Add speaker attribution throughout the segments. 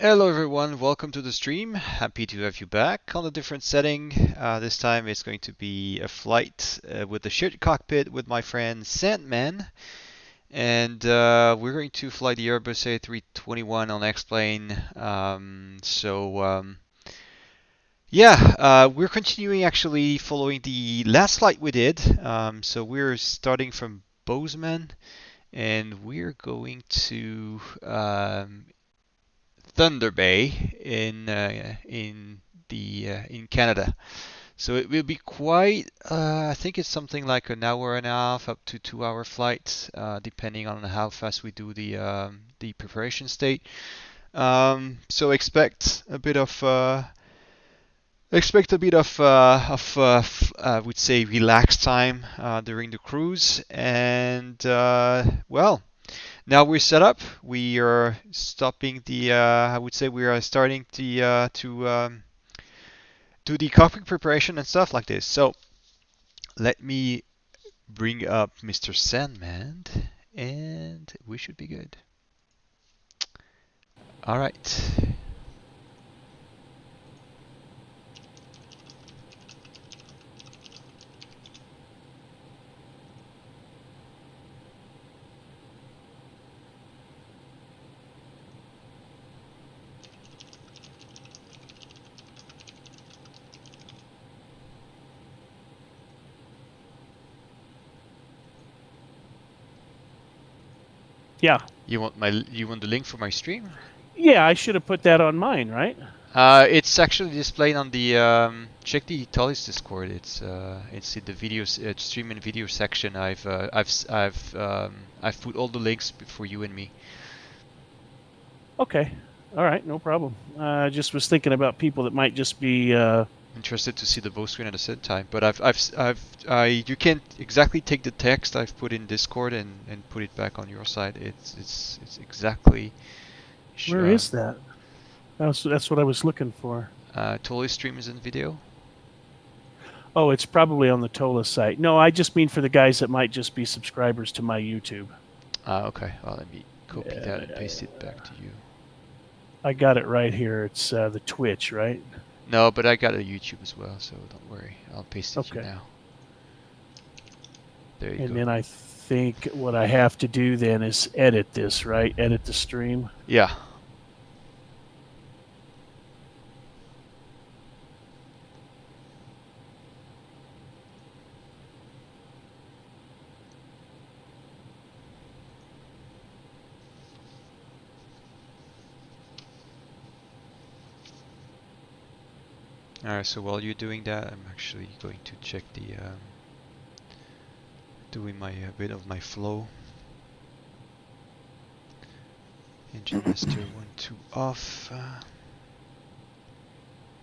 Speaker 1: Hello everyone, welcome to the stream. Happy to have you back on a different setting. This time it's going to be a flight with the shared cockpit with my friend Sandman. And we're going to fly the Airbus A321 on X-plane. We're continuing actually following the last flight we did. So we're starting from Bozeman and we're going to Thunder Bay in Canada. So it will be quite. I think it's something like an hour and a half up to 2 hour flight, depending on how fast we do the preparation state. So expect a bit I would say relaxed time during the cruise, and now we're set up. We are stopping the. I would say we are starting to do the cockpit preparation and stuff like this. So let me bring up Mr. Sandman, and we should be good. All right.
Speaker 2: Yeah.
Speaker 1: You want the link for my stream?
Speaker 2: Yeah, I should have put that on mine, right?
Speaker 1: It's actually displayed on the check the Toliss Discord. It's in the videos stream and video section. I've put all the links for you and me.
Speaker 2: Okay. All right, no problem. I just was thinking about people that might just be
Speaker 1: interested to see the both screen at the same time. But you can't exactly take the text I've put in Discord and put it back on your side. It's exactly.
Speaker 2: Where is that? That's what I was looking for.
Speaker 1: Toliss stream is in video.
Speaker 2: Oh, it's probably on the Toliss site. No, I just mean for the guys that might just be subscribers to my YouTube.
Speaker 1: Okay. Well, let me copy that and paste it back to you.
Speaker 2: I got it right here. It's the Twitch, right?
Speaker 1: No, but I got a YouTube as well, so don't worry. I'll paste it to you now. There you go.
Speaker 2: And then I think what I have to do then is edit this, right? Edit the stream.
Speaker 1: Yeah. Alright, so while you're doing that, I'm actually going to check the doing my bit of my flow. Engine master 1, 2 off.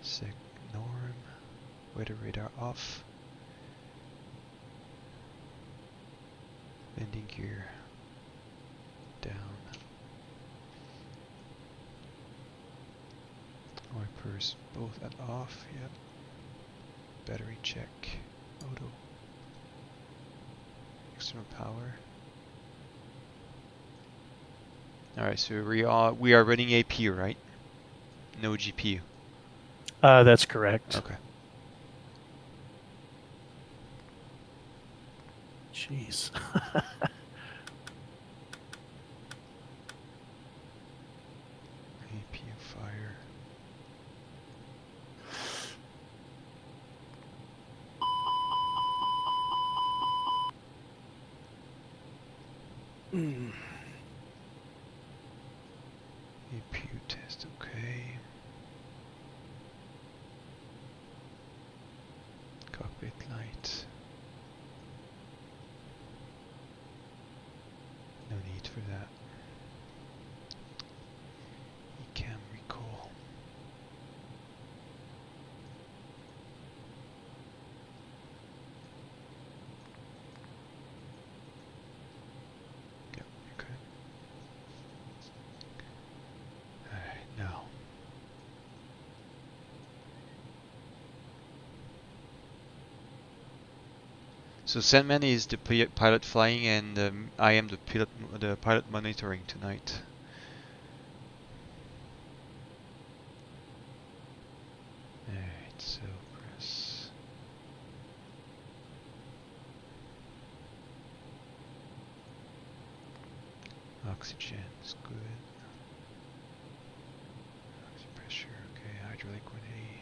Speaker 1: Sec norm. Weather radar off. Landing gear down. Wipers both at off, yep. Battery check, auto. External power. Alright, so we are running AP, right? No GPU.
Speaker 2: That's correct.
Speaker 1: Okay.
Speaker 2: Jeez.
Speaker 1: APU fire. APU test, okay. Cockpit light. No need for that. Ecam recall. Yep, okay. Alright, now. So Sandman is the pilot flying, and I am the pilot monitoring tonight. Oxygen is good. Oxygen pressure, okay. Hydraulic quantity.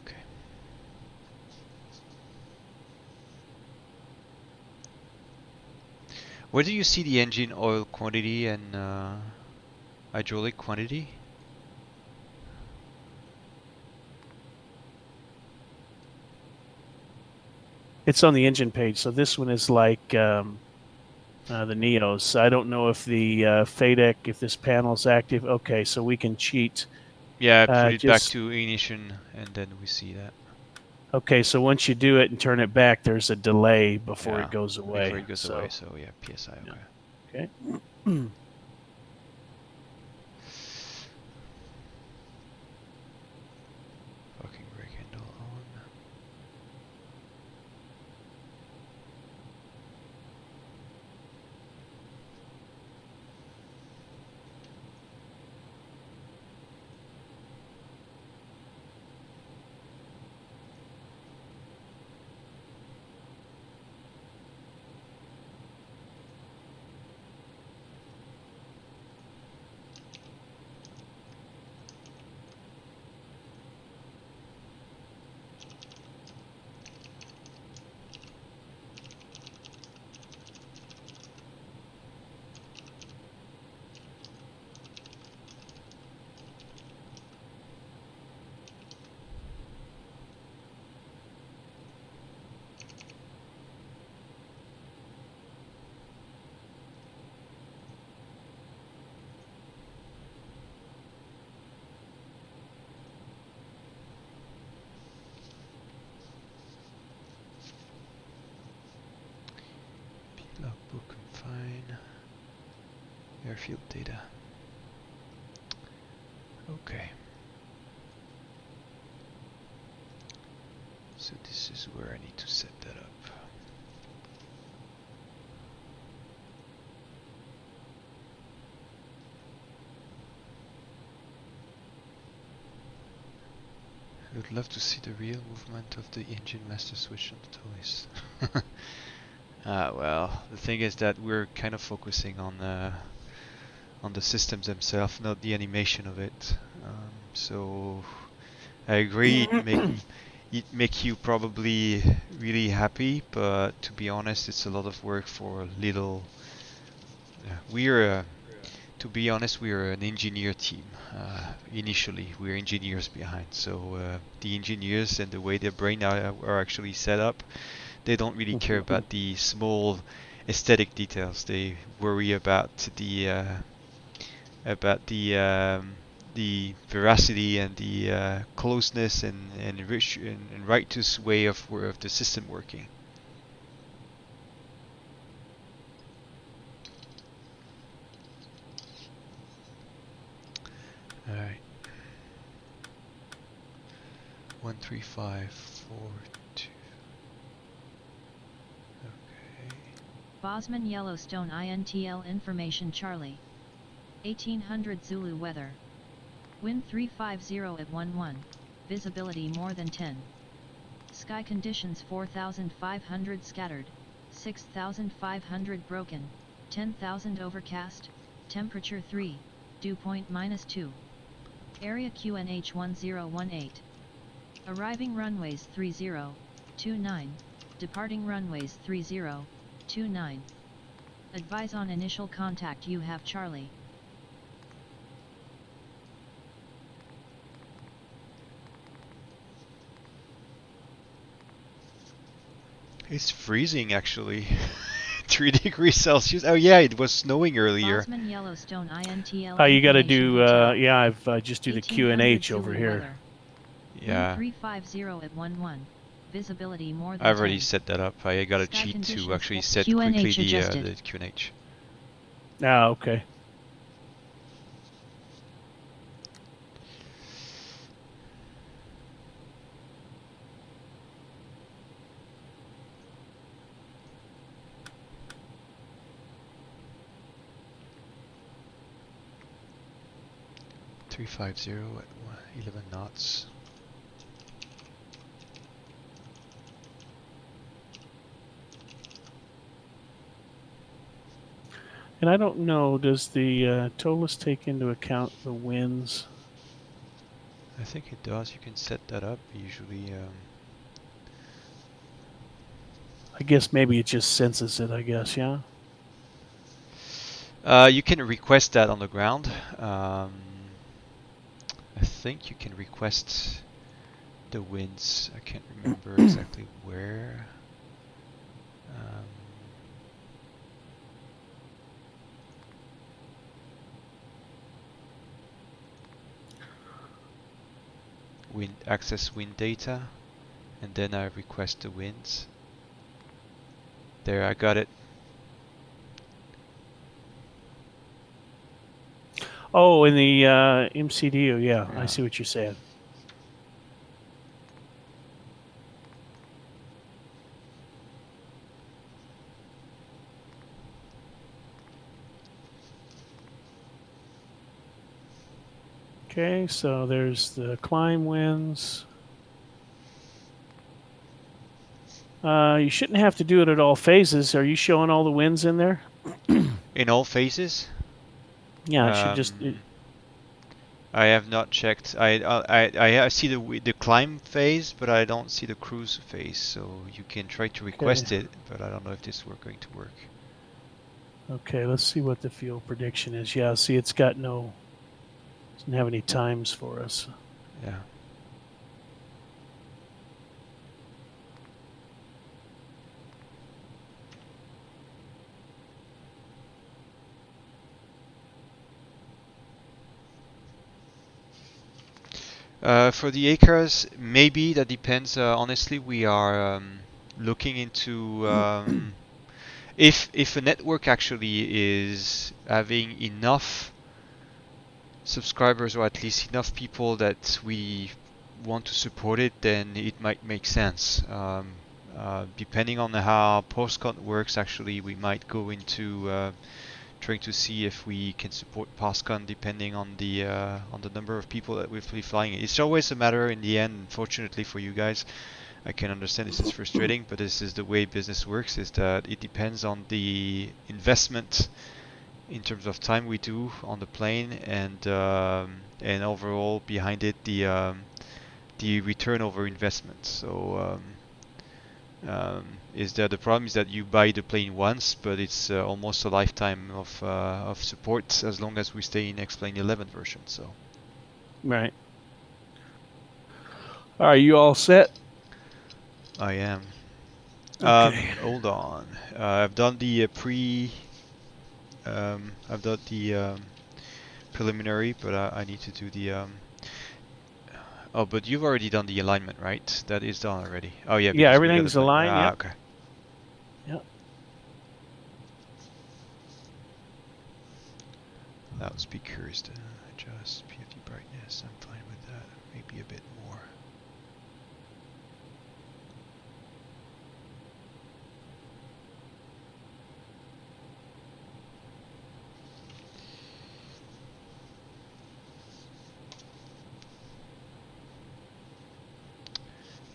Speaker 1: Okay. Where do you see the engine oil quantity and hydraulic quantity?
Speaker 2: It's on the engine page. So this one is like the Neos. I don't know if the FADEC, if this panel is active. Okay, so we can cheat.
Speaker 1: Yeah, put it back
Speaker 2: Just
Speaker 1: to ignition and then we see that.
Speaker 2: okay. So once you do it and turn it back, there's a delay before
Speaker 1: Yeah,
Speaker 2: it goes away.
Speaker 1: before it goes away. So yeah, PSI. Okay.
Speaker 2: Okay.
Speaker 1: Parking brake handle on. Logbook confine. Airfield data. Okay. So this is where I need to set that up. I would love to see the real movement of the engine master switch on the Toliss. Well, the thing is that we're kind of focusing on the systems themselves, not the animation of it. So I agree, it make you probably really happy, but to be honest, it's a lot of work for little. To be honest, we're an engineer team. Initially, we're engineers behind, so the engineers and the way their brain are actually set up, they don't really care about the small aesthetic details. They worry about the veracity and the closeness and rich and righteous way of the system working. All right. 13542. Okay.
Speaker 3: Bosman Yellowstone INTL information Charlie. 1800 Zulu weather. Wind 350 at 11, visibility more than 10. Sky conditions 4,500 scattered, 6,500 broken, 10,000 overcast, temperature 3, dew point -2. Area QNH 1018. Arriving runways 30, 29, Departing runways 3029. Advise on initial contact. You have Charlie.
Speaker 1: It's freezing actually. 3 degrees Celsius. Oh yeah, it was snowing earlier.
Speaker 3: Bosman Yellowstone INTL.
Speaker 2: Oh, you got to do,
Speaker 3: Hotel.
Speaker 2: yeah, I've just do the Q and H over
Speaker 3: Zulu
Speaker 2: here.
Speaker 3: weather.
Speaker 1: Yeah.
Speaker 3: Wind 350 at 11. Visibility more than
Speaker 1: I've already
Speaker 3: 10.
Speaker 1: set that up. I got a
Speaker 3: Sky
Speaker 1: cheat to
Speaker 3: conditions
Speaker 1: actually
Speaker 3: for
Speaker 1: set
Speaker 3: QNH
Speaker 1: quickly the
Speaker 3: adjusted.
Speaker 1: QNH.
Speaker 2: Ah, okay.
Speaker 1: .350 at 11 knots.
Speaker 2: And I don't know, does the Toliss take into account the winds?
Speaker 1: I think it does. You can set that up usually.
Speaker 2: I guess maybe it just senses it, I guess, yeah?
Speaker 1: You can request that on the ground. I think you can request the winds. I can't remember exactly where. Access wind data, and then I request the winds. There, I got it.
Speaker 2: Oh, in the MCDU, yeah,
Speaker 1: Yeah.
Speaker 2: I see what you're saying. Okay, so there's the climb winds. You shouldn't have to do it at all phases. Are you showing all the winds in there?
Speaker 1: In all phases?
Speaker 2: Yeah, it should just.
Speaker 1: I have not checked. I see the climb phase, but I don't see the cruise phase. So you can try to request it, but I don't know if this is going to work.
Speaker 2: Okay, let's see what the fuel prediction is. Yeah, see, it's got no. Doesn't have any times for us.
Speaker 1: Yeah. For the ACARS, maybe that depends. Honestly, we are looking into if a network actually is having enough subscribers, or at least enough people that we want to support it, then it might make sense. Depending on how postcon works, actually, we might go into trying to see if we can support postcon depending on the number of people that we'll be flying. It's always a matter in the end. Unfortunately for you guys, I can understand this is frustrating, but this is the way business works. Is that it depends on the investment in terms of time we do on the plane, and overall behind it the return over investment. So is that the problem is that you buy the plane once, but it's almost a lifetime of support as long as we stay in X-Plane 11 version. So
Speaker 2: Right. Are you all set?
Speaker 1: I am.
Speaker 2: Okay.
Speaker 1: Hold on. I've done the preliminary, but I need to do the oh, but you've already done the alignment, right? That is done already. Oh yeah,
Speaker 2: Yeah,
Speaker 1: because we got
Speaker 2: everything's
Speaker 1: the plane.
Speaker 2: aligned. Yeah.
Speaker 1: Okay.
Speaker 2: Yep.
Speaker 1: Loudspeakers to adjust PFD brightness. I'm fine with that. Maybe a bit more.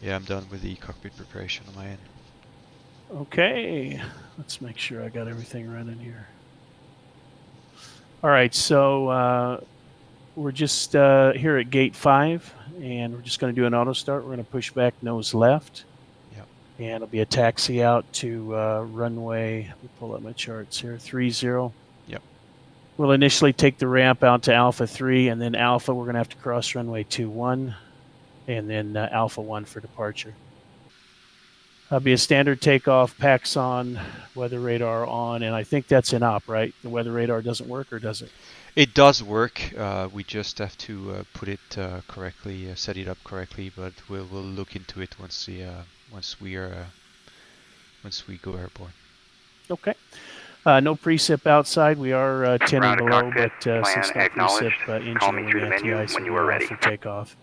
Speaker 1: Yeah, I'm done with the cockpit preparation on my end.
Speaker 2: Okay. Let's make sure I got everything running here. All right, so we're just here at gate 5, and we're just going to do an auto start. We're going to push back nose left.
Speaker 1: Yep.
Speaker 2: And it'll be a taxi out to runway, let me pull up my charts here, 30.
Speaker 1: Yep.
Speaker 2: We'll initially take the ramp out to Alpha 3, and then Alpha, we're going to have to cross runway 21, and then Alpha 1 for departure. That'll be a standard takeoff, packs on, weather radar on, and I think that's in op, right? The weather radar doesn't work, or does it?
Speaker 1: It does work. We just have to put it correctly, set it up correctly. But we'll look into it once we go airborne.
Speaker 2: Okay. No precip outside. We are 10 and below,
Speaker 4: Cockpit,
Speaker 2: but since no precip, engine and wing anti-ice will be off for takeoff.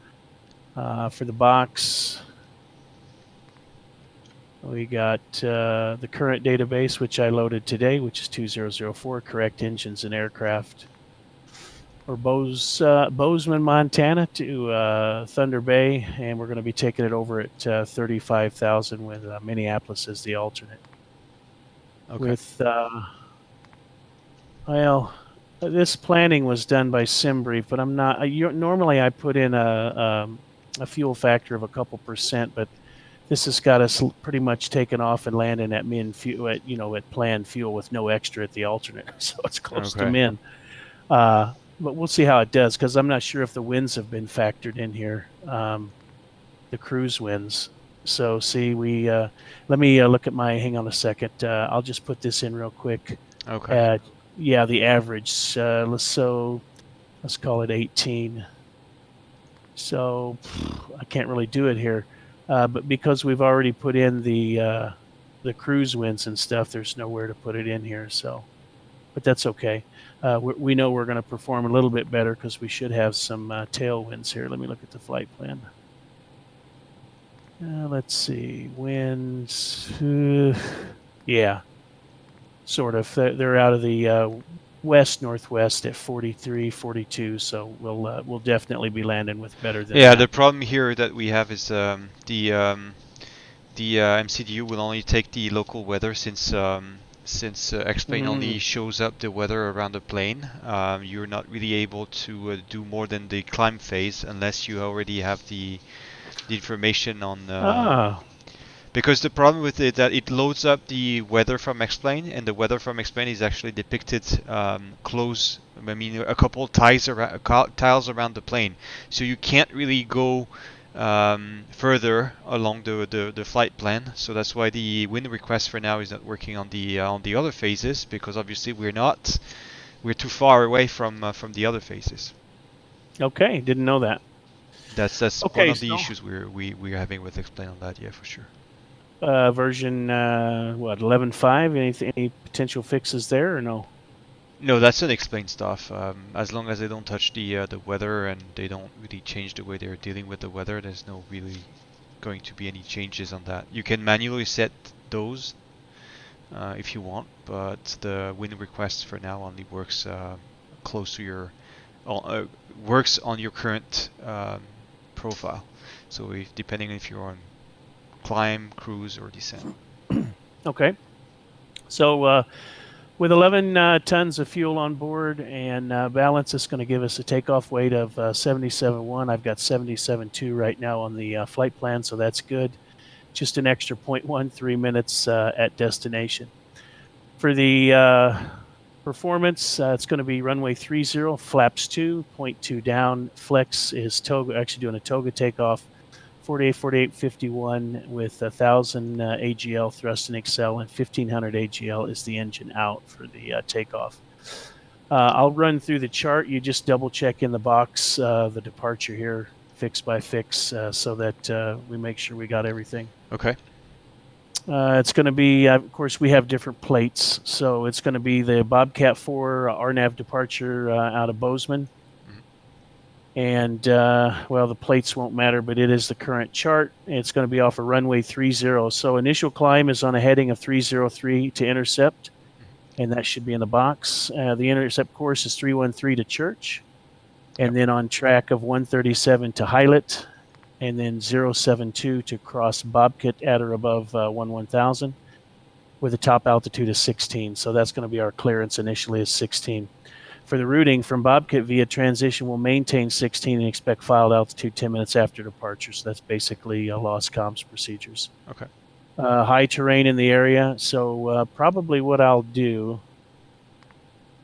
Speaker 2: For the box, we got the current database, which I loaded today, which is 2004, correct engines and aircraft. Or Bozeman, Montana to Thunder Bay, and we're going to be taking it over at 35,000 with Minneapolis as the alternate.
Speaker 1: Okay.
Speaker 2: With well, this planning was done by SimBrief, but I'm not. Normally, I put in a fuel factor of a couple percent, but this has got us pretty much taken off and landing at min fuel, at planned fuel with no extra at the alternate, so it's close to min. But we'll see how it does, because I'm not sure if the winds have been factored in here, the cruise winds. So see, let me look at my, hang on a second. I'll just put this in real quick.
Speaker 1: Okay.
Speaker 2: Yeah, the average. Let's call it 18. So I can't really do it here. But because we've already put in the cruise winds and stuff, there's nowhere to put it in here. So, but that's okay. We know we're going to perform a little bit better because we should have some tailwinds here. Let me look at the flight plan. Let's see, winds. Yeah, sort of. They're out of the west-northwest at 43, 42. So we'll definitely be landing with better than that.
Speaker 1: The problem here that we have is the MCDU will only take the local weather since X-Plane only shows up the weather around the plane. You're not really able to do more than the climb phase unless you already have the information on. Because the problem with it that it loads up the weather from X-Plane, and the weather from X-Plane is actually depicted close. I mean, a couple tiles around the plane, so you can't really go further along the flight plan. So that's why the wind request for now is not working on the other phases, because obviously we're too far away from the other phases.
Speaker 2: Okay, didn't know that.
Speaker 1: That's okay, one of the issues we're having with X-Plane on that. Yeah, for sure.
Speaker 2: Version 11.5. Any potential fixes there or no?
Speaker 1: No, that's unexplained stuff. As long as they don't touch the weather and they don't really change the way they're dealing with the weather, there's no really going to be any changes on that. You can manually set those if you want, but the wind request for now only works close to your works on your current profile. So depending if you're on climb, cruise, or descent.
Speaker 2: Okay. So with 11 tons of fuel on board and balance, it's going to give us a takeoff weight of 77.1. I've got 77.2 right now on the flight plan, so that's good. Just an extra 0.13 minutes at destination. For the performance, it's going to be runway 30, flaps 2, 0.2 down. Flex is toga, actually doing a toga takeoff. 4851 with 1,000 AGL thrust and excel, and 1,500 AGL is the engine out for the takeoff. I'll run through the chart. You just double check in the box the departure here, fix by fix, so that we make sure we got everything.
Speaker 1: Okay.
Speaker 2: It's going to be, of course, we have different plates. So it's going to be the Bobcat 4 RNAV departure out of Bozeman. And, the plates won't matter, but it is the current chart. It's going to be off of runway 30. So initial climb is on a heading of 303 to intercept, and that should be in the box. The intercept course is 313 to Church, and then on track of 137 to Hylett, and then 072 to cross Bobcat at or above 1000, with a top altitude of 16. So that's going to be our clearance initially is 16. For the routing from Bobcat via transition, we'll maintain 16 and expect filed altitude 10 minutes after departure. So that's basically lost comms procedures.
Speaker 1: Okay.
Speaker 2: high terrain in the area. So probably what I'll do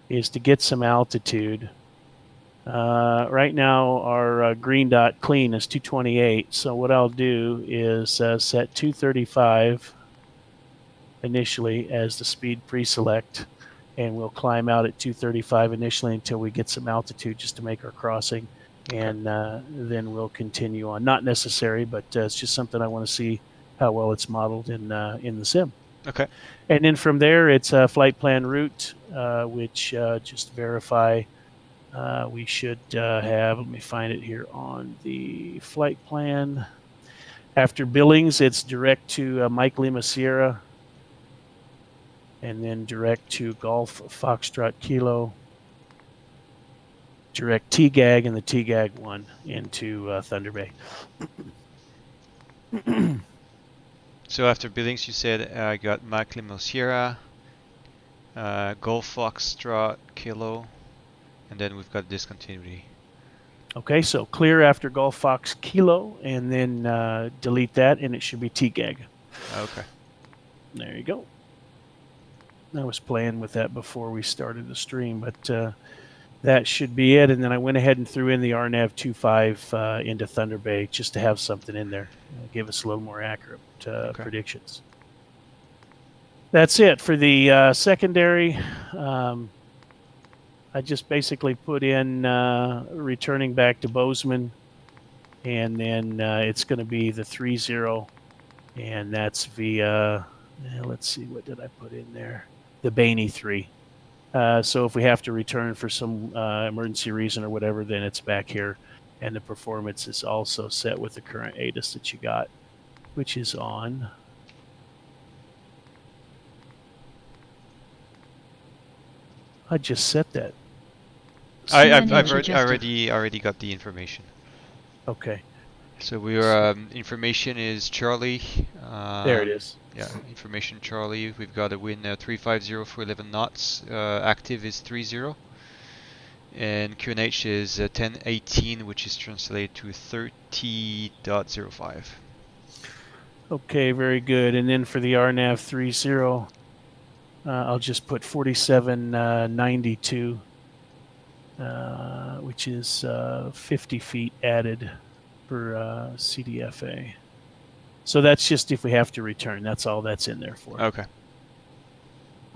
Speaker 2: is to get some altitude. Right now, our green dot clean is 228. So what I'll do is set 235 initially as the speed pre-select, and we'll climb out at 235 initially until we get some altitude just to make our crossing, and then we'll continue on. Not necessary, but it's just something I want to see how well it's modeled in the sim.
Speaker 1: Okay.
Speaker 2: And then from there, it's a flight plan route, which just verify we should have. Let me find it here on the flight plan. After Billings, it's direct to Mike Lima Sierra, and then direct to Golf Foxtrot Kilo, direct TGAG, and the TGAG 1 into Thunder Bay.
Speaker 1: So after Billings, you said I got Mike Lima Sierra, Golf Foxtrot Kilo, and then we've got discontinuity.
Speaker 2: Okay, so clear after Golf Fox Kilo, and then delete that, and it should be TGAG.
Speaker 1: Okay.
Speaker 2: There you go. I was playing with that before we started the stream, but that should be it. And then I went ahead and threw in the RNAV 25 into Thunder Bay just to have something in there, give us a little more accurate predictions. That's it for the secondary. I just basically put in returning back to Bozeman, and then it's going to be the 3-0, and that's via, let's see, what did I put in there? The Bainey 3. So if we have to return for some emergency reason or whatever, then it's back here, and the performance is also set with the current ATIS that you got, which is on. I just set that.
Speaker 1: I've already got the information.
Speaker 2: Okay.
Speaker 1: So we are information is Charlie.
Speaker 2: There it is.
Speaker 1: Yeah, information Charlie. We've got a wind 350 for 11 knots. Active is 30, and QNH is 1018, which is translated to 30.05.
Speaker 2: Okay, very good. And then for the RNAV 30, I'll just put 4792, which is 50 feet added for CDFA. So that's just if we have to return. That's all that's in there for.
Speaker 1: Okay.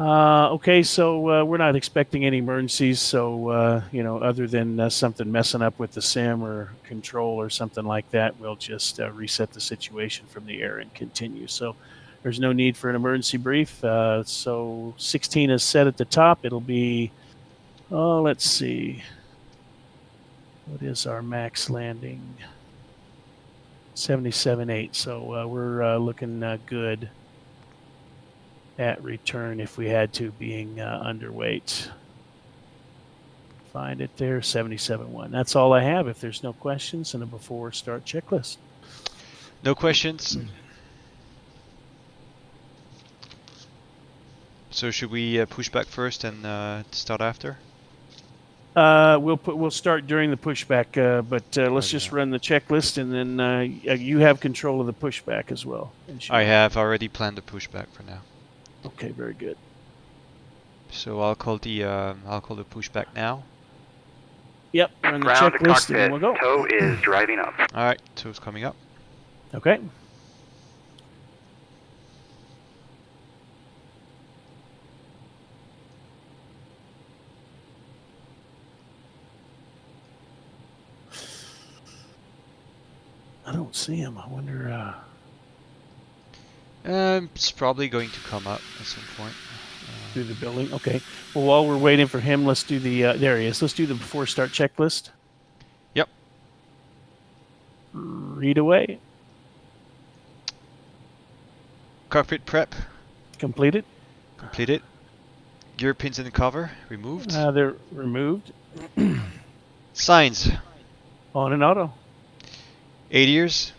Speaker 2: Okay, so we're not expecting any emergencies. So, other than something messing up with the sim or control or something like that, we'll just reset the situation from the air and continue. So there's no need for an emergency brief. So 16 is set at the top. It'll be, let's see. What is our max landing? 77.8. So we're looking good at return if we had to, being underweight. Find it there, 77.1. That's all I have. If there's no questions, and a before start checklist.
Speaker 1: No questions. So should we push back first and start after?
Speaker 2: We'll start during the pushback, but let's just run the checklist, and then you have control of the pushback as well.
Speaker 1: I have already planned the pushback for now.
Speaker 2: Okay, very good.
Speaker 1: So I'll call the pushback now.
Speaker 2: Yep, run the checklist, and we'll go.
Speaker 4: Tow is driving up.
Speaker 1: All right, tow's coming up.
Speaker 2: Okay. I don't see him. I wonder.
Speaker 1: It's probably going to come up at some point.
Speaker 2: Through the building. Okay. Well, while we're waiting for him, let's do the. There he is. Let's do the before start checklist.
Speaker 1: Yep.
Speaker 2: Read away.
Speaker 1: Cockpit prep.
Speaker 2: Completed.
Speaker 1: Completed. Gear pins in the cover removed.
Speaker 2: They're removed.
Speaker 1: Signs.
Speaker 2: On and auto.
Speaker 1: 8 years.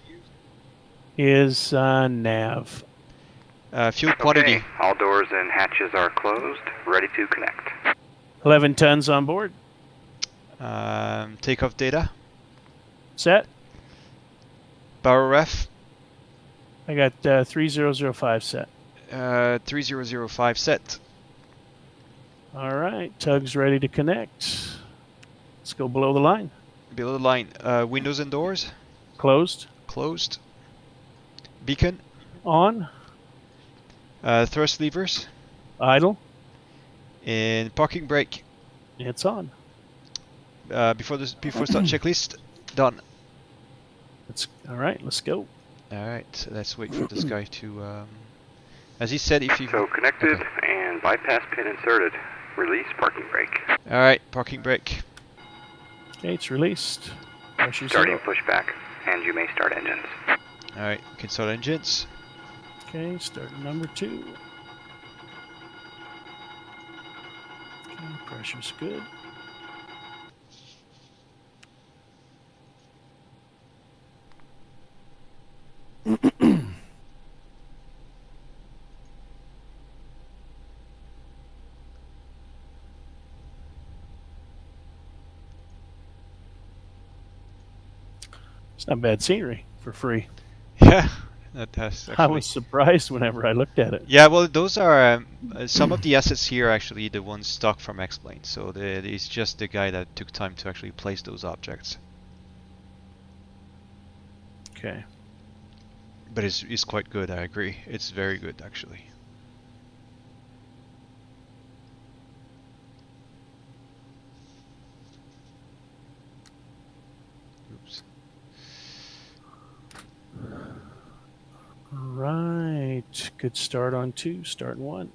Speaker 2: Is nav.
Speaker 1: Fuel quantity.
Speaker 4: Okay. All doors and hatches are closed. Ready to connect.
Speaker 2: 11 tons on board.
Speaker 1: Takeoff data.
Speaker 2: Set.
Speaker 1: Barrel ref.
Speaker 2: I got 3005 set.
Speaker 1: 3005 set.
Speaker 2: All right, tug's ready to connect. Let's go below the line.
Speaker 1: Below the line. Windows and doors.
Speaker 2: Closed.
Speaker 1: Closed. Beacon.
Speaker 2: On.
Speaker 1: Thrust levers.
Speaker 2: Idle.
Speaker 1: And parking brake.
Speaker 2: It's on.
Speaker 1: Before start checklist. Done.
Speaker 2: All right, let's go.
Speaker 1: All right, so let's wait for this guy to. As he said, if you.
Speaker 4: So connected
Speaker 1: Okay.
Speaker 4: and bypass pin inserted. Release parking brake.
Speaker 1: All right, parking brake.
Speaker 2: Okay, it's released. Pressure
Speaker 4: Starting
Speaker 2: zero.
Speaker 4: pushback, and you may start engines.
Speaker 1: All right, we can start engines.
Speaker 2: Okay, start number 2. Okay, pressure's good. It's not bad scenery for free.
Speaker 1: Yeah, that's
Speaker 2: I
Speaker 1: actually.
Speaker 2: was surprised whenever I looked at it.
Speaker 1: Yeah, well, those are some of the assets here are actually the ones stock from X-Plane. So it's just the guy that took time to actually place those objects.
Speaker 2: Okay.
Speaker 1: But it's quite good. I agree. It's very good actually. Oops.
Speaker 2: Right. Good start on 2, start 1.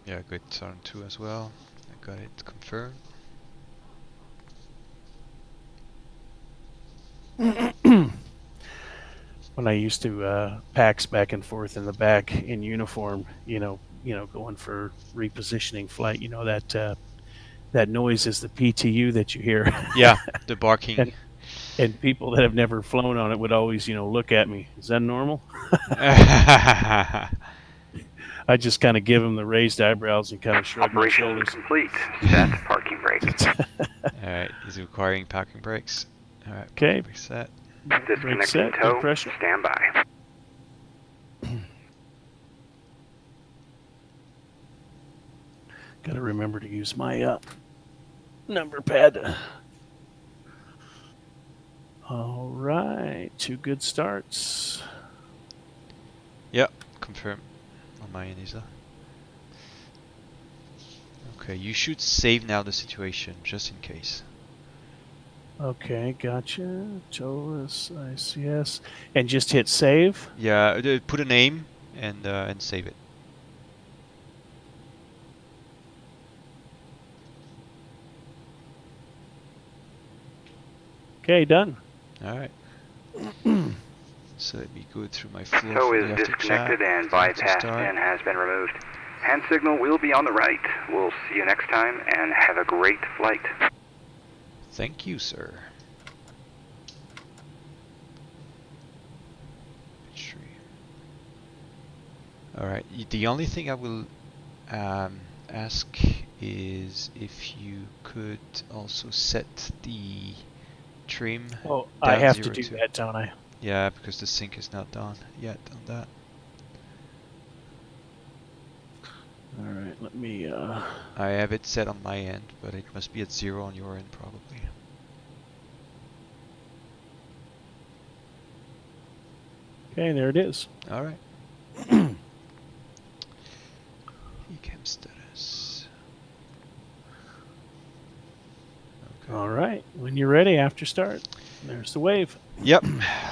Speaker 1: Yeah, good turn 2 as well. I got it confirmed.
Speaker 2: When I used to PAX back and forth in the back in uniform, going for repositioning flight, that noise is the PTU that you hear.
Speaker 1: Yeah, the barking.
Speaker 2: And people that have never flown on it would always, look at me. Is that normal? I just kind of give them the raised eyebrows and kind of shrug my
Speaker 4: Operation
Speaker 2: shoulders.
Speaker 4: complete. Set parking brake.
Speaker 1: Alright, he's requiring parking brakes. Alright,
Speaker 2: Okay.
Speaker 1: brake set.
Speaker 2: Brake
Speaker 4: Disconnecting
Speaker 2: set,
Speaker 4: tow.
Speaker 2: good pressure.
Speaker 4: Stand by.
Speaker 2: Got to remember to use my number pad. All right, 2 good starts.
Speaker 1: Yep, confirm on my end, Isa. Okay, you should save now the situation just in case.
Speaker 2: Okay, gotcha. Toliss, ICS, and just hit save.
Speaker 1: Yeah, put a name and save it.
Speaker 2: Okay, done.
Speaker 1: All right. So let me go through my flow.
Speaker 4: Tow
Speaker 1: for
Speaker 4: is
Speaker 1: the after
Speaker 4: disconnected
Speaker 1: chat,
Speaker 4: and
Speaker 1: after
Speaker 4: bypass
Speaker 1: start.
Speaker 4: pin has been removed. Hand signal will be on the right. We'll see you next time and have a great flight.
Speaker 1: Thank you, sir. All right. The only thing I will ask is if you could also set the trim.
Speaker 2: Oh, I
Speaker 1: down
Speaker 2: have to
Speaker 1: 0
Speaker 2: do
Speaker 1: to-
Speaker 2: that, don't I?
Speaker 1: Yeah, because the sync is not done yet on that.
Speaker 2: All right, let me.
Speaker 1: I have it set on my end, but it must be at 0 on your end probably.
Speaker 2: Okay, there it is.
Speaker 1: All right. Ecam status. Okay.
Speaker 2: All right, when you're ready, after start. There's the wave.
Speaker 1: Yep.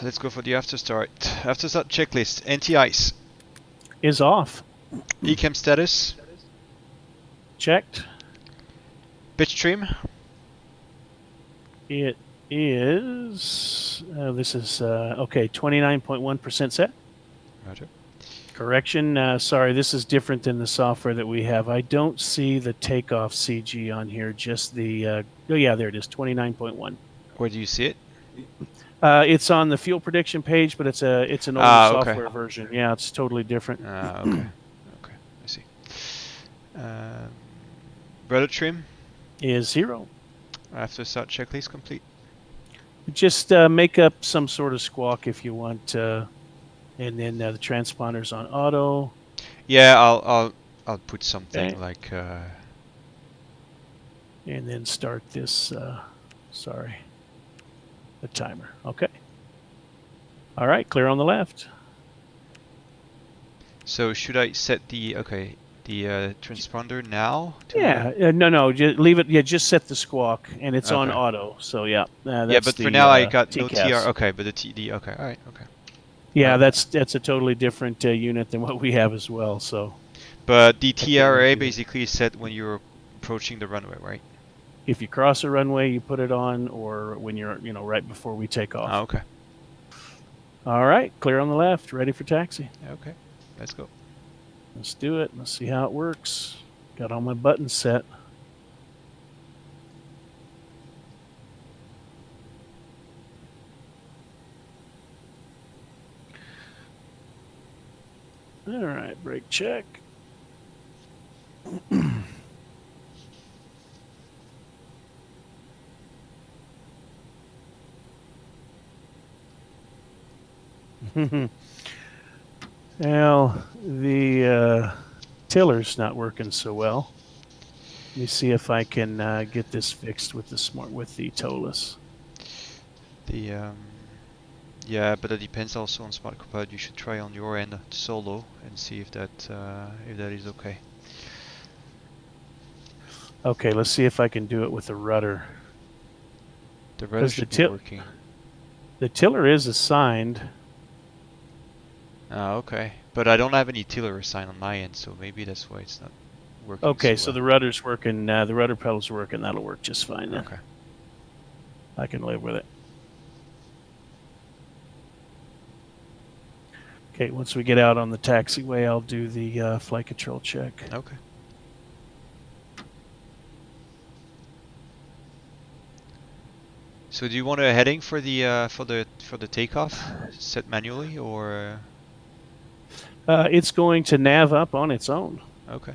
Speaker 1: Let's go for the after start. After start checklist. Anti-ice.
Speaker 2: Is off.
Speaker 1: Ecam status.
Speaker 2: Checked.
Speaker 1: Pitch trim.
Speaker 2: It is. This is okay. 29.1% set.
Speaker 1: Roger.
Speaker 2: Correction. Sorry, this is different than the software that we have. I don't see the takeoff CG on here. Just the. Oh yeah, there it is. 29.1.
Speaker 1: Where do you see it?
Speaker 2: It's on the fuel prediction page, but it's an older
Speaker 1: Okay.
Speaker 2: software version. Yeah, it's totally different.
Speaker 1: Okay. Okay. I see. Rudder trim.
Speaker 2: Is 0.
Speaker 1: After start checklist complete.
Speaker 2: Just make up some sort of squawk if you want, and then the transponder's on auto.
Speaker 1: Yeah, I'll put something
Speaker 2: Okay.
Speaker 1: like.
Speaker 2: And then start this. Sorry, the timer. Okay. All right, clear on the left.
Speaker 1: So should I set the transponder now?
Speaker 2: Yeah, no, just leave it. Yeah, just set the squawk, and it's on
Speaker 1: Okay.
Speaker 2: auto. So yeah, that's
Speaker 1: Yeah, but
Speaker 2: the
Speaker 1: for now I got no
Speaker 2: TCAS.
Speaker 1: TR. Okay, but the TD. Okay, all right, okay.
Speaker 2: Yeah, that's a totally different unit than what we have as well. So.
Speaker 1: But the
Speaker 2: I can't really
Speaker 1: TRA
Speaker 2: do that.
Speaker 1: basically is set when you're approaching the runway, right?
Speaker 2: If you cross a runway, you put it on, or when you're right before we take off.
Speaker 1: Oh, okay.
Speaker 2: All right, clear on the left, ready for taxi.
Speaker 1: Okay, let's go.
Speaker 2: Let's do it. Let's see how it works. Got all my buttons set. All right, brake check. Well, the tiller's not working so well. Let me see if I can get this fixed with the Toliss.
Speaker 1: Yeah, but that depends also on Smart Cockpit. You should try on your end solo and see if that is okay.
Speaker 2: Okay, let's see if I can do it with the rudder.
Speaker 1: The rudder should be working.
Speaker 2: The tiller is assigned.
Speaker 1: Oh, okay. But I don't have any tiller assigned on my end, so maybe that's why it's not working.
Speaker 2: Okay, so the rudder's working. The rudder pedal's working. That'll work just fine then.
Speaker 1: Okay.
Speaker 2: I can live with it. Okay, once we get out on the taxiway, I'll do the flight control check.
Speaker 1: Okay. So do you want a heading for the takeoff set manually, or?
Speaker 2: It's going to nav up on its own.
Speaker 1: Okay.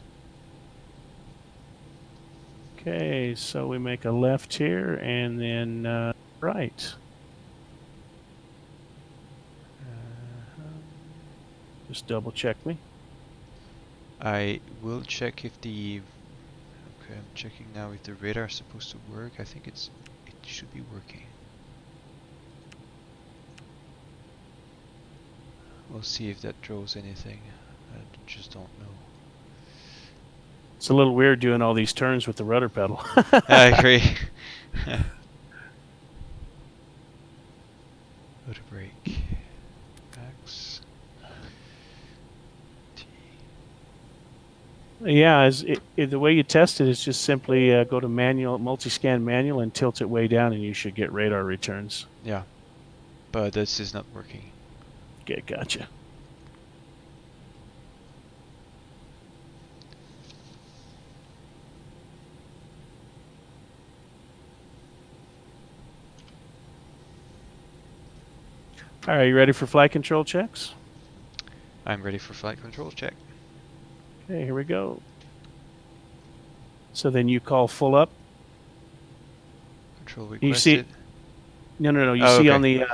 Speaker 2: Okay, so we make a left here and then right. Just double check me.
Speaker 1: I will check if the. Okay, I'm checking now if the radar is supposed to work. I think it should be working. We'll see if that draws anything. I just don't know.
Speaker 2: It's a little weird doing all these turns with the rudder pedal.
Speaker 1: I agree. Go to brake. Max. T.
Speaker 2: Yeah, the way you test it is just simply go to manual, multi-scan manual, and tilt it way down, and you should get radar returns.
Speaker 1: Yeah, but this is not working.
Speaker 2: Okay, gotcha. All right, you ready for flight control checks?
Speaker 1: I'm ready for flight control check.
Speaker 2: Okay, here we go. So then you call full up.
Speaker 1: Control
Speaker 2: You see?
Speaker 1: requested.
Speaker 2: No. You see on the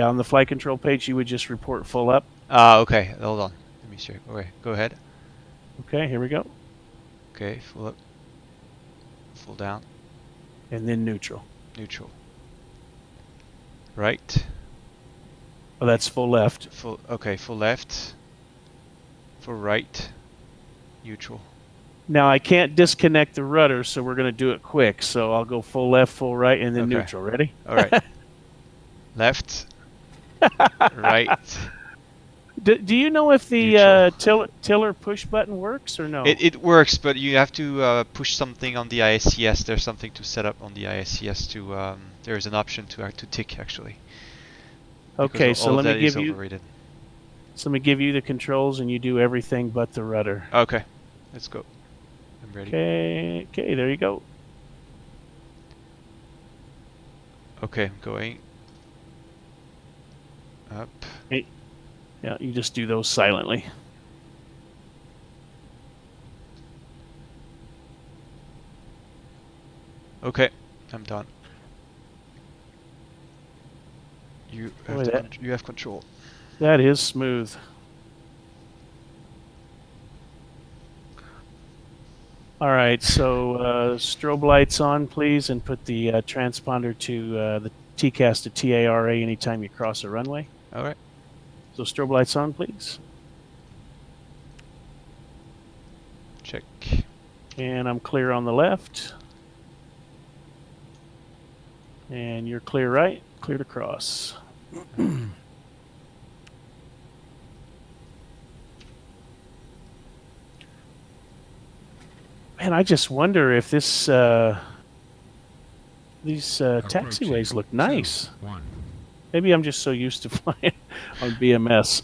Speaker 2: on the flight control page, you would just report full up.
Speaker 1: Okay. Hold on. Let me check. Okay, go ahead.
Speaker 2: Okay, here we go.
Speaker 1: Okay, full up. Full down.
Speaker 2: And then neutral.
Speaker 1: Neutral. Right.
Speaker 2: Oh, that's full left.
Speaker 1: Full. Okay, full left. Full right. Neutral.
Speaker 2: Now I can't disconnect the rudder, so we're going to do it quick. So I'll go full left, full right, and then
Speaker 1: Okay.
Speaker 2: neutral. Ready?
Speaker 1: All right. Left. Right.
Speaker 2: Do you know if the tiller push button works or no?
Speaker 1: It works, but you have to push something on the ISCS. There's something to set up on the ISCS to. There's an option to tick actually.
Speaker 2: Okay, so let me give you.
Speaker 1: Overrated.
Speaker 2: So let me give you the controls, and you do everything but the rudder.
Speaker 1: Okay, let's go. I'm ready.
Speaker 2: Okay, there you go.
Speaker 1: Okay, I'm going up.
Speaker 2: Hey, yeah, you just do those silently.
Speaker 1: Okay, I'm done. You
Speaker 2: Boy,
Speaker 1: have,
Speaker 2: that-
Speaker 1: you have control.
Speaker 2: That is smooth. All right, so strobe lights on, please, and put the transponder to the TCAS to TARA anytime you cross a runway.
Speaker 1: All right.
Speaker 2: So strobe lights on, please.
Speaker 1: Check.
Speaker 2: And I'm clear on the left. And you're clear right, clear to cross. Man, I just wonder if this these taxiways look nice.
Speaker 5: 1.
Speaker 2: Maybe I'm just so used to flying on BMS.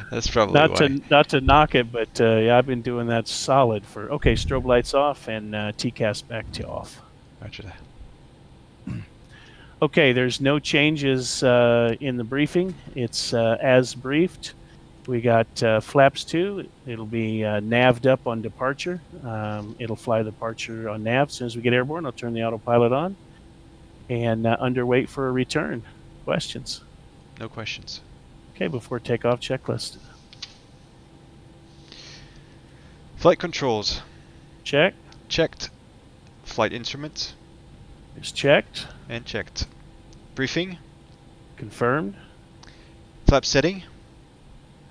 Speaker 1: That's probably why.
Speaker 2: Not to knock it, but yeah, I've been doing that solid for. Okay, strobe lights off and TCAS back to off.
Speaker 1: Roger that.
Speaker 2: Okay, there's no changes in the briefing. It's as briefed. We got flaps 2. It'll be nav'd up on departure. It'll fly departure on nav. As soon as we get airborne, I'll turn the autopilot on. And underweight for a return. Questions?
Speaker 1: No questions.
Speaker 2: Okay, before takeoff, checklist.
Speaker 1: Flight controls.
Speaker 2: Check.
Speaker 1: Checked. Flight instruments.
Speaker 2: Is checked.
Speaker 1: And checked. Briefing.
Speaker 2: Confirmed.
Speaker 1: Flap setting.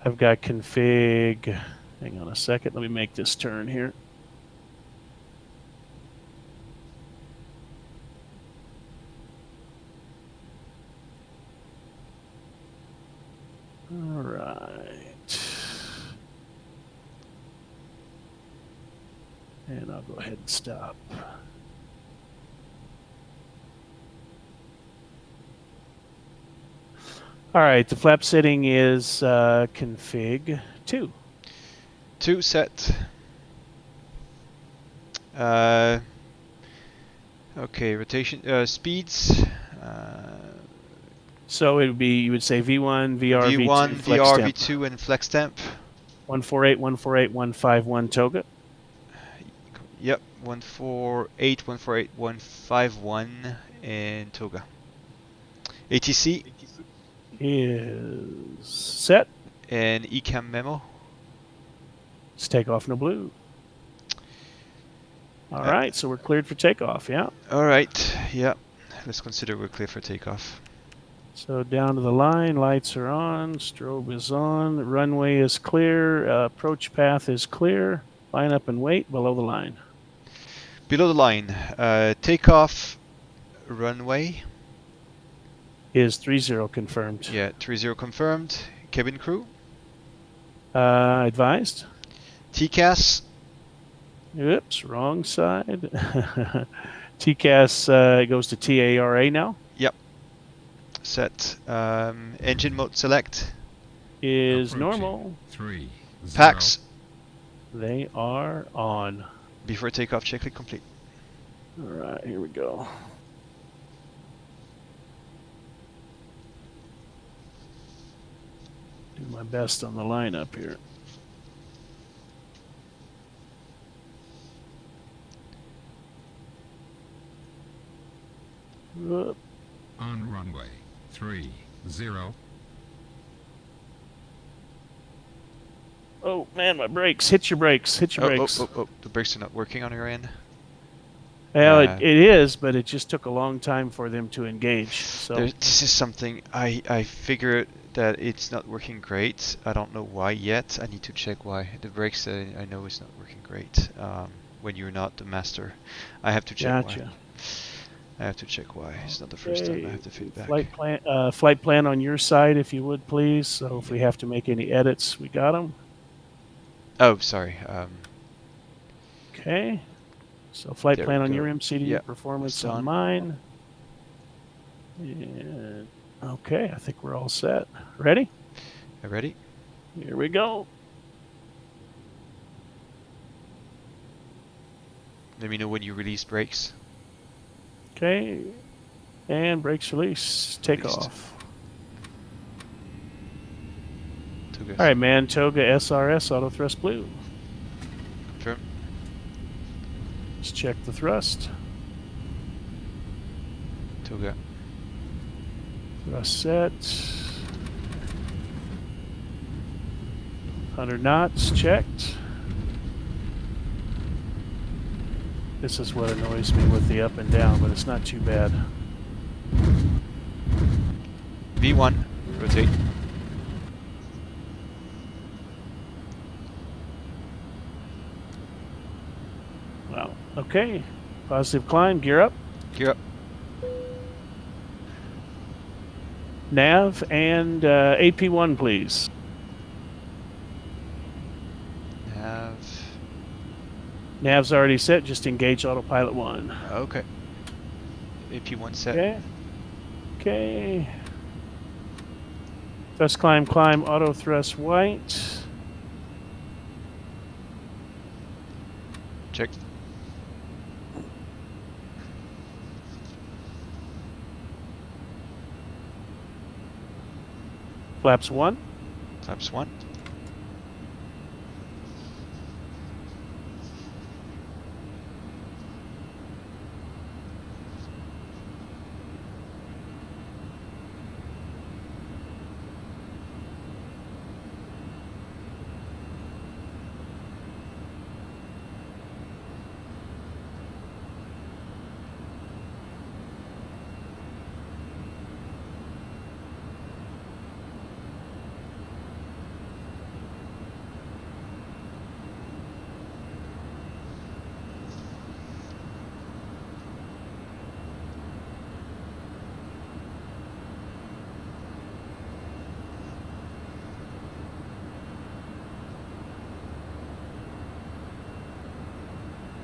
Speaker 2: I've got config. Hang on a second. Let me make this turn here. All right. And I'll go ahead and stop. All right, the flap setting is config 2.
Speaker 1: 2 set. Okay, rotation speeds.
Speaker 2: So it would be, you would say V1, VR,
Speaker 1: V1,
Speaker 2: V2, flex
Speaker 1: VR,
Speaker 2: temp.
Speaker 1: V2, and flex temp.
Speaker 2: 148, 148, 151 toga.
Speaker 1: Yep, 148, 148, 151, and toga. ATC
Speaker 2: Is set.
Speaker 1: and ECAM memo.
Speaker 2: Let's take off no blue. All right, so we're cleared for takeoff, yeah.
Speaker 1: All right, yeah. Let's consider we're clear for takeoff.
Speaker 2: So down to the line, lights are on, strobe is on, the runway is clear, approach path is clear, line up and wait below the line.
Speaker 1: Below the line, takeoff runway.
Speaker 2: Is 30 confirmed.
Speaker 1: Yeah, 30 confirmed. Cabin crew.
Speaker 2: Advised.
Speaker 1: TCAS.
Speaker 2: Oops, wrong side. TCAS goes to TARA now.
Speaker 1: Yep. Set. Engine mode select.
Speaker 2: Is
Speaker 5: Approaching.
Speaker 2: normal.
Speaker 5: 3. 0.
Speaker 1: Packs.
Speaker 2: They are on.
Speaker 1: Before takeoff, checklist complete.
Speaker 2: All right, here we go. Do my best on the lineup here. Whoop.
Speaker 5: On runway. 3. 0.
Speaker 2: Oh man, my brakes! Hit your brakes! Hit your brakes!
Speaker 1: Oh, the brakes are not working on your end.
Speaker 2: Well, it is, but it just took a long time for them to engage. So
Speaker 1: This is something I figured that it's not working great. I don't know why yet. I need to check why. The brakes I know is not working great when you're not the master. I have to check
Speaker 2: gotcha.
Speaker 1: why. I have to check why. It's not the first time I have the feedback.
Speaker 2: Flight plan on your side, if you would, please. So if we have to make any edits, we got them.
Speaker 1: Oh, sorry.
Speaker 2: Okay. So flight
Speaker 1: There
Speaker 2: plan
Speaker 1: we
Speaker 2: on
Speaker 1: go.
Speaker 2: your MCD,
Speaker 1: Yeah,
Speaker 2: performance
Speaker 1: it's
Speaker 2: on
Speaker 1: on.
Speaker 2: mine. And okay, I think we're all set. Ready?
Speaker 1: Ready?
Speaker 2: Here we go.
Speaker 1: Let me know when you release brakes.
Speaker 2: Okay. And brakes release. Take
Speaker 1: Released.
Speaker 2: off.
Speaker 1: Toga.
Speaker 2: All right, man. Toga SRS auto thrust blue.
Speaker 1: Confirm.
Speaker 2: Let's check the thrust.
Speaker 1: Toga.
Speaker 2: Thrust set. 100 knots, checked. This is what annoys me with the up and down, but it's not too bad.
Speaker 1: V1, rotate.
Speaker 2: Wow. Okay. Positive climb, gear up.
Speaker 1: Gear up.
Speaker 2: Nav and AP1, please.
Speaker 1: Nav.
Speaker 2: Nav's already set, just engage autopilot 1.
Speaker 1: Okay. AP1 set.
Speaker 2: Okay. Okay. Thrust climb, climb, auto thrust white.
Speaker 1: Checked.
Speaker 2: Flaps 1.
Speaker 1: Flaps 1.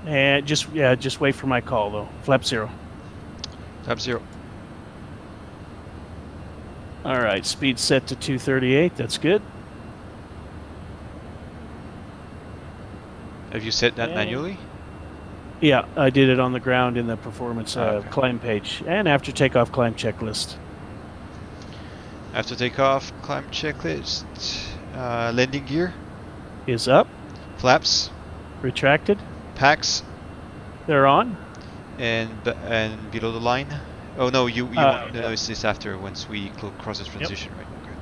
Speaker 2: And just wait for my call though. Flap 0.
Speaker 1: Flap 0.
Speaker 2: All right, speed set to 238. That's good.
Speaker 1: Have you set that
Speaker 2: Yeah.
Speaker 1: manually?
Speaker 2: Yeah, I did it on the ground in the performance
Speaker 1: Okay.
Speaker 2: climb page and after takeoff climb checklist.
Speaker 1: After takeoff, climb checklist. Landing gear.
Speaker 2: Is up,
Speaker 1: Flaps.
Speaker 2: retracted.
Speaker 1: Packs.
Speaker 2: They're on.
Speaker 1: And below the line. Oh no, you won't notice this after once we cross the transition, right? Okay.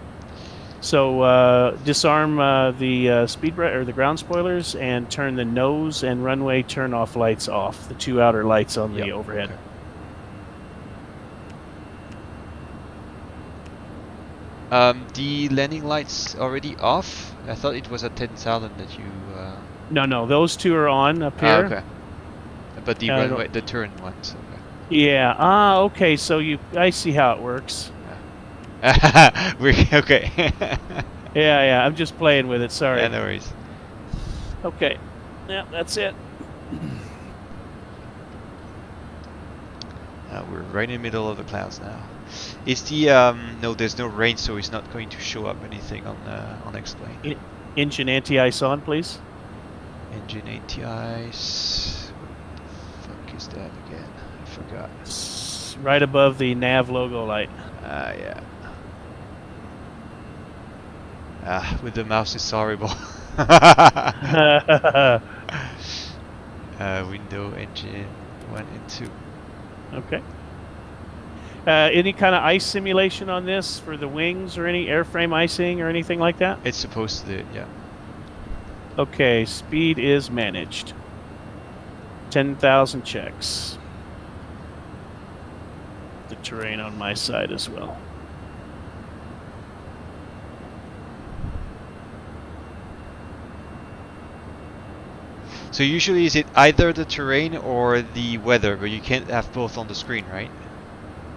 Speaker 2: So disarm the speed or the ground spoilers and turn the nose and runway turn off lights off. The 2 outer lights on the
Speaker 1: Yep,
Speaker 2: overhead.
Speaker 1: Okay. The landing lights already off? I thought it was at 10,000 that you...
Speaker 2: No, those 2 are on up here.
Speaker 1: okay. But the runway, the turn ones, okay.
Speaker 2: Yeah. Okay. So I see how it works.
Speaker 1: Okay.
Speaker 2: Yeah. I'm just playing with it. Sorry.
Speaker 1: Yeah, no worries.
Speaker 2: Okay. Yeah, that's it.
Speaker 1: We're right in the middle of the clouds now. Is the no? There's no rain, so it's not going to show up anything on X-plane.
Speaker 2: Engine anti-ice on, please.
Speaker 1: Engine anti-ice. What the fuck is that again? I forgot.
Speaker 2: Right above the nav logo light.
Speaker 1: Yeah. With the mouse it's horrible. Window, engine, 1 and 2.
Speaker 2: Okay. Any kind of ice simulation on this for the wings or any airframe icing or anything like that?
Speaker 1: It's supposed to do it, yeah.
Speaker 2: Okay, speed is managed. 10,000 checks. The terrain on my side as well.
Speaker 1: So usually is it either the terrain or the weather, but you can't have both on the screen, right?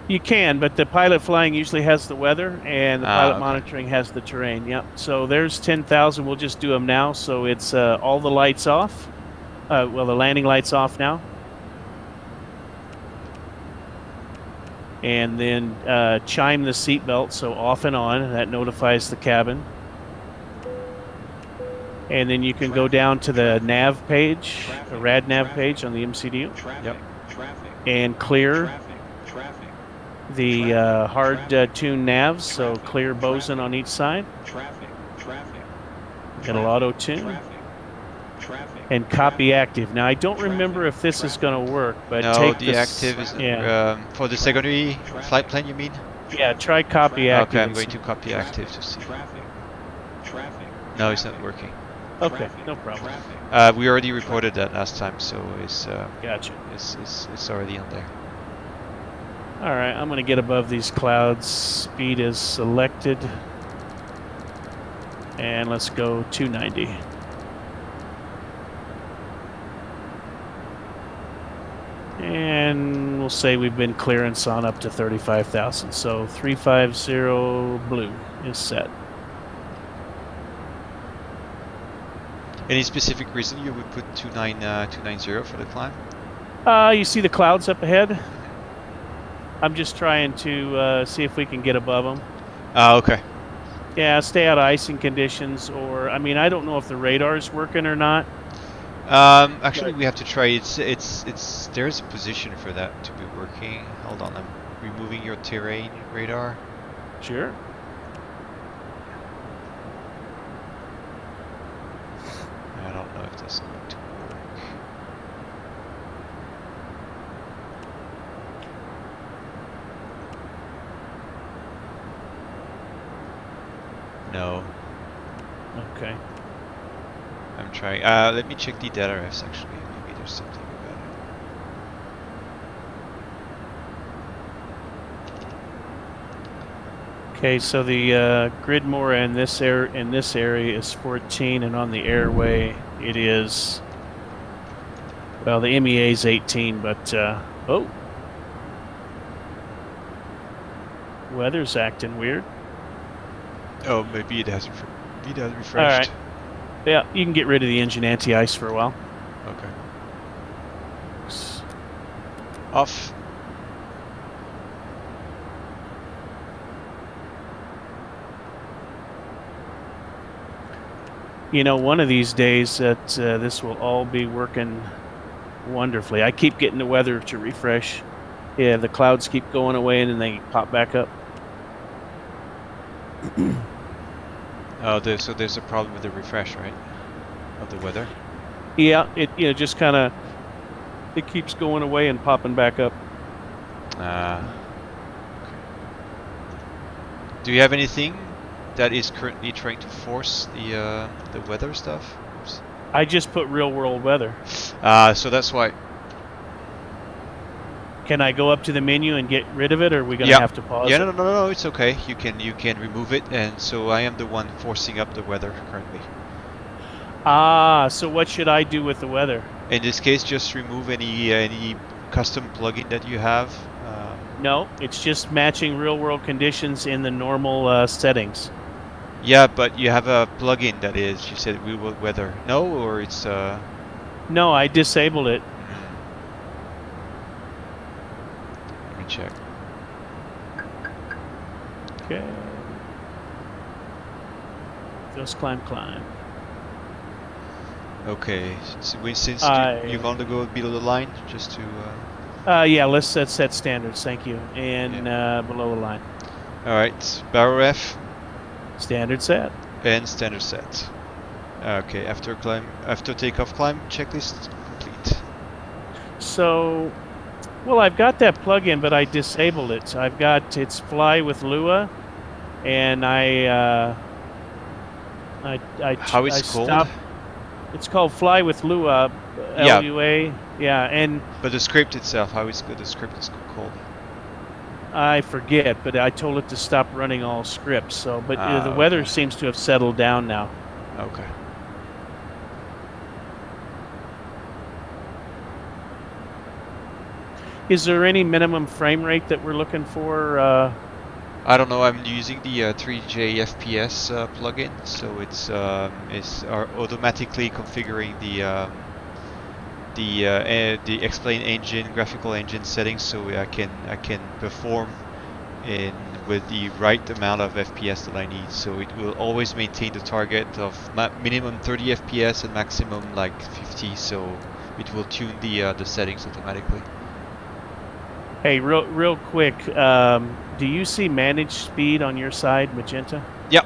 Speaker 2: You can, but the pilot flying usually has the weather, and the pilot
Speaker 1: okay.
Speaker 2: monitoring has the terrain. Yep. So there's 10,000. We'll just do them now. So it's all the lights off. Well, the landing lights off now. And then chime the seatbelt, so off and on. That notifies the cabin. And then you can go down to the nav page, the rad nav page on the MCDU.
Speaker 1: Yep.
Speaker 2: And clear the hard tune navs, so clear bosun on each side. It'll auto tune. And copy active. Now I don't remember if this is going to work, but
Speaker 1: no,
Speaker 2: take
Speaker 1: the active is
Speaker 2: yeah.
Speaker 1: for the secondary flight plan. You mean?
Speaker 2: Yeah, try copy active.
Speaker 1: Okay, I'm
Speaker 2: and
Speaker 1: going
Speaker 2: see.
Speaker 1: to copy active to see.
Speaker 6: Traffic.
Speaker 1: No, it's not working.
Speaker 2: Okay, no problem.
Speaker 1: We already reported that last time, so
Speaker 2: Gotcha.
Speaker 1: it's already on there.
Speaker 2: All right, I'm going to get above these clouds. Speed is selected. And let's go 290. And we'll say we've been clearance on up to 35,000. So 350 blue is set.
Speaker 1: Any specific reason you would put 290 for the climb?
Speaker 2: You see the clouds up ahead? I'm just trying to see if we can get above them.
Speaker 1: Okay.
Speaker 2: Yeah, stay out of icing conditions, or I mean, I don't know if the radar's working or not.
Speaker 1: Actually, we have to try. There's a position for that to be working. Hold on, I'm removing your terrain radar.
Speaker 2: Sure.
Speaker 1: I don't know if that's going to work. No.
Speaker 2: Okay.
Speaker 1: I'm trying. Let me check the data refs actually. Maybe there's something about it.
Speaker 2: Okay, so the grid more in this area is 14, and on the airway it is. Well, the MEA is 18, but oh, weather's acting weird.
Speaker 1: Oh, maybe it has refreshed.
Speaker 2: All right. Yeah, you can get rid of the engine anti-ice for a while.
Speaker 1: Okay. Off.
Speaker 2: You know, one of these days that this will all be working wonderfully. I keep getting the weather to refresh. Yeah, the clouds keep going away and then they pop back up.
Speaker 1: Oh, so there's a problem with the refresh, right? Of the weather.
Speaker 2: Yeah, it just kind of it keeps going away and popping back up.
Speaker 1: Okay. Do you have anything that is currently trying to force the weather stuff? Oops.
Speaker 2: I just put real world weather.
Speaker 1: So that's why.
Speaker 2: Can I go up to the menu and get rid of it, or are we gonna have to pause?
Speaker 1: Yeah,
Speaker 2: it?
Speaker 1: no, it's okay. You can remove it, and so I am the one forcing up the weather currently.
Speaker 2: Ah, so what should I do with the weather?
Speaker 1: In this case, just remove any custom plugin that you have.
Speaker 2: No, it's just matching real world conditions in the normal settings.
Speaker 1: Yeah, but you have a plugin that is. You said real world weather. No, or it's.
Speaker 2: No, I disabled it.
Speaker 1: Let me check.
Speaker 2: Okay. Just climb.
Speaker 1: Okay, since you've on to go below the line, just to.
Speaker 2: Yeah, let's set standards. Thank you, and below the line.
Speaker 1: All right, barrel ref.
Speaker 2: Standard set.
Speaker 1: And standard set. Okay, after takeoff climb checklist complete.
Speaker 2: So, well, I've got that plugin, but I disabled it. So it's Fly with Lua, and
Speaker 1: How is it called?
Speaker 2: stopped. It's called Fly with Lua,
Speaker 1: Yeah.
Speaker 2: LUA. Yeah, and
Speaker 1: But the script itself, how is the script is called?
Speaker 2: I forget, but I told it to stop running all scripts. So, but the
Speaker 1: Okay.
Speaker 2: weather seems to have settled down now.
Speaker 1: Okay.
Speaker 2: Is there any minimum frame rate that we're looking for?
Speaker 1: I don't know. I'm using the 3J FPS plugin, so it's automatically configuring the explain engine, graphical engine settings, so I can perform with the right amount of FPS that I need. So it will always maintain the target of minimum 30 FPS and maximum like 50. So it will tune the settings automatically.
Speaker 2: Hey, real quick, do you see managed speed on your side, magenta?
Speaker 1: Yep.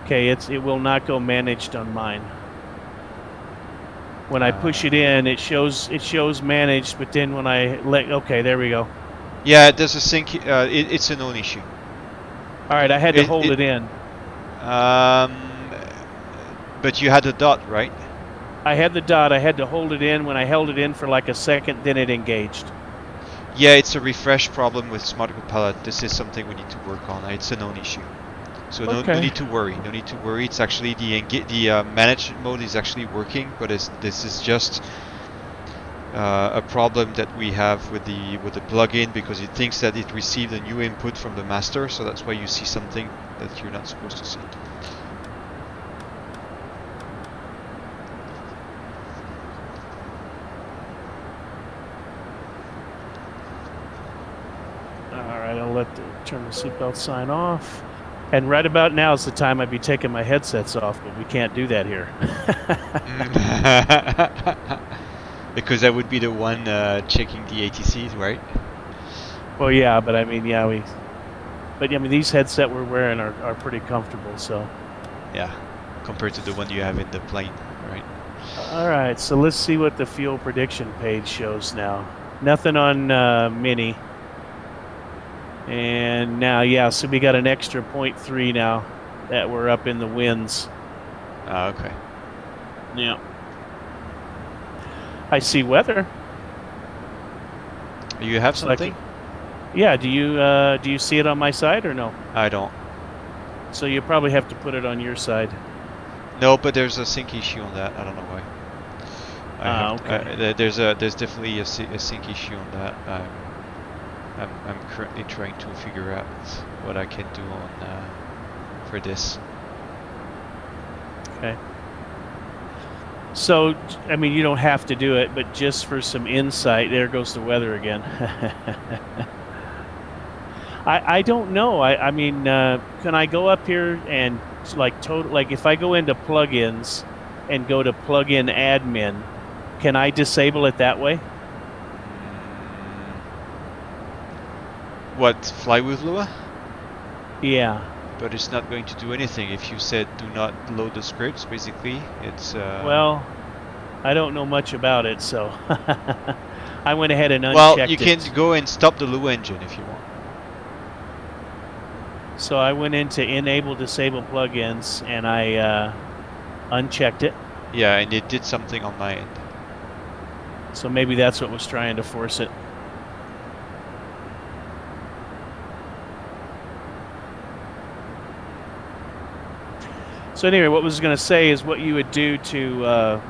Speaker 2: Okay, it will not go managed on mine. When I push it in, it shows managed, but then when I okay, there we go.
Speaker 1: Yeah, there's a sync. It's a known issue.
Speaker 2: All right, I had to hold it in.
Speaker 1: But you had a dot, right?
Speaker 2: I had the dot. I had to hold it in. When I held it in for like a second, then it engaged.
Speaker 1: Yeah, it's a refresh problem with Smart Copilot. This is something we need to work on. It's a known issue. So no need to worry. No need to worry. It's actually the manage mode is actually working, but this is just a problem that we have with the plugin because it thinks that it received a new input from the master. So that's why you see something that you're not supposed to see.
Speaker 2: Turn the seatbelt sign off. And right about now is the time I'd be taking my headsets off, but we can't do that here.
Speaker 1: Because I would be the one checking the ATCs, right?
Speaker 2: Well, yeah, but I mean, yeah, but I mean, these headset we're wearing are pretty comfortable, so.
Speaker 1: Yeah, compared to the one you have in the plane, right?
Speaker 2: All right, so let's see what the fuel prediction page shows now. Nothing on Mini. And now, yeah, so we got an extra 0.3 now that we're up in the winds.
Speaker 1: Okay.
Speaker 2: Yeah. I see weather.
Speaker 1: You have something?
Speaker 2: Yeah, do you see it on my side or no?
Speaker 1: I don't.
Speaker 2: So you probably have to put it on your side.
Speaker 1: No, but there's a sync issue on that. I don't know why.
Speaker 2: Okay.
Speaker 1: There's definitely a sync issue on that. I'm currently trying to figure out what I can do on for this.
Speaker 2: Okay. So, I mean, you don't have to do it, but just for some insight, there goes the weather again. I don't know. I mean, can I go up here and like if I go into plugins and go to plugin admin, can I disable it that way?
Speaker 1: What, fly with Lua?
Speaker 2: Yeah.
Speaker 1: But it's not going to do anything if you said do not load the scripts. Basically, it's.
Speaker 2: Well, I don't know much about it, so I went ahead and unchecked it.
Speaker 1: Well, you can go and stop the Lua engine if you want.
Speaker 2: So I went into enable disable plugins and I unchecked it.
Speaker 1: Yeah, and it did something on my end.
Speaker 2: So maybe that's what was trying to force it. So anyway, what I was going to say is what you would do to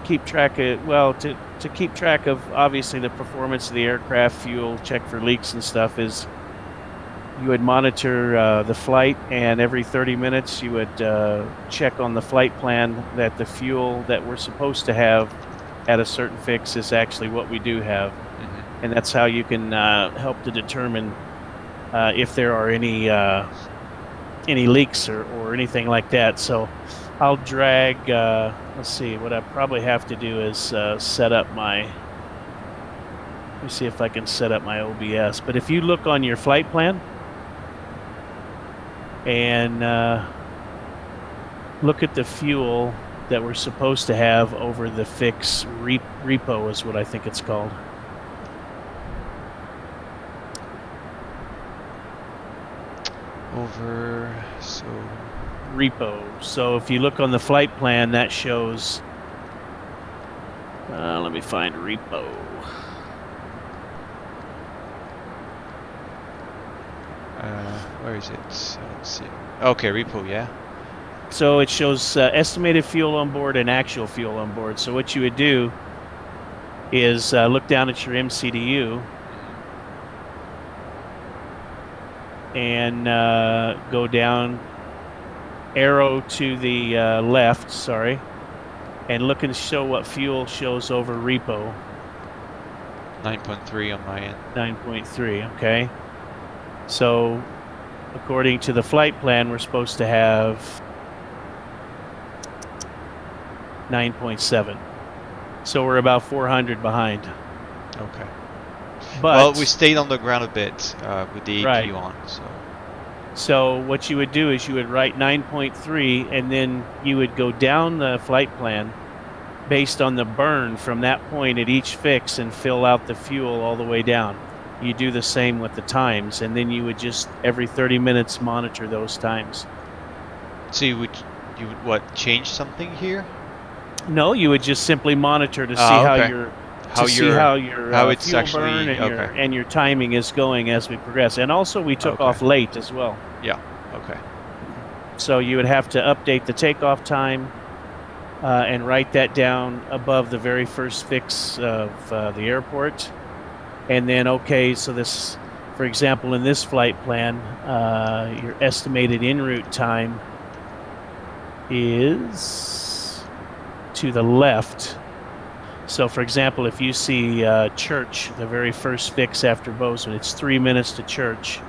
Speaker 2: keep track of, well, to keep track of obviously the performance of the aircraft, fuel, check for leaks and stuff, is you would monitor the flight, and every 30 minutes you would check on the flight plan that the fuel that we're supposed to have at a certain fix is actually what we do have. Mm-hmm. And that's how you can help to determine if there are any leaks or anything like that. So I'll drag, let's see, what I probably have to do is set up my, let me see if I can set up my OBS. But if you look on your flight plan and look at the fuel that we're supposed to have over the fix repo is what I think it's called.
Speaker 1: Over, so
Speaker 2: repo. So if you look on the flight plan, that shows, let me find repo.
Speaker 1: Where is it? Let's see. Okay, repo, yeah.
Speaker 2: So it shows estimated fuel on board and actual fuel on board. So what you would do is look down at your MCDU and go down, arrow to the left, sorry, and look and show what fuel shows over repo.
Speaker 1: 9.3 on my end.
Speaker 2: 9.3, okay. So according to the flight plan, we're supposed to have 9.7. So we're about 400 behind.
Speaker 1: Okay.
Speaker 2: But,
Speaker 1: well, we stayed on the ground a bit with the
Speaker 2: right.
Speaker 1: APU on.
Speaker 2: So what you would do is you would write 9.3, and then you would go down the flight plan based on the burn from that point at each fix and fill out the fuel all the way down. you do the same with the times, and then you would just every 30 minutes monitor those times.
Speaker 1: So you would what, change something here?
Speaker 2: No, you would just simply monitor to see
Speaker 1: Ah,
Speaker 2: how
Speaker 1: okay.
Speaker 2: your
Speaker 1: How it's
Speaker 2: fuel
Speaker 1: actually
Speaker 2: burn and
Speaker 1: okay.
Speaker 2: your timing is going as we progress. And also we took
Speaker 1: Okay.
Speaker 2: off late as well.
Speaker 1: Yeah. Okay.
Speaker 2: So you would have to update the takeoff time and write that down above the very first fix of the airport. And then, okay, so this, for example, in this flight plan, your estimated en route time is to the left. So, for example, if you see Church, the very first fix after Bozeman, it's 3 minutes to Church.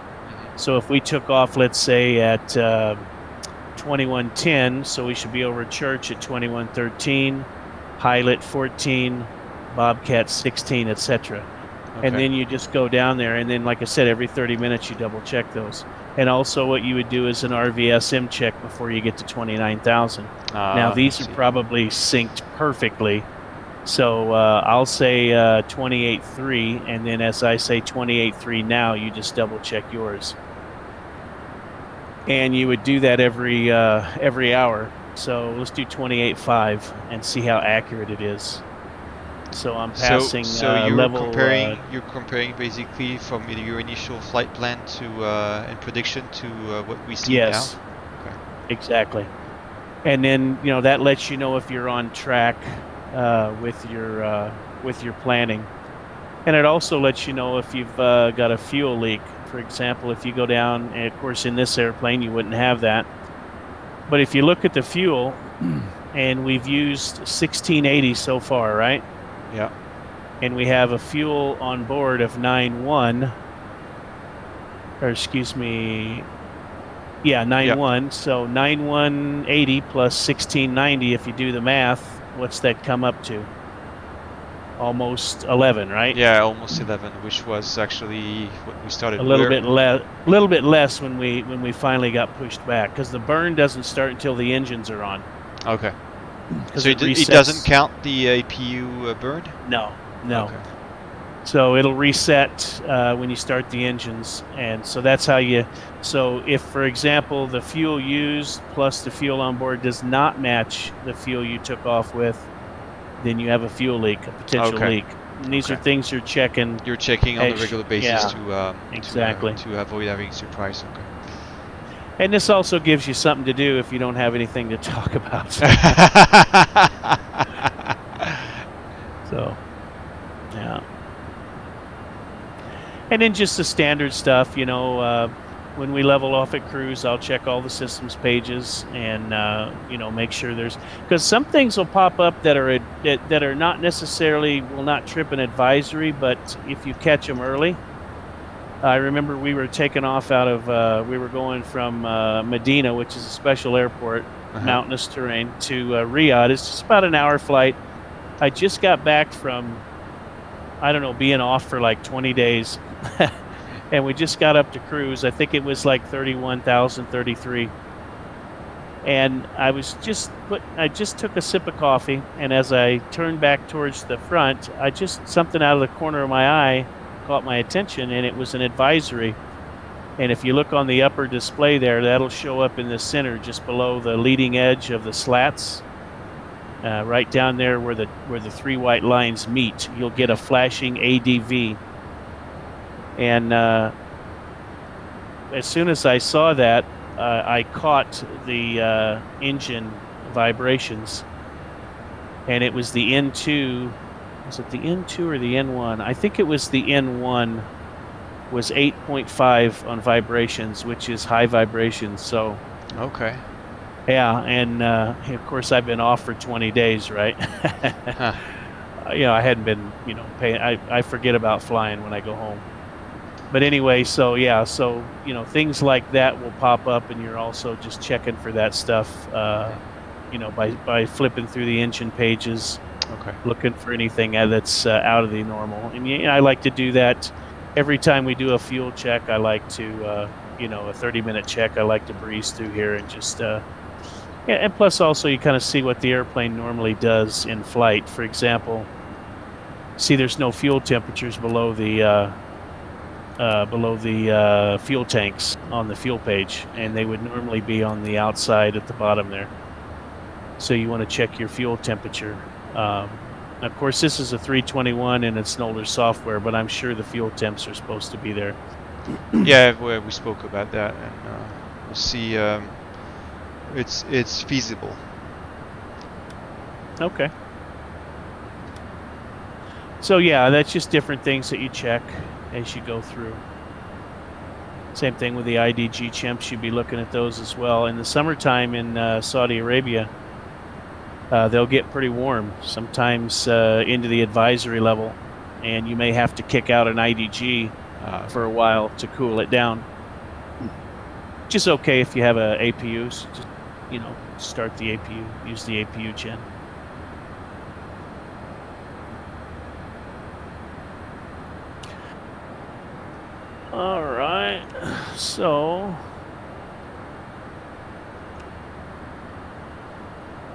Speaker 2: So if we took off, let's say, at 21:10, so we should be over Church at 21:13, Pilot 14, Bobcat 16, etc.
Speaker 1: Okay.
Speaker 2: And then you just go down there, and then, like I said, every 30 minutes you double check those. And also what you would do is an RVSM check before you get to 29,000. Now, these are probably synced perfectly. So I'll say 28.3, and then as I say 28.3 now, you just double check yours. And you would do that every hour. So let's do 28.5 and see how accurate it is. So I'm passing
Speaker 1: so
Speaker 2: level.
Speaker 1: You're comparing basically from your initial flight plan to and prediction to what we see now.
Speaker 2: Yes.
Speaker 1: Okay.
Speaker 2: Exactly. And then that lets you know if you're on track with your planning, and it also lets you know if you've got a fuel leak. For example, if you go down, and of course in this airplane you wouldn't have that, but if you look at the fuel, and we've used 1680 so far, right?
Speaker 1: Yeah.
Speaker 2: And we have a fuel on board of 91, or excuse me, yeah, 91. Yep. So 9180 plus 1690, if you do the math, what's that come up to? Almost 11, right?
Speaker 1: Yeah, almost 11, which was actually what we started.
Speaker 2: A little bit less when we finally got pushed back, because the burn doesn't start until the engines are on.
Speaker 1: Okay. So it doesn't count the APU burn?
Speaker 2: No.
Speaker 1: Okay.
Speaker 2: So it'll reset when you start the engines, and so that's how you. So if, for example, the fuel used plus the fuel on board does not match the fuel you took off with, then you have a fuel leak, a potential leak. And these are things you're checking.
Speaker 1: You're checking on a regular basis
Speaker 2: exactly.
Speaker 1: to avoid having surprise. Okay.
Speaker 2: And this also gives you something to do if you don't have anything to talk about. So, yeah. And then just the standard stuff, when we level off at cruise, I'll check all the systems pages and make sure because some things will pop up that are not necessarily will not trip an advisory, but if you catch them early. I remember we were taking off out of we were going from Medina, which is a special airport, mountainous terrain, to Riyadh. It's just about an hour flight. I just got back from being off for like 20 days. And we just got up to cruise. I think it was like 31,033. And I just took a sip of coffee, and as I turned back towards the front, something out of the corner of my eye caught my attention, and it was an advisory. And if you look on the upper display there, that'll show up in the center just below the leading edge of the slats. Right down there where the three white lines meet, you'll get a flashing ADV. And as soon as I saw that, I caught the engine vibrations, and it was the N2. Was it the N2 or the N1? I think it was the N1. Was 8.5 on vibrations, which is high vibrations. So.
Speaker 1: Okay.
Speaker 2: Yeah, and of course I've been off for 20 days, right? I hadn't been, paying. I forget about flying when I go home. But anyway, so things like that will pop up, and you're also just checking for that stuff, by flipping through the engine pages, looking for anything that's out of the normal. And I like to do that every time we do a fuel check. I like to, a 30-minute check. I like to breeze through here and just. And plus also you kind of see what the airplane normally does in flight. For example, see there's no fuel temperatures below the below the fuel tanks on the fuel page, and they would normally be on the outside at the bottom there. So you want to check your fuel temperature. Of course, this is a 321 and it's an older software, but I'm sure the fuel temps are supposed to be there.
Speaker 1: Yeah, we spoke about that, and we'll see. It's feasible.
Speaker 2: Okay. So yeah, that's just different things that you check as you go through. Same thing with the IDG chimps. You'd be looking at those as well. In the summertime in Saudi Arabia, they'll get pretty warm, sometimes into the advisory level, and you may have to kick out an IDG for a while to cool it down. Which is okay if you have a APU. So just, start the APU, use the APU gen. All right, so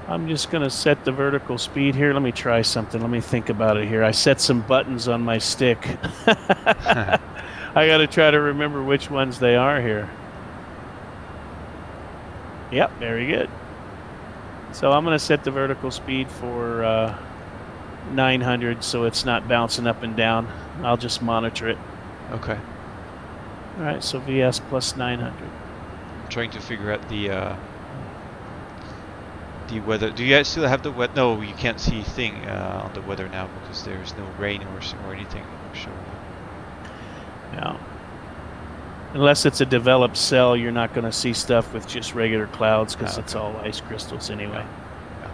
Speaker 2: I'm just going to set the vertical speed here. Let me try something. Let me think about it here. I set some buttons on my stick. I got to try to remember which ones they are here. Yep, very good. So I'm going to set the vertical speed for 900 so it's not bouncing up and down. I'll just monitor it.
Speaker 1: Okay.
Speaker 2: All right, so VS plus 900.
Speaker 1: I'm trying to figure out the weather. Do you guys still have the weather? No, you can't see a thing on the weather now because there's no rain or anything showing up.
Speaker 2: Yeah. Unless it's a developed cell, you're not going to see stuff with just regular clouds because it's all ice crystals anyway.
Speaker 1: Yeah.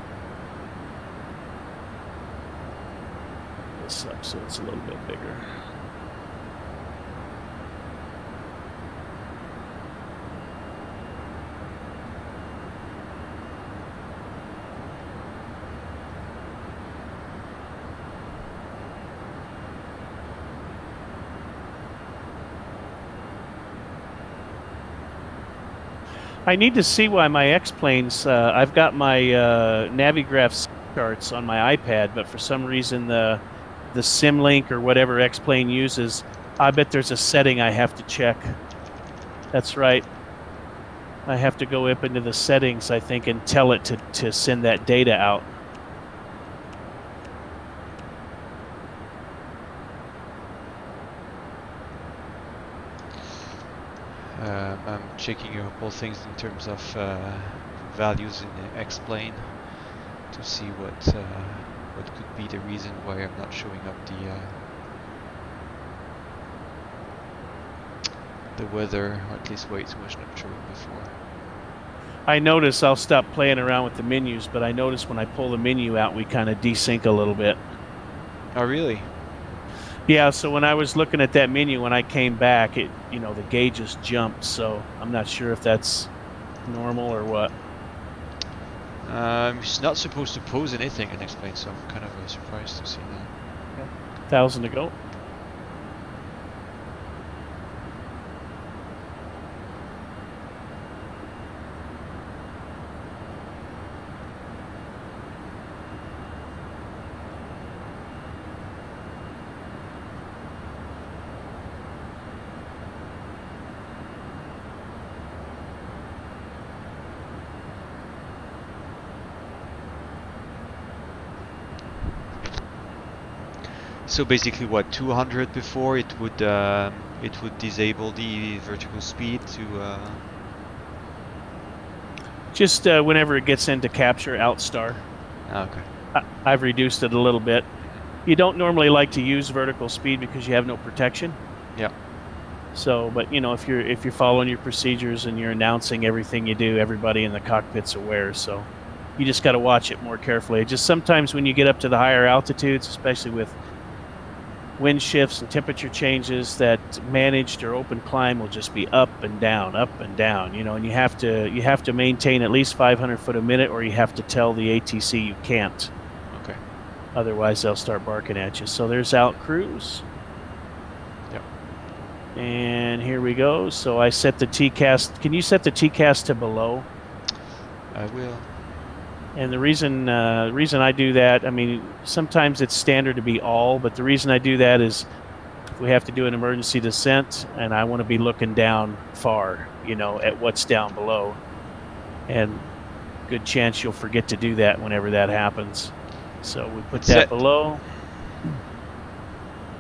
Speaker 2: This up, so it's a little bit bigger. I need to see why my X-planes, I've got my Navigraph charts on my iPad, but for some reason the SimLink or whatever X-plane uses, I bet there's a setting I have to check. That's right. I have to go up into the settings, I think, and tell it to send that data out.
Speaker 1: I'm checking a couple things in terms of values in the X-plane to see what could be the reason why I'm not showing up the weather, or at least why it was not showing before.
Speaker 2: I notice I'll stop playing around with the menus, but I notice when I pull the menu out, we kind of desync a little bit.
Speaker 1: Oh, really?
Speaker 2: Yeah, so when I was looking at that menu, when I came back, the gauges jumped, so I'm not sure if that's normal or what.
Speaker 1: It's not supposed to pose anything in X-plane, so I'm kind of surprised to see that.
Speaker 2: 1,000 to go.
Speaker 1: So basically, what, 200 before it would disable the vertical speed to.
Speaker 2: Just whenever it gets into capture outstar.
Speaker 1: Okay.
Speaker 2: I've reduced it a little bit. You don't normally like to use vertical speed because you have no protection.
Speaker 1: Yeah.
Speaker 2: So, but if you're following your procedures and you're announcing everything you do, everybody in the cockpit's aware. So, you just got to watch it more carefully. Just sometimes when you get up to the higher altitudes, especially with wind shifts and temperature changes, that managed or open climb will just be up and down, and you have to maintain at least 500 foot a minute, or you have to tell the ATC you can't.
Speaker 1: Okay.
Speaker 2: Otherwise, they'll start barking at you. So there's out cruise.
Speaker 1: Yep.
Speaker 2: And here we go. So I set the TCAS. Can you set the TCAS to below?
Speaker 1: I will.
Speaker 2: And the reason I do that, I mean, sometimes it's standard to be all, but the reason I do that is if we have to do an emergency descent, and I want to be looking down far, at what's down below. And good chance you'll forget to do that whenever that happens. So we put that below,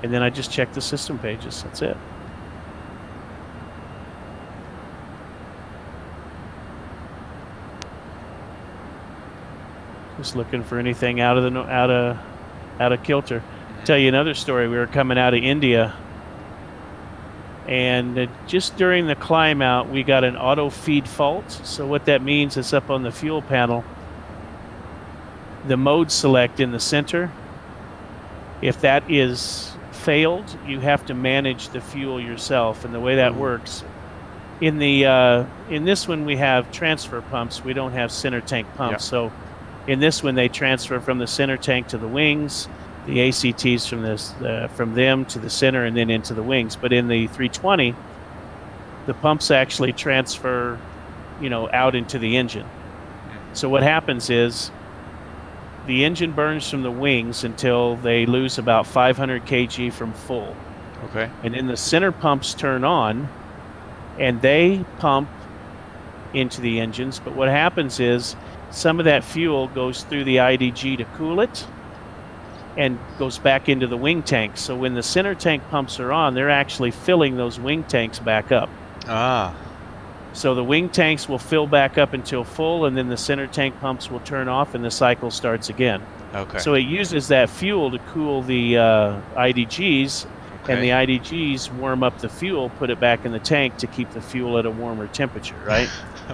Speaker 2: and then I just check the system pages. That's it. Just looking for anything out of kilter. Tell you another story. We were coming out of India, and just during the climb out, we got an auto feed fault. So what that means is up on the fuel panel, the mode select in the center, if that is failed, you have to manage the fuel yourself. And the way that works, in this one we have transfer pumps. We don't have center tank pumps. Yeah. So in this one, they transfer from the center tank to the wings, the ACTs from them to the center and then into the wings. But in the 320, the pumps actually transfer, out into the engine. So what happens is the engine burns from the wings until they lose about 500 kg from full.
Speaker 1: Okay.
Speaker 2: And then the center pumps turn on, and they pump into the engines. But what happens is some of that fuel goes through the IDG to cool it and goes back into the wing tanks. So when the center tank pumps are on, they're actually filling those wing tanks back up. So the wing tanks will fill back up until full, and then the center tank pumps will turn off and the cycle starts again.
Speaker 1: Okay.
Speaker 2: So it uses that fuel to cool the IDGs, and the IDGs warm up the fuel, put it back in the tank to keep the fuel at a warmer temperature, right?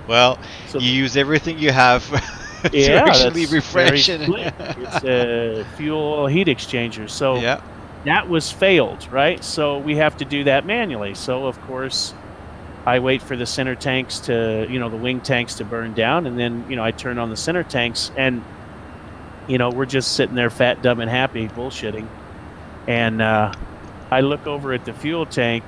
Speaker 1: Well, so you use everything you have to actually refresh it.
Speaker 2: It's a fuel heat exchanger. So that was failed, right? So we have to do that manually. So, of course, I wait for the center tanks to, the wing tanks to burn down, and then, I turn on the center tanks, and, we're just sitting there fat, dumb, and happy bullshitting. And I look over at the fuel tank,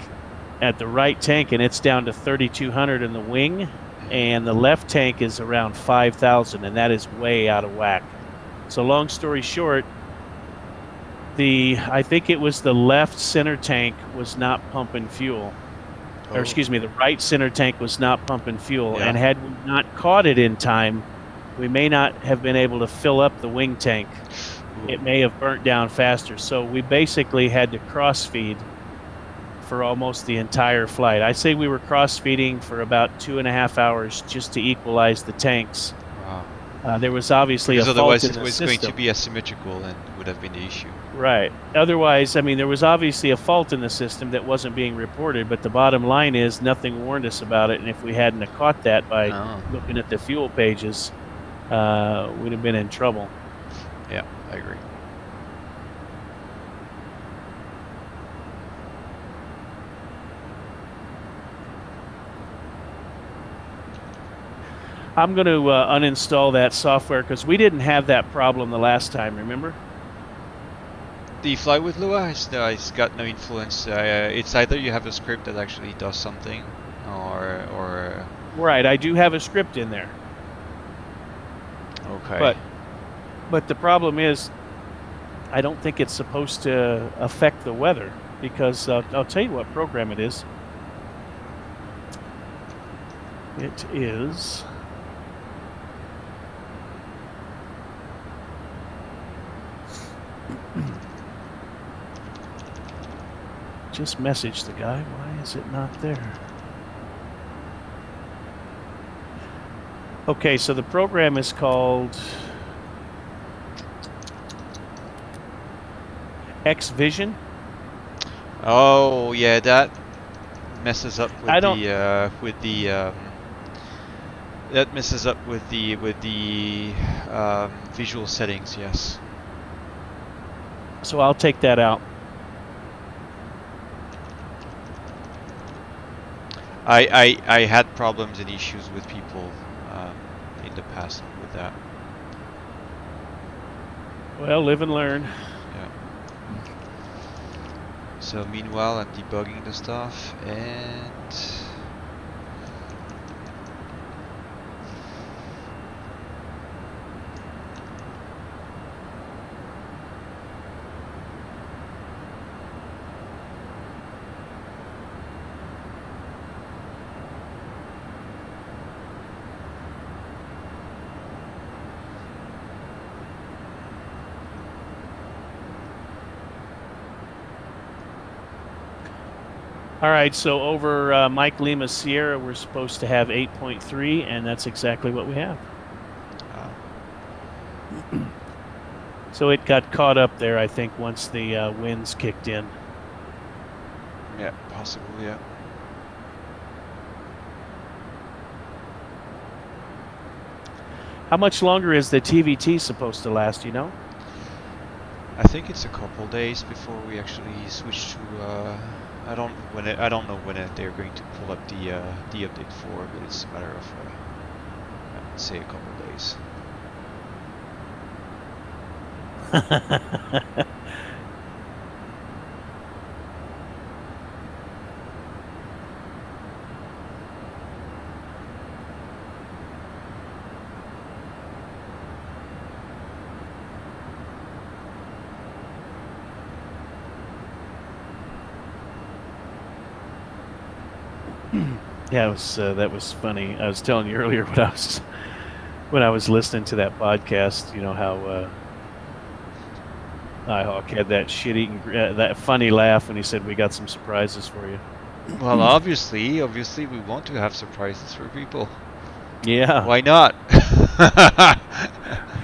Speaker 2: at the right tank, and it's down to 3,200 in the wing, and the left tank is around 5,000, and that is way out of whack. So long story short, I think it was the left center tank was not pumping fuel. Or excuse me, the right center tank was not pumping fuel. And had we not caught it in time, we may not have been able to fill up the wing tank. It may have burnt down faster. So we basically had to cross feed for almost the entire flight. I say we were cross feeding for about 2.5 hours just to equalize the tanks.
Speaker 1: Wow.
Speaker 2: There was obviously a fault in the system.
Speaker 1: Otherwise it was going to be asymmetrical and would have been the issue.
Speaker 2: Right. Otherwise, there was obviously a fault in the system that wasn't being reported, but the bottom line is nothing warned us about it, and if we hadn't have caught that by looking at the fuel pages, we'd have been in trouble.
Speaker 1: Yeah, I agree.
Speaker 2: I'm going to uninstall that software because we didn't have that problem the last time, remember?
Speaker 1: The fly with Lua, it's got no influence. It's either you have a script that actually does something, or...
Speaker 2: Right, I do have a script in there.
Speaker 1: Okay.
Speaker 2: But the problem is, I don't think it's supposed to affect the weather, because I'll tell you what program it is. It is... Just messaged the guy. Why is it not there? Okay, so the program is called Xvision.
Speaker 1: Oh yeah, that messes up with that messes up with the visual settings. Yes.
Speaker 2: So I'll take that out.
Speaker 1: I had problems and issues with people in the past with that.
Speaker 2: Well, live and learn.
Speaker 1: Yeah. So meanwhile, I'm debugging the stuff, and
Speaker 2: All right, so over Mike Lima Sierra, we're supposed to have 8.3, and that's exactly what we have. So it got caught up there, I think, once the winds kicked in.
Speaker 1: Yeah, possible, yeah.
Speaker 2: How much longer is the TVT supposed to last, you know?
Speaker 1: I think it's a couple days before we actually switch to. I don't know when they're going to pull up the update for, but it's a matter of I'd say a couple days.
Speaker 2: Yeah, it was that was funny. I was telling you earlier when I was listening to that podcast. You know how Ihawk had that shit-eating that funny laugh when he said, "We got some surprises for you."
Speaker 1: Well, obviously, we want to have surprises for people.
Speaker 2: Yeah.
Speaker 1: Why not?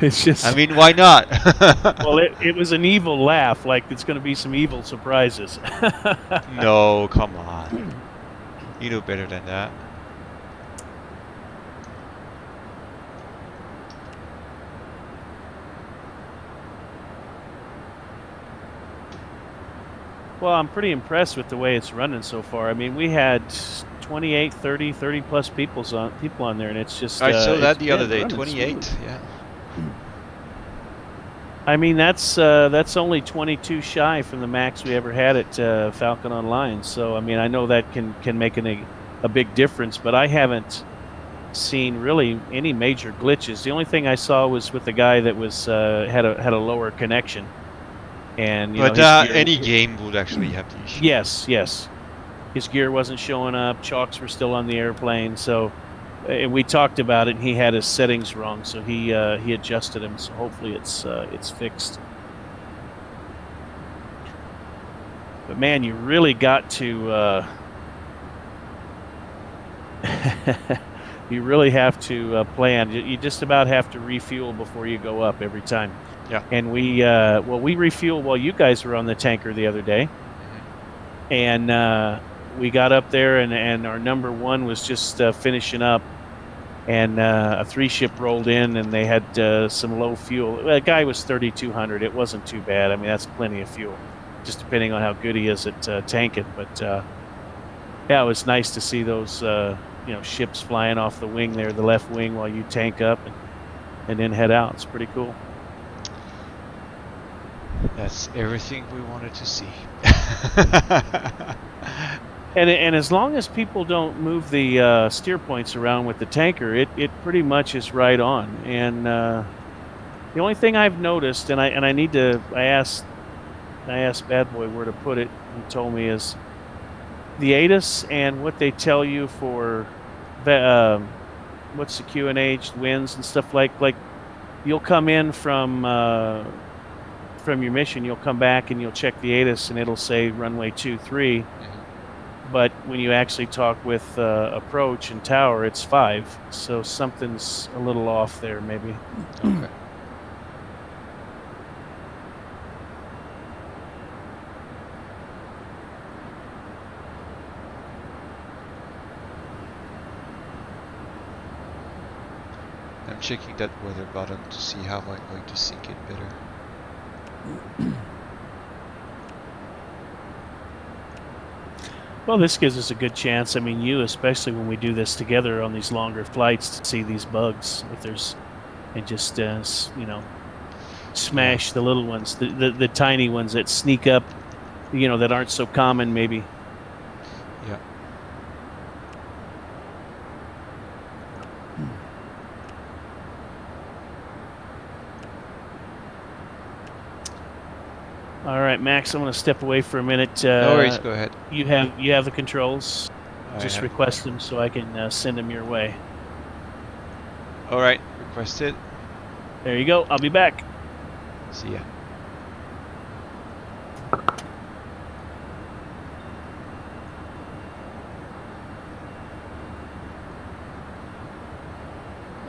Speaker 2: It's just.
Speaker 1: I mean, why not?
Speaker 2: Well, it was an evil laugh, like it's going to be some evil surprises.
Speaker 1: No, come on. You know better than that.
Speaker 2: Well, I'm pretty impressed with the way it's running so far. I mean, we had 28, 30 plus people on there, and it's just.
Speaker 1: I saw that
Speaker 2: it's
Speaker 1: the other day.
Speaker 2: running
Speaker 1: 28.
Speaker 2: smooth.
Speaker 1: Yeah.
Speaker 2: I mean, that's only 22 shy from the max we ever had at Falcon Online. So, I mean, I know that can make a big difference, but I haven't seen really any major glitches. The only thing I saw was with the guy that was had a lower connection, and
Speaker 1: But
Speaker 2: his gear,
Speaker 1: any game would actually have the issue.
Speaker 2: Yes, his gear wasn't showing up. Chalks were still on the airplane, so. We talked about it, and he had his settings wrong, so he adjusted them. So hopefully it's fixed. But man, you really got to you really have to plan. You just about have to refuel before you go up every time.
Speaker 1: Yeah.
Speaker 2: And we refueled while you guys were on the tanker the other day, and we got up there, and our number one was just finishing up, and a 3-ship rolled in, and they had some low fuel. The guy was 3,200. It wasn't too bad. I mean, that's plenty of fuel, just depending on how good he is at tanking. But yeah, it was nice to see those ships flying off the wing there, the left wing, while you tank up and then head out. It's pretty cool.
Speaker 1: That's everything we wanted to see.
Speaker 2: And as long as people don't move the steer points around with the tanker, it pretty much is right on. And the only thing I've noticed, and I asked Bad Boy where to put it. He told me is the ATIS and what they tell you for what's the QNH winds and stuff like you'll come in from your mission, you'll come back and you'll check the ATIS and it'll say runway 23. But when you actually talk with approach and tower, it's 5. So something's a little off there, maybe.
Speaker 1: Okay. I'm checking that weather button to see how I'm going to sync it better.
Speaker 2: Well, this gives us a good chance. I mean, you especially when we do this together on these longer flights to see these bugs, if there's, and just smash the little ones, the tiny ones that sneak up, that aren't so common maybe.
Speaker 1: Yeah.
Speaker 2: All right, Max, I'm going to step away for a minute.
Speaker 1: No worries, go ahead.
Speaker 2: You have the controls. Just
Speaker 1: have-
Speaker 2: request them so I can send them your way.
Speaker 1: All right, requested.
Speaker 2: There you go. I'll be back.
Speaker 1: See ya.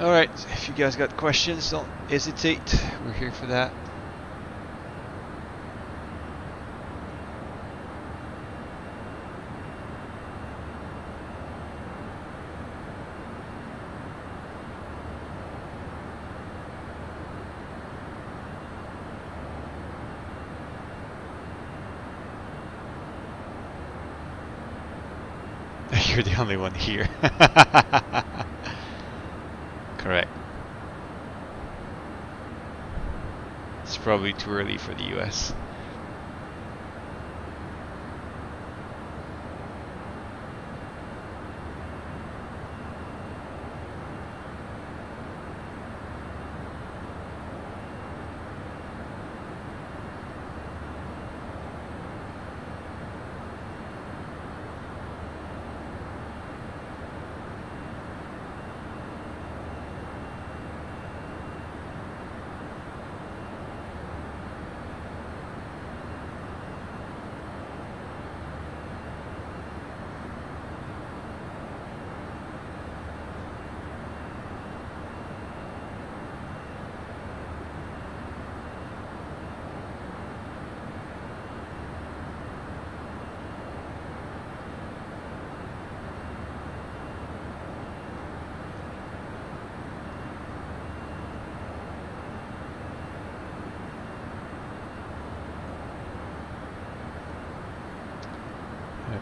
Speaker 1: Alright, if you guys got questions, don't hesitate. We're here for that. You're the only one here. Correct. It's probably too early for the US.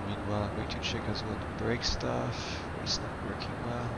Speaker 1: Meanwhile, I'm going to check as well the brake stuff. It's not working well.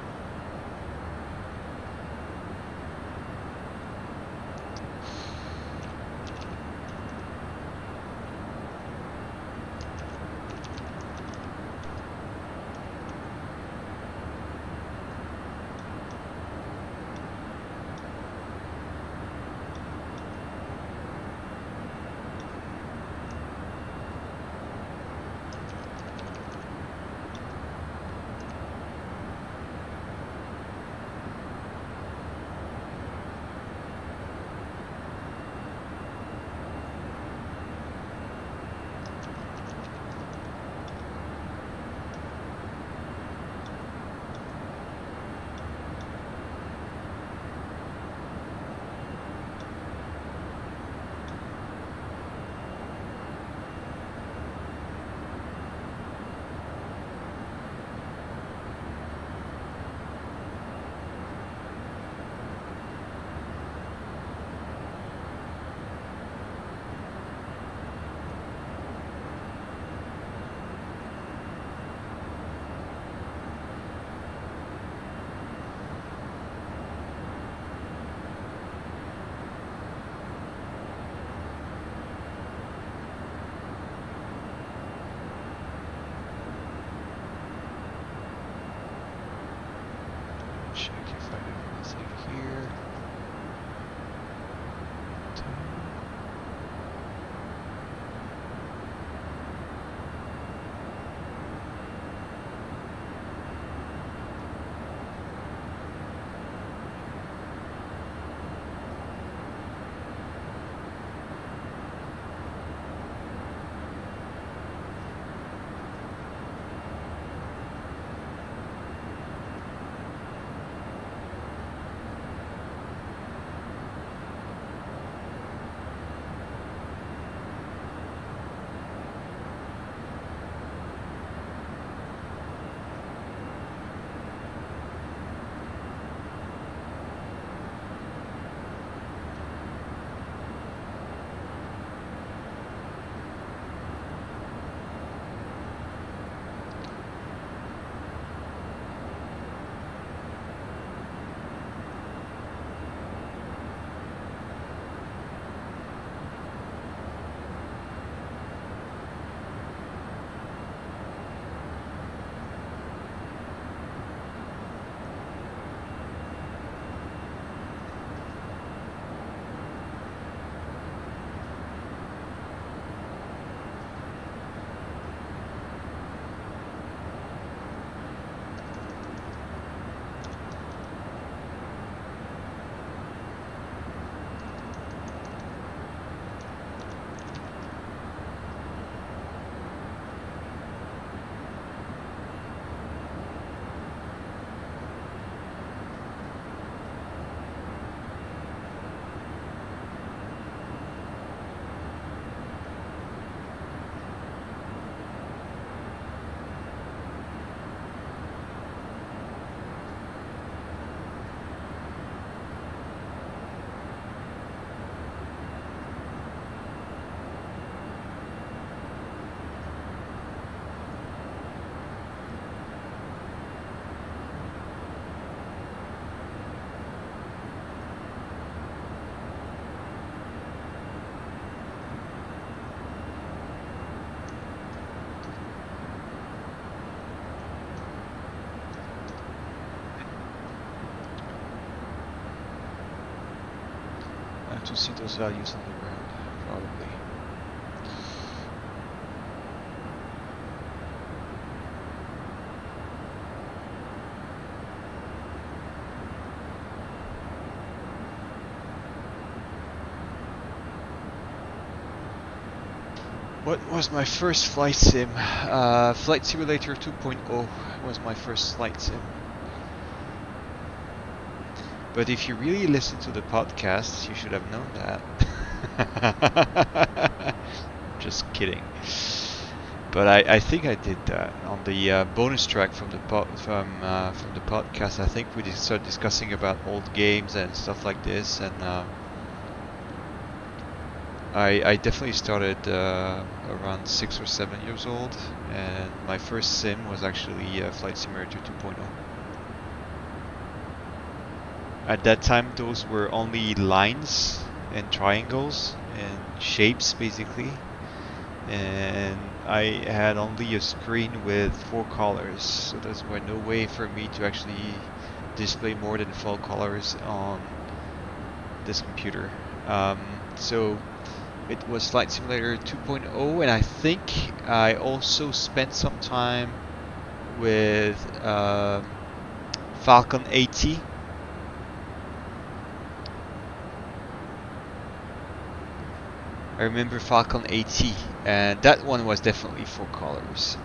Speaker 1: to see those values on the ground, probably. What was my first flight sim? Flight Simulator 2.0 was my first flight sim. But if you really listen to the podcast, you should have known that. Just kidding. But I think I did that on the bonus track from the podcast. I think we started discussing about old games and stuff like this, and I definitely started around 6 or 7 years old, and my first sim was actually Flight Simulator 2.0. At that time, those were only lines and triangles and shapes, basically. And I had only a screen with 4 colors, so there was no way for me to actually display more than 4 colors on this computer. So it was Flight Simulator 2.0, and I think I also spent some time with Falcon 80. I remember Falcon 80, and that one was definitely 4 colors.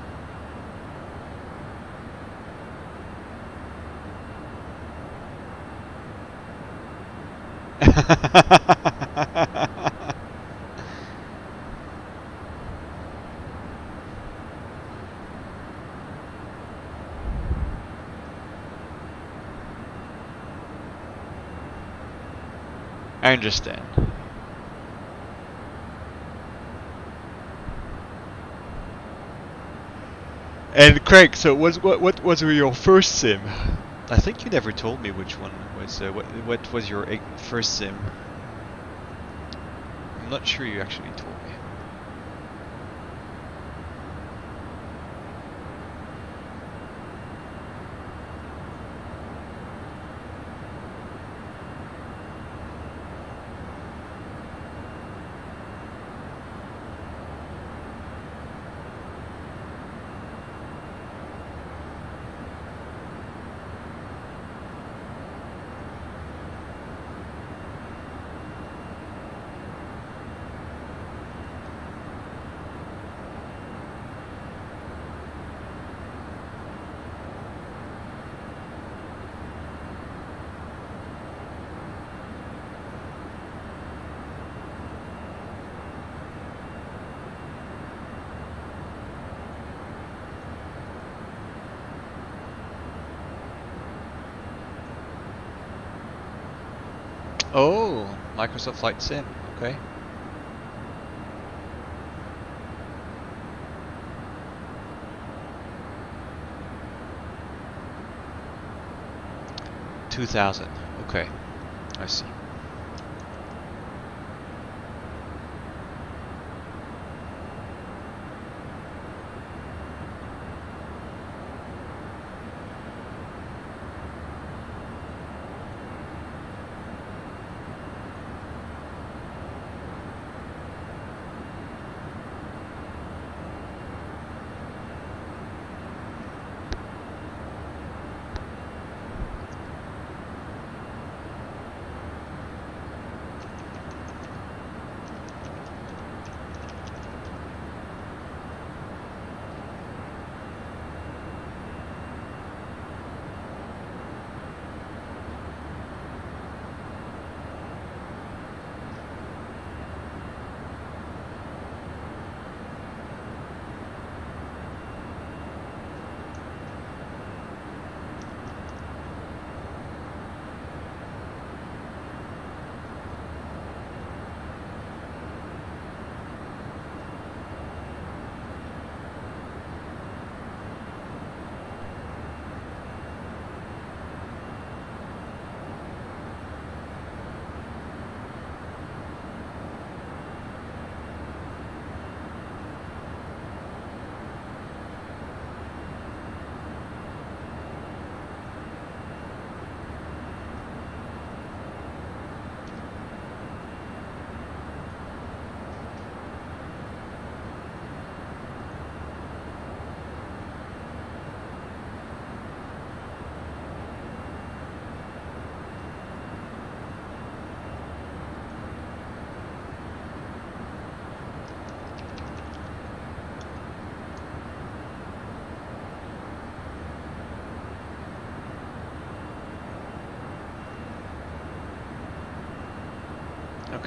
Speaker 1: I understand. And Craig, so what was your first sim? I think you never told me which one was. What was your first sim? I'm not sure you actually told me. Oh, Microsoft Flight Sim. Okay. $2,000. Okay, I see.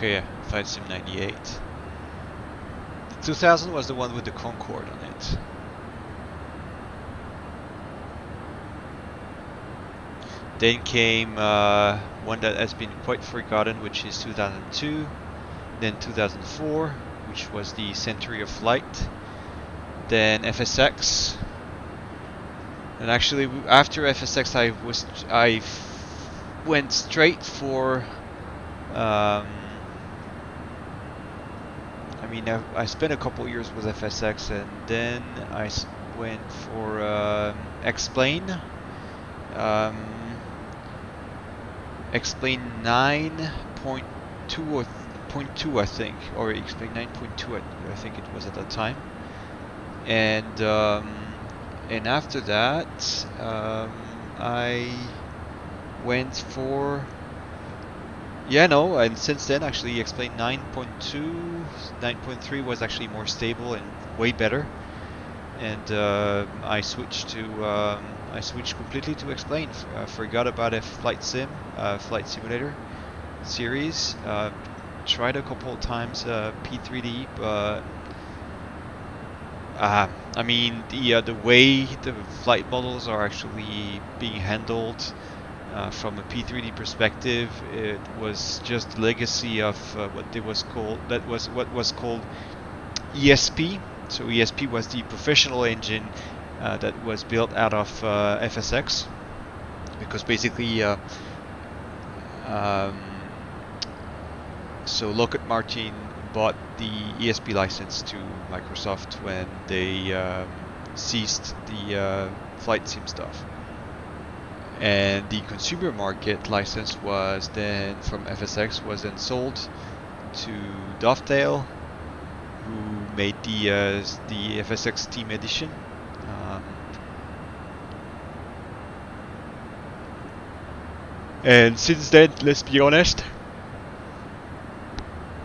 Speaker 1: Okay, Flight Sim 98. The 2000 was the one with the Concorde on it. Then came one that has been quite forgotten, which is 2002. Then 2004, which was the Century of Flight. Then FSX. And actually, after FSX, I went straight for. I mean, I spent a couple years with FSX, and then I went for Explain. Explain 9.2 or 0.2, I think, or Explain 9.2, I think it was at that time. And after that, I went for. Yeah, no, and since then, actually, Explain 9.2, 9.3 was actually more stable and way better. And I switched completely to Explain. Forgot about a Flight Simulator series. Tried a couple of times P3D, but I mean the way the flight models are actually being handled. From a P3D perspective, it was just legacy of what was called ESP. So ESP was the professional engine that was built out of FSX, because basically, so Lockheed Martin bought the ESP license to Microsoft when they ceased the flight sim stuff. And the consumer market license was then from FSX was then sold to Dovetail, who made the FSX Team Edition. And since then, let's be honest,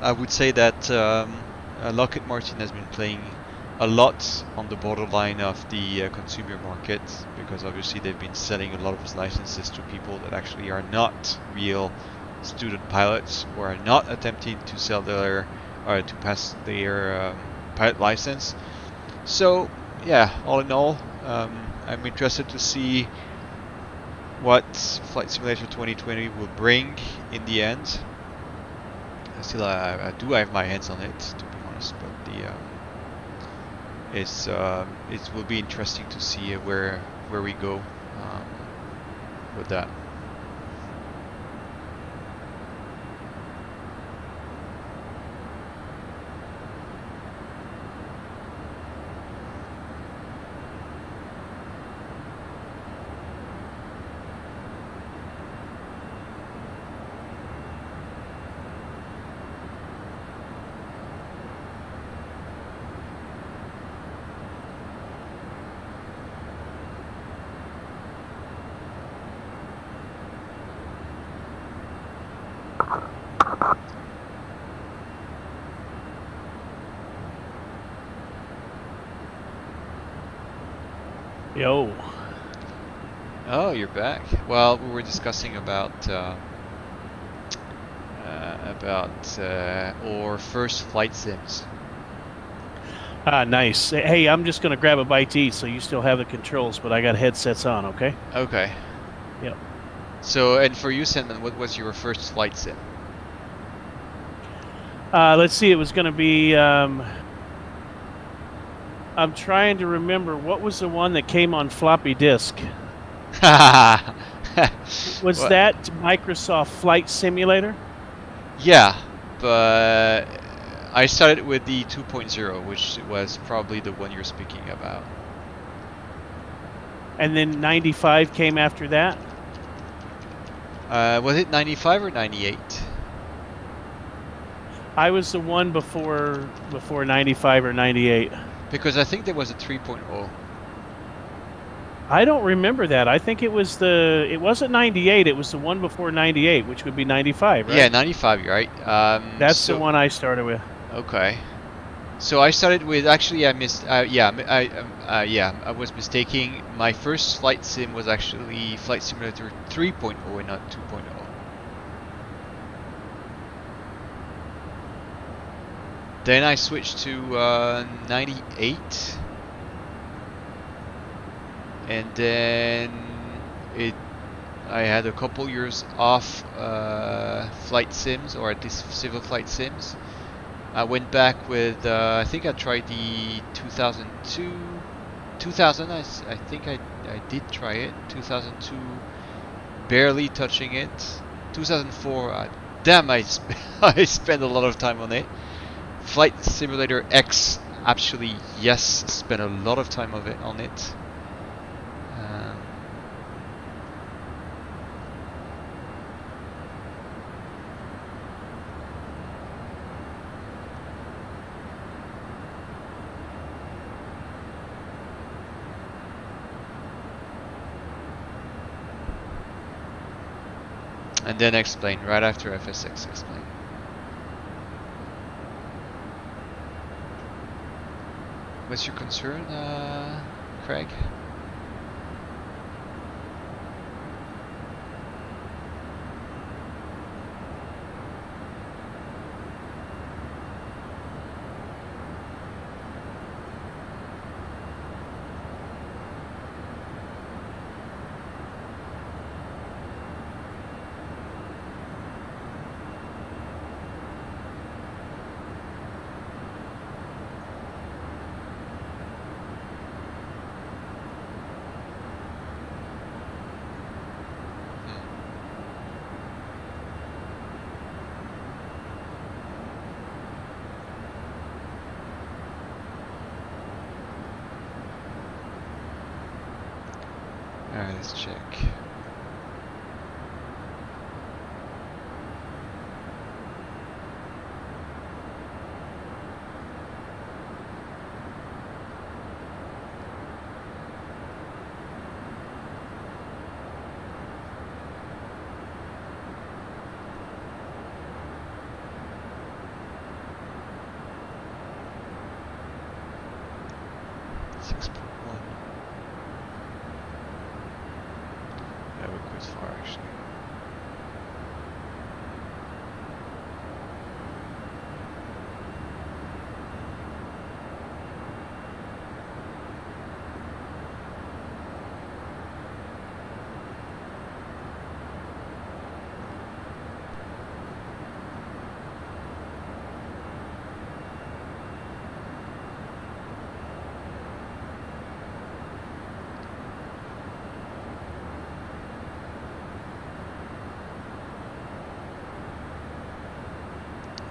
Speaker 1: I would say that Lockheed Martin has been playing a lot on the borderline of the consumer market, because obviously they've been selling a lot of these licenses to people that actually are not real student pilots, or are not attempting to sell their or to pass their pilot license. So yeah, all in all, I'm interested to see what Flight Simulator 2020 will bring in the end. Still, I do have my hands on it, to be honest, but it will be interesting to see where we go with that.
Speaker 2: Yo.
Speaker 1: Oh, you're back. Well, we were discussing about our first flight sims.
Speaker 2: Ah, nice. Hey, I'm just gonna grab a bite to eat, so you still have the controls, but I got headsets on. Okay.
Speaker 1: Okay.
Speaker 2: Yep.
Speaker 1: So, and for you, Sandman, what was your first flight sim?
Speaker 2: Let's see. It was gonna be. I'm trying to remember what was the one that came on floppy disk. Was
Speaker 1: What?
Speaker 2: that Microsoft Flight Simulator?
Speaker 1: Yeah, but I started with the 2.0, which was probably the one you're speaking about.
Speaker 2: And then 95 came after that?
Speaker 1: Was it 95 or 98?
Speaker 2: I was the one before 95 or 98.
Speaker 1: Because I think there was a 3.0.
Speaker 2: I don't remember that. I think it wasn't 98, it was the one before 98, which would be 95, right?
Speaker 1: Yeah, 95, you're right.
Speaker 2: That's the one I started with.
Speaker 1: Okay. So I started with, actually I missed, I was mistaking. My first flight sim was actually Flight Simulator 3.0 and not 2.0. Then I switched to 98, and then I had a couple years off flight sims, or at least civil flight sims. I went back with I think I tried the 2002, 2000. I think I did try it. 2002, barely touching it. 2004, damn, I spent a lot of time on it. Flight Simulator X, actually, yes, spent a lot of time on it. And then explain, right after FSX, explain. What's your concern, Craig? Alright, let's check.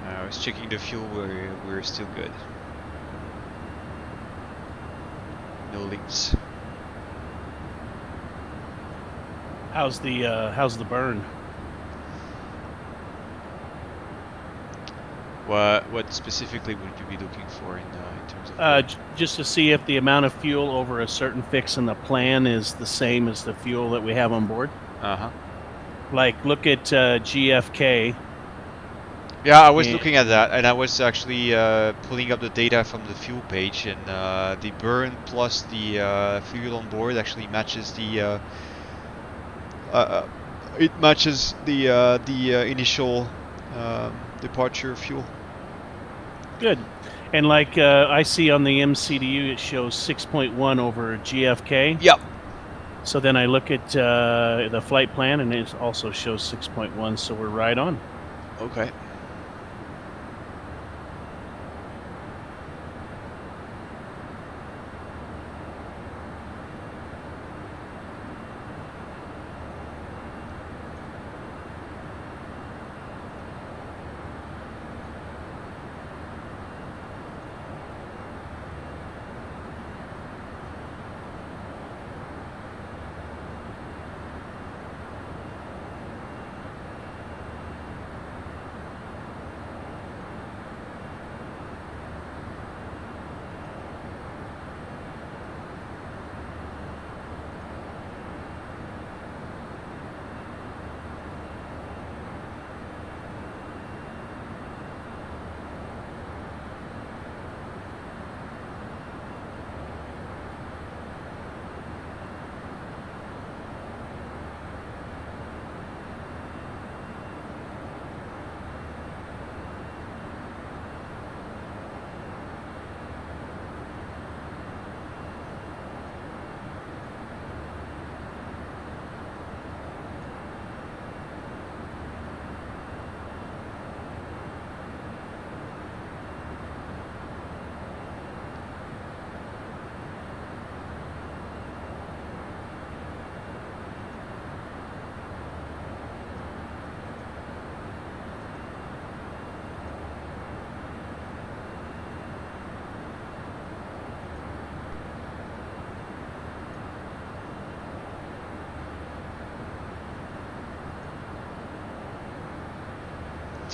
Speaker 1: I was checking the fuel, we're still good. No leaks.
Speaker 2: How's the burn?
Speaker 1: What specifically would you be looking for in terms of?
Speaker 2: Just to see if the amount of fuel over a certain fix in the plan is the same as the fuel that we have on board. Like, look at GFK.
Speaker 1: Yeah, I was looking at that, and I was actually pulling up the data from the fuel page, and the burn plus the fuel on board actually matches the initial departure fuel.
Speaker 2: Good. And like I see on the MCDU, it shows 6.1 over GFK.
Speaker 1: Yep.
Speaker 2: So then I look at the flight plan, and it also shows 6.1. So we're right on.
Speaker 1: Okay.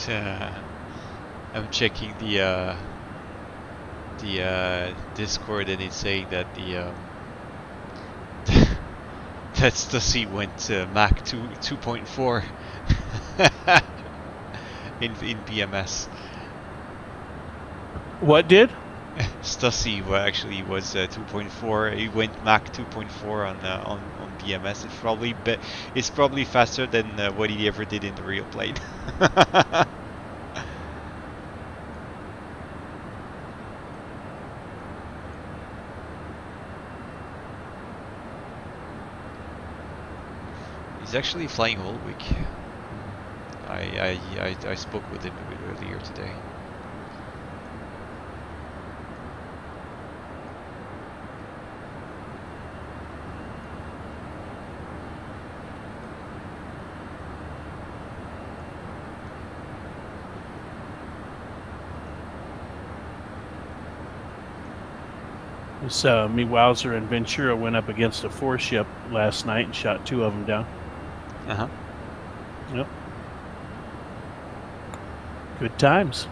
Speaker 1: I'm checking the Discord, and it's saying that the that Stussy went Mach 2.4 in BMS.
Speaker 2: What did?
Speaker 1: Stussy actually was 2.4. He went Mach 2.4 on BMS. It's probably faster than what he ever did in the real plane. He's actually flying all week. I spoke with him a bit earlier today.
Speaker 2: This me Wowzer and Ventura went up against a 4-ship last night and shot 2 of them down.
Speaker 1: Uh-huh.
Speaker 2: Yep. Good times.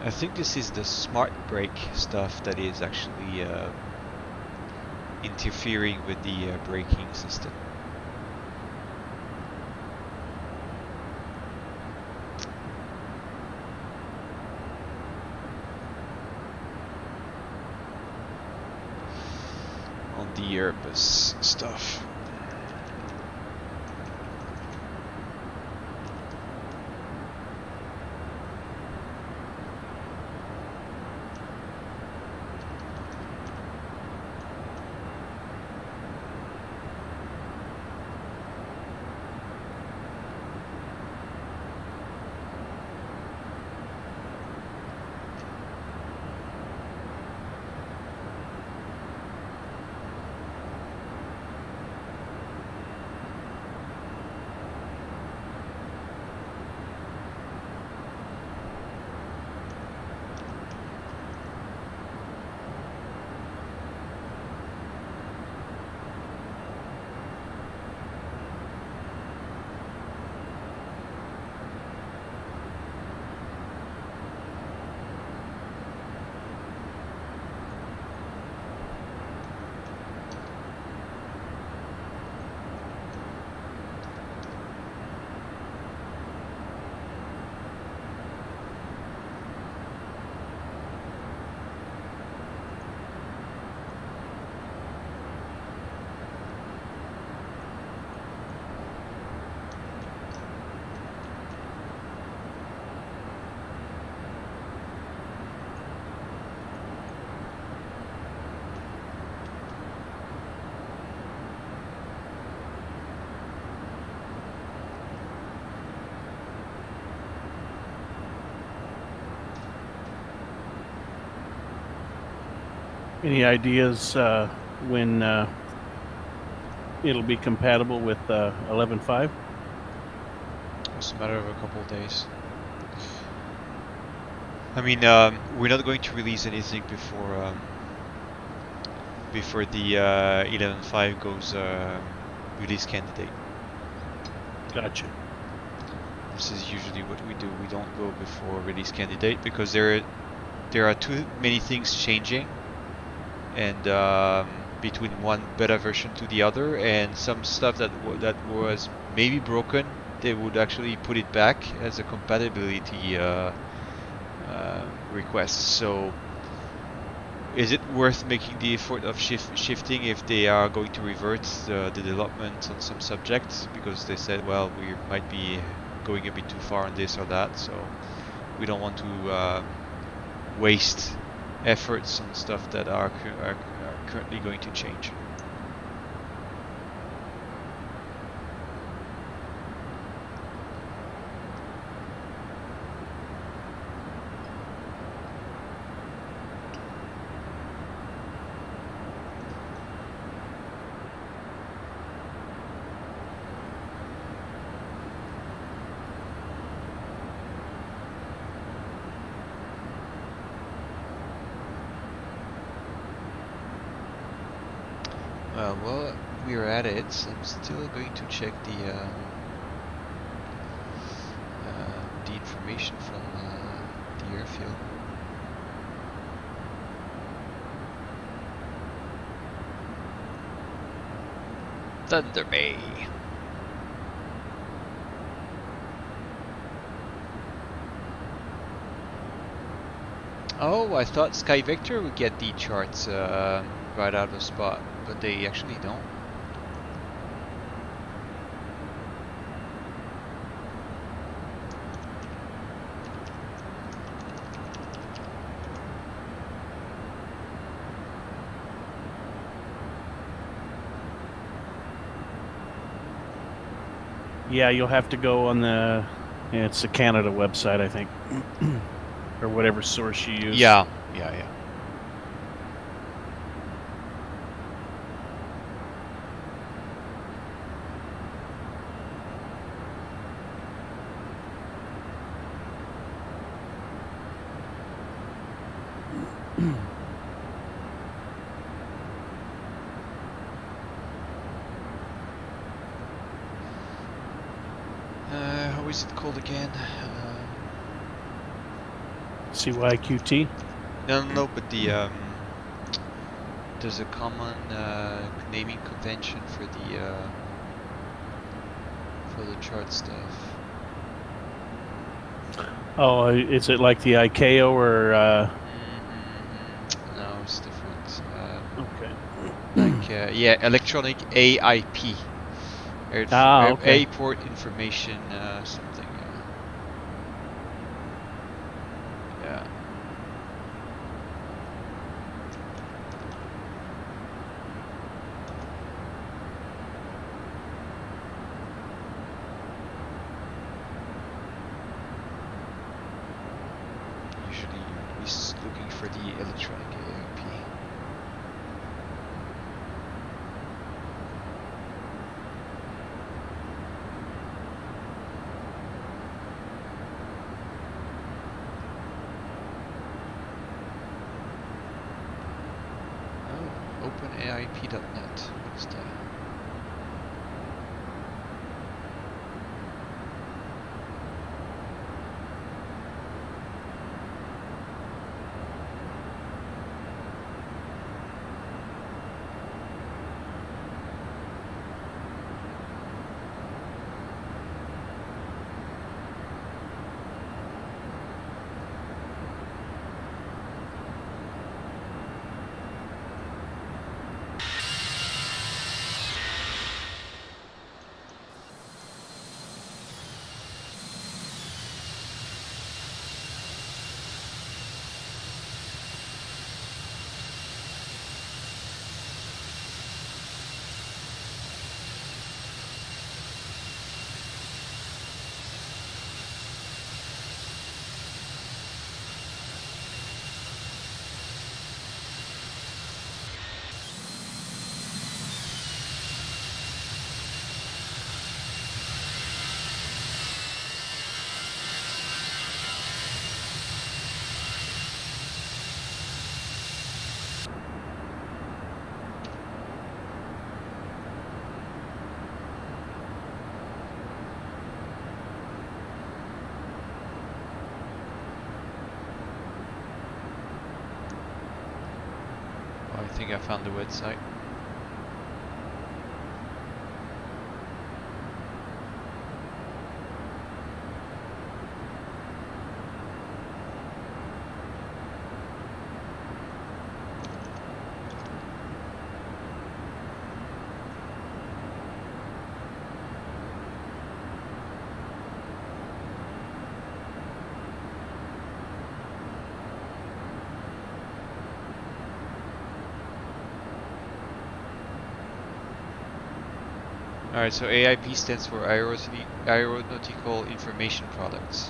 Speaker 1: I think this is the smart brake stuff that is actually interfering with the braking system. On the Airbus stuff.
Speaker 2: Any ideas when it'll be compatible with 11.5?
Speaker 1: It's a matter of a couple of days. I mean, we're not going to release anything before the 11.5 goes release candidate.
Speaker 2: Gotcha.
Speaker 1: This is usually what we do. We don't go before release candidate because there are too many things changing, and between one beta version to the other, and some stuff that was maybe broken, they would actually put it back as a compatibility request. So is it worth making the effort of shifting if they are going to revert the development on some subjects because they said, well, we might be going a bit too far on this or that, so we don't want to waste efforts on stuff that are currently going to change. Well, we're at it. I'm still going to check the information from the airfield. Thunder Bay. Oh, I thought Sky Vector would get the charts right out of the spot, but they actually don't.
Speaker 2: Yeah, you'll have to go on it's the Canada website, I think, or whatever source you use.
Speaker 1: Yeah. How is it called again?
Speaker 2: CYQT?
Speaker 1: No, but the there's a common naming convention for the chart stuff.
Speaker 2: Oh, is it like the ICAO or?
Speaker 1: No, it's different.
Speaker 2: Okay.
Speaker 1: Like yeah, electronic AIP.
Speaker 2: Okay.
Speaker 1: Airport information something. Yeah. Usually he's looking for the electronic AIP. Oh, OpenAIP.net. What is that? Oh, I think I found the website. Alright, so AIP stands for Aeronautical Information Products.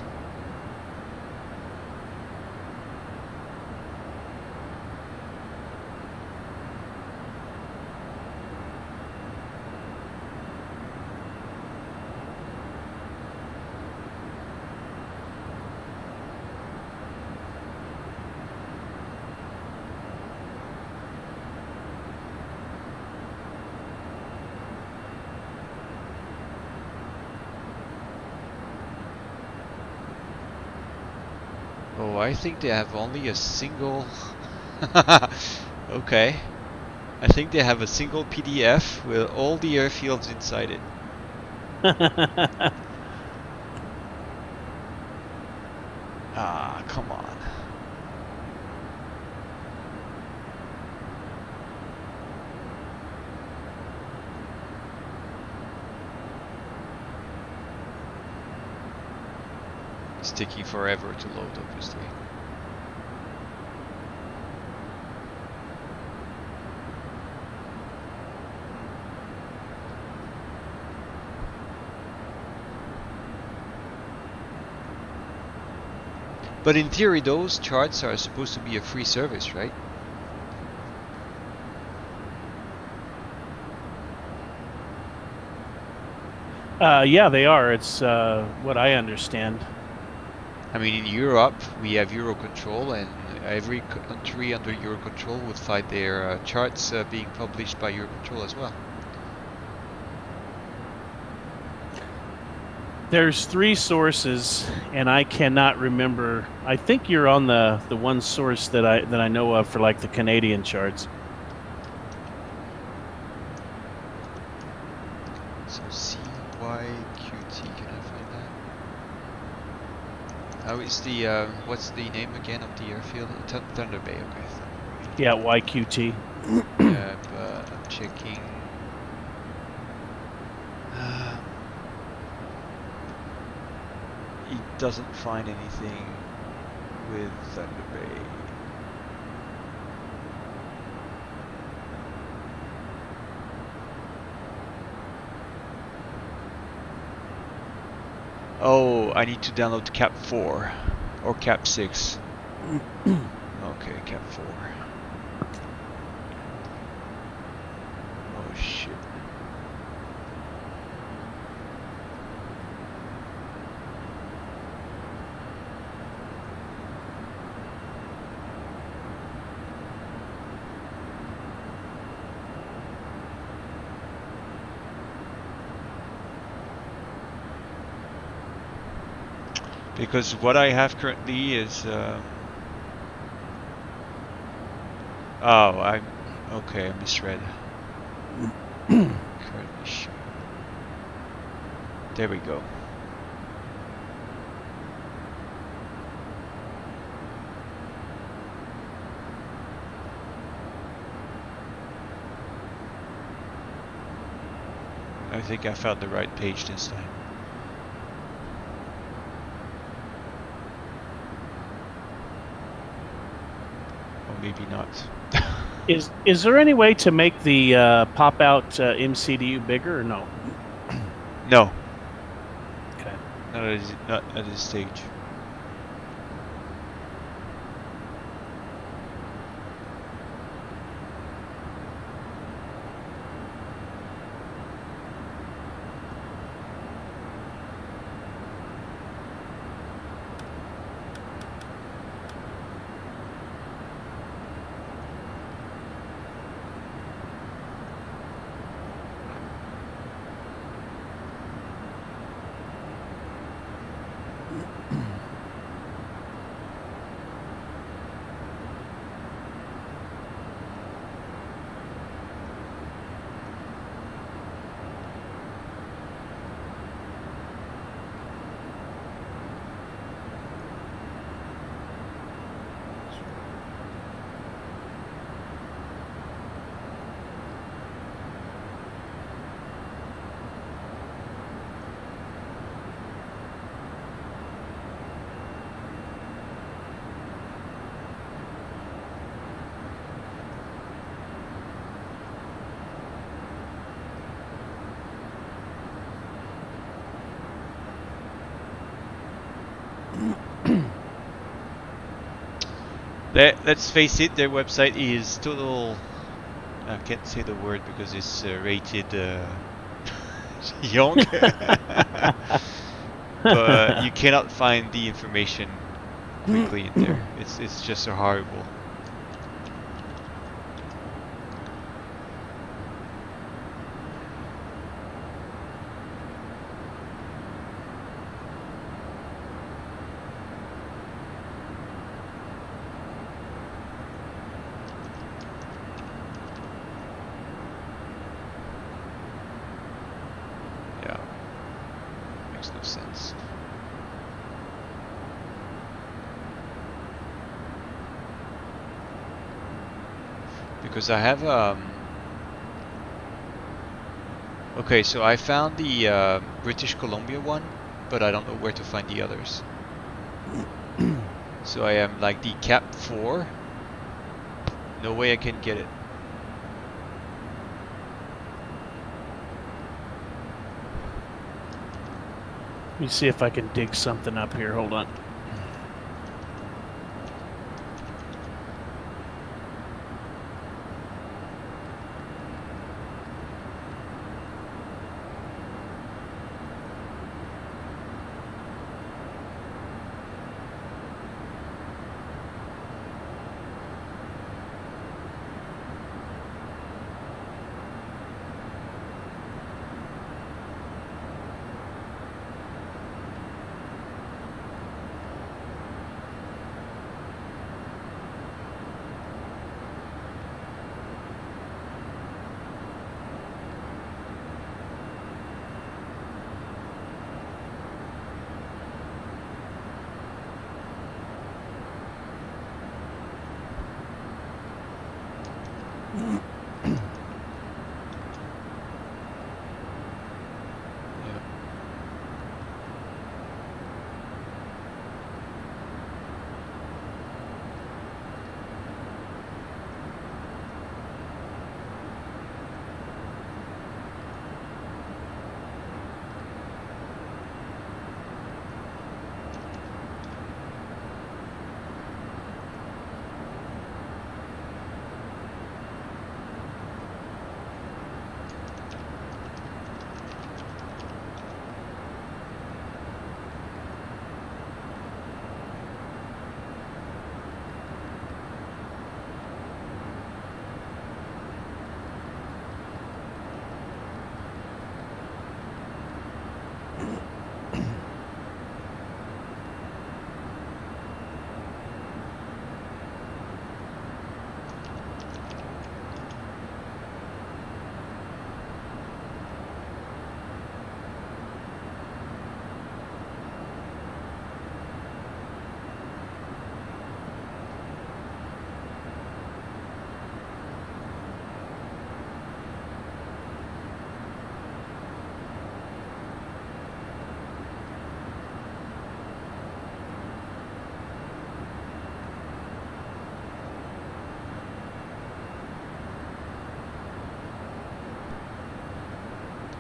Speaker 1: Oh, I think they have only a single. Okay. I think they have a single PDF with all the airfields inside it. Ah, come on. It's taking forever to load, obviously. But in theory, those charts are supposed to be a free service, right?
Speaker 2: Yeah, they are. It's what I understand.
Speaker 1: I mean, in Europe, we have Eurocontrol, and every country under Eurocontrol would find their charts being published by Eurocontrol as well.
Speaker 2: There's 3 sources, and I cannot remember. I think you're on the one source that I know of for like the Canadian charts.
Speaker 1: So CYQT, can I find that? Oh, it's the what's the name again of the airfield? Thunder Bay. Okay, Thunder Bay.
Speaker 2: Yeah, YQT.
Speaker 1: Yeah, but I'm checking. It doesn't find anything with Thunder Bay. Oh, I need to download Cap 4 or Cap 6. Okay, Cap 4. Oh shit. Because what I have currently is I misread. Currently show. There we go. I think I found the right page this time. Maybe not.
Speaker 2: Is there any way to make the pop out MCDU bigger or no?
Speaker 1: No.
Speaker 2: Okay.
Speaker 1: Not at this stage. Let's face it, their website is total. I can't say the word because it's rated young. But you cannot find the information quickly in there. It's just so horrible. Because I have okay, so I found the British Columbia one, but I don't know where to find the others. So I am like the Cap 4. No way I can get it.
Speaker 2: Let me see if I can dig something up here. Hold on.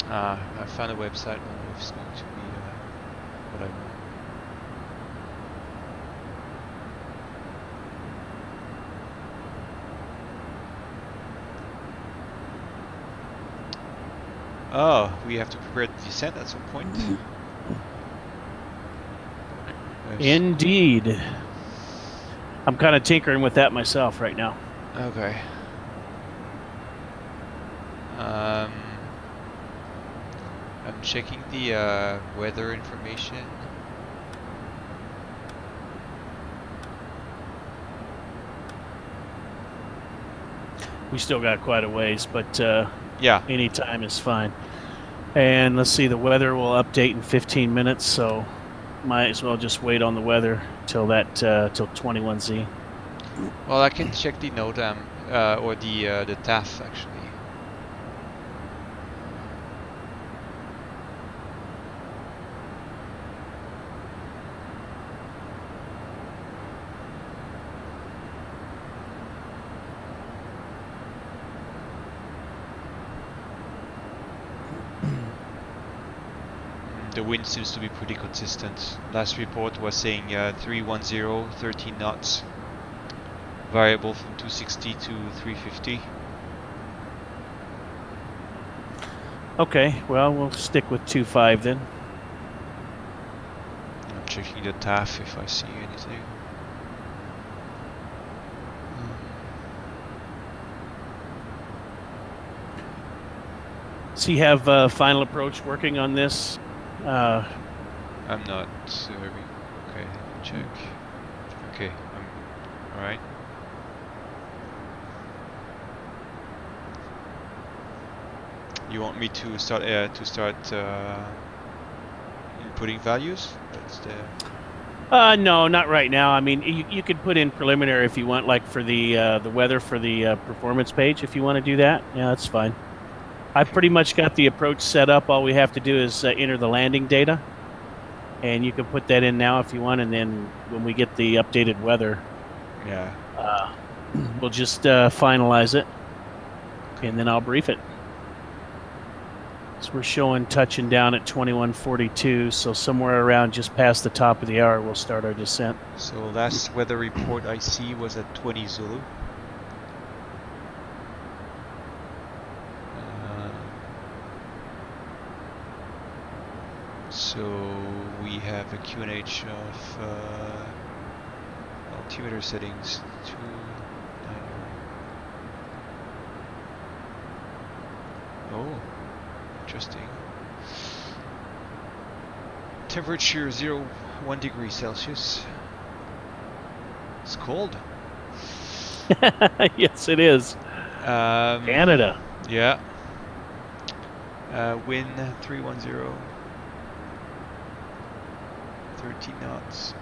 Speaker 1: I found a website. I don't know if it's going to be what I want. Oh, we have to prepare the descent at some point.
Speaker 2: Indeed. I'm kind of tinkering with that myself right now.
Speaker 1: Okay. I'm checking the weather information.
Speaker 2: We still got quite a ways, but
Speaker 1: Yeah.
Speaker 2: any time is fine. And let's see, the weather will update in 15 minutes, so might as well just wait on the weather till that till 21Z.
Speaker 1: Well, I can check the NOTAM or the TAF actually. The wind seems to be pretty consistent. Last report was saying 310, 13 knots. Variable from 260 to 350.
Speaker 2: Okay, well, we'll stick with 2.5 then.
Speaker 1: I'm checking the TAF if I see anything.
Speaker 2: So you have final approach working on this?
Speaker 1: I'm not okay, let me check. Okay, alright. You want me to start inputting values? That's the
Speaker 2: No, not right now. I mean, you could put in preliminary if you want, like for the weather for the performance page. If you want to do that, yeah, that's fine. I've pretty much got the approach set up. All we have to do is enter the landing data, and you can put that in now if you want. And then when we get the updated weather,
Speaker 1: Yeah.
Speaker 2: we'll just finalize it, and then I'll brief it. So we're showing touching down at 21:42, so somewhere around just past the top of the hour, we'll start our descent.
Speaker 1: So last weather report I see was at 20 Zulu. So we have a QNH of altimeter settings 290. Oh, interesting. Temperature 1 degree Celsius. It's cold.
Speaker 2: Yes, it is. Canada.
Speaker 1: Yeah. Wind 310. 13 knots.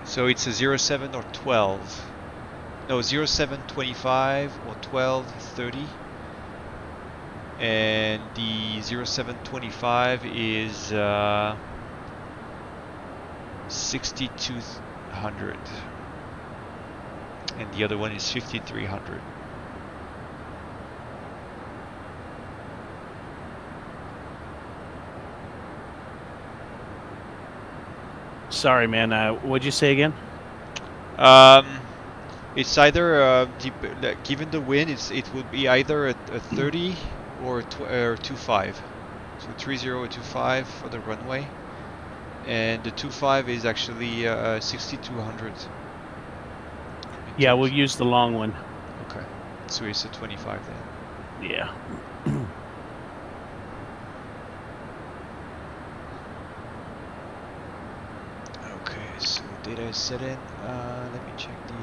Speaker 1: So it's a 07 or 12. No, 0725 or 1230. And the 0725 is 6200. And the other one is 5300.
Speaker 2: Sorry, man. What'd you say again?
Speaker 1: It's either given the wind, it would be either a 30 or 25. So 30 or 25 for the runway, and the 25 is actually 6200.
Speaker 2: Yeah, we'll use the long one.
Speaker 1: Okay, so it's a 25 then.
Speaker 2: Yeah.
Speaker 1: Okay, so data is set in. Let me check the.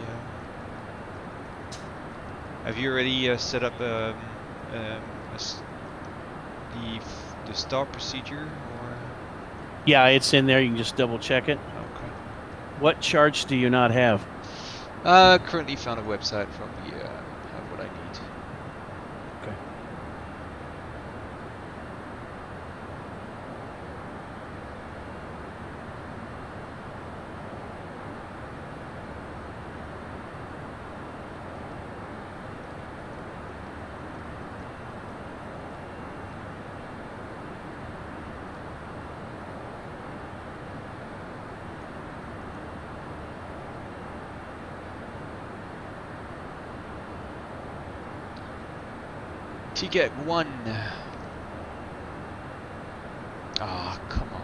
Speaker 1: Have you already set up the start procedure, or?
Speaker 2: Yeah, it's in there. You can just double check it.
Speaker 1: Okay.
Speaker 2: What charts do you not have?
Speaker 1: Currently found a website from the have what I need.
Speaker 2: Okay.
Speaker 1: Ticket 1. Ah, come on.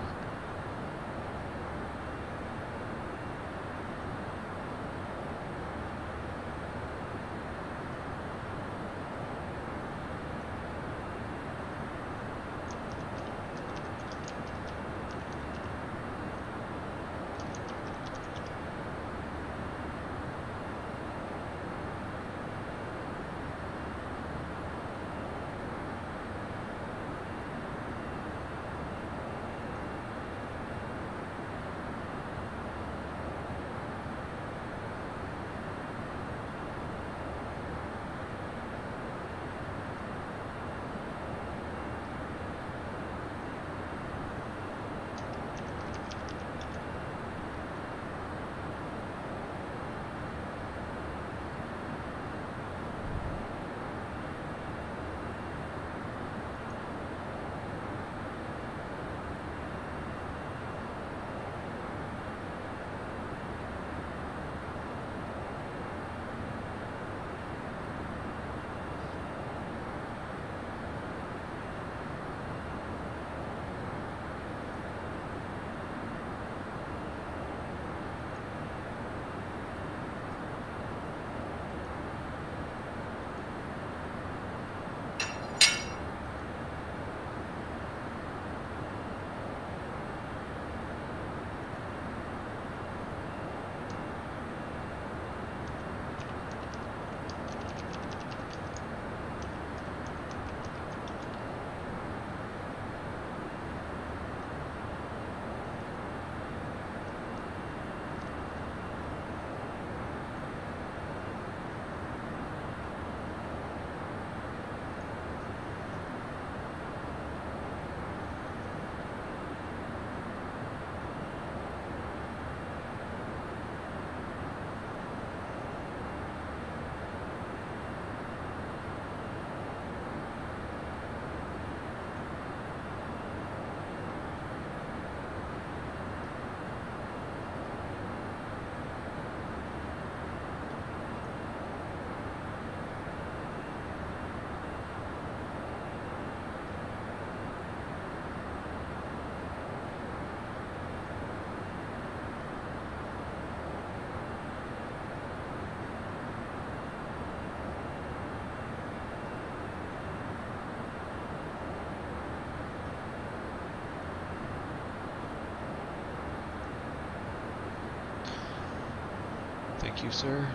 Speaker 1: Thank you, sir.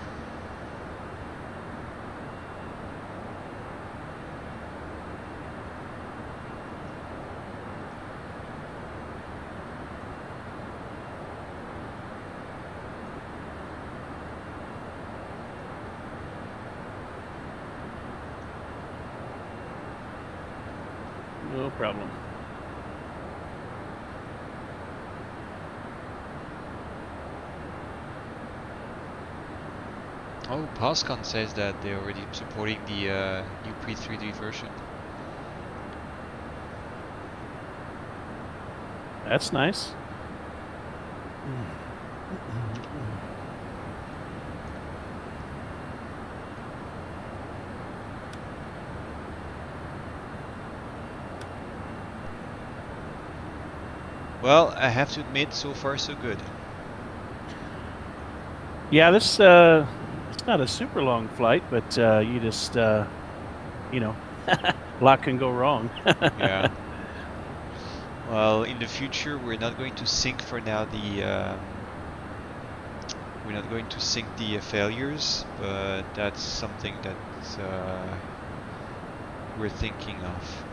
Speaker 2: No problem.
Speaker 1: Oh, Pascon says that they're already supporting the new Pre-3D version.
Speaker 2: That's nice.
Speaker 1: Well, I have to admit, so far so good.
Speaker 2: Yeah, this it's not a super long flight, but you just you know, a lot can go wrong.
Speaker 1: Yeah. Well, in the future, we're not going to sync for now the we're not going to sync the failures, but that's something that we're thinking of.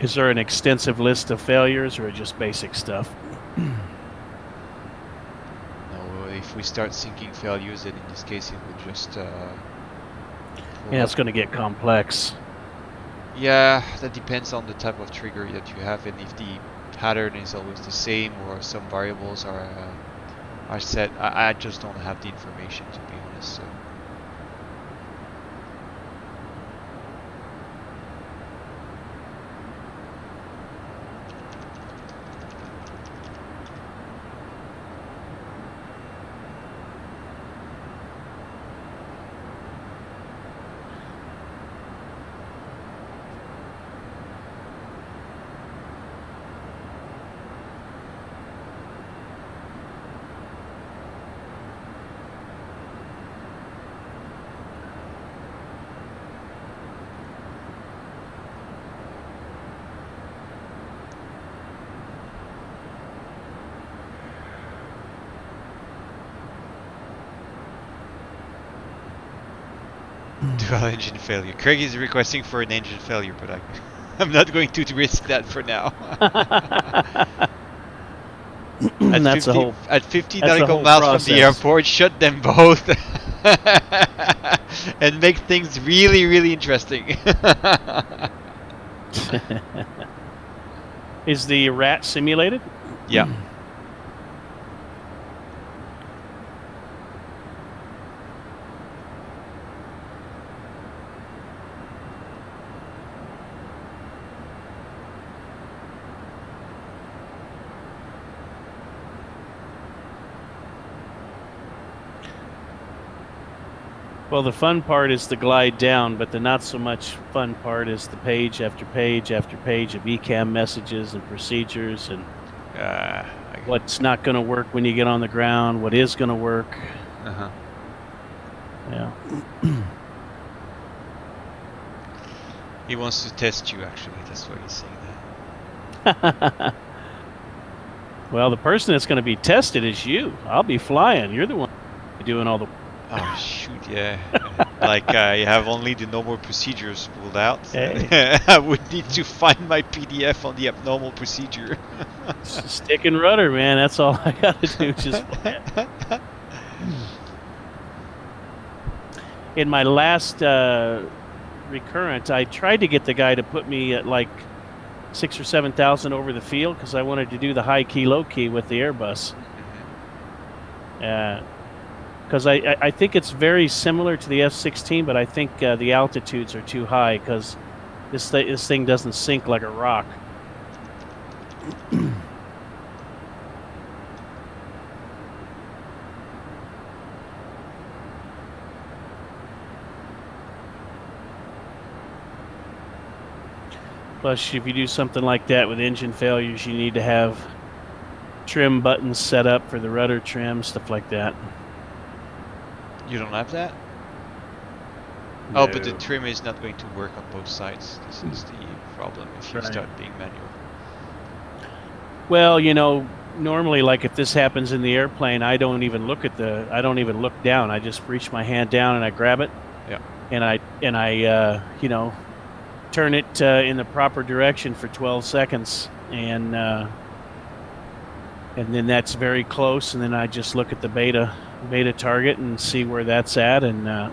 Speaker 2: Is there an extensive list of failures or just basic stuff?
Speaker 1: No, if we start syncing failures, then in this case it will just
Speaker 2: Yeah, it's going to get complex.
Speaker 1: yeah, that depends on the type of trigger that you have, and if the pattern is always the same or some variables are set. I just don't have the information, to be honest. So. Dual engine failure. Craig is requesting for an engine failure, but I'm not going to risk that for now.
Speaker 2: That's
Speaker 1: 50,
Speaker 2: a whole.
Speaker 1: at 50
Speaker 2: that's a
Speaker 1: nautical
Speaker 2: whole
Speaker 1: miles from
Speaker 2: process.
Speaker 1: the airport, shut them both and make things really, really interesting.
Speaker 2: Is the rat simulated?
Speaker 1: Yeah.
Speaker 2: Well, the fun part is the glide down, but the not so much fun part is the page after page after page of ECAM messages and procedures and what's not going to work when you get on the ground, what is going to work.
Speaker 1: Uh-huh.
Speaker 2: Yeah.
Speaker 1: He wants to test you, actually. That's why he's saying that.
Speaker 2: Well, the person that's going to be tested is you. I'll be flying. You're the one doing all the.
Speaker 1: Oh shoot, yeah. Like you have only the normal procedures pulled out.
Speaker 2: Hey.
Speaker 1: I would need to find my PDF on the abnormal procedure.
Speaker 2: Stick and rudder, man. That's all I got to do. Just in my last recurrent, I tried to get the guy to put me at like 6,000 or 7,000 over the field because I wanted to do the high key, low key with the Airbus. Because I think it's very similar to the F-16, but I think the altitudes are too high because this thing doesn't sink like a rock. Plus, if you do something like that with engine failures, you need to have trim buttons set up for the rudder trim, stuff like that.
Speaker 1: You don't have that? Oh, but the
Speaker 2: No.
Speaker 1: trim is not going to work on both sides. This is the problem if you
Speaker 2: Right.
Speaker 1: start being manual.
Speaker 2: Well, normally, like if this happens in the airplane, I don't even look down. I just reach my hand down and I grab it.
Speaker 1: Yeah.
Speaker 2: And I turn it in the proper direction for 12 seconds, and then that's very close. And then I just look at the beta target and see where that's at, and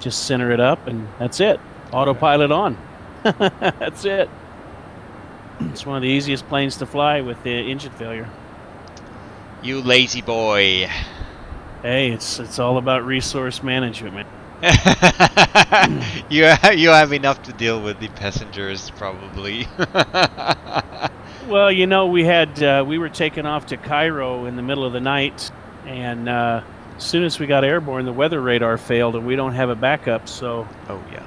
Speaker 2: just center it up, and that's it. Autopilot on. That's it. It's one of the easiest planes to fly with the engine failure.
Speaker 1: You lazy boy.
Speaker 2: Hey, it's all about resource management, man.
Speaker 1: you have enough to deal with the passengers, probably.
Speaker 2: Well, we were taking off to Cairo in the middle of the night, and as soon as we got airborne, the weather radar failed, and we don't have a backup. So,
Speaker 1: Oh yeah.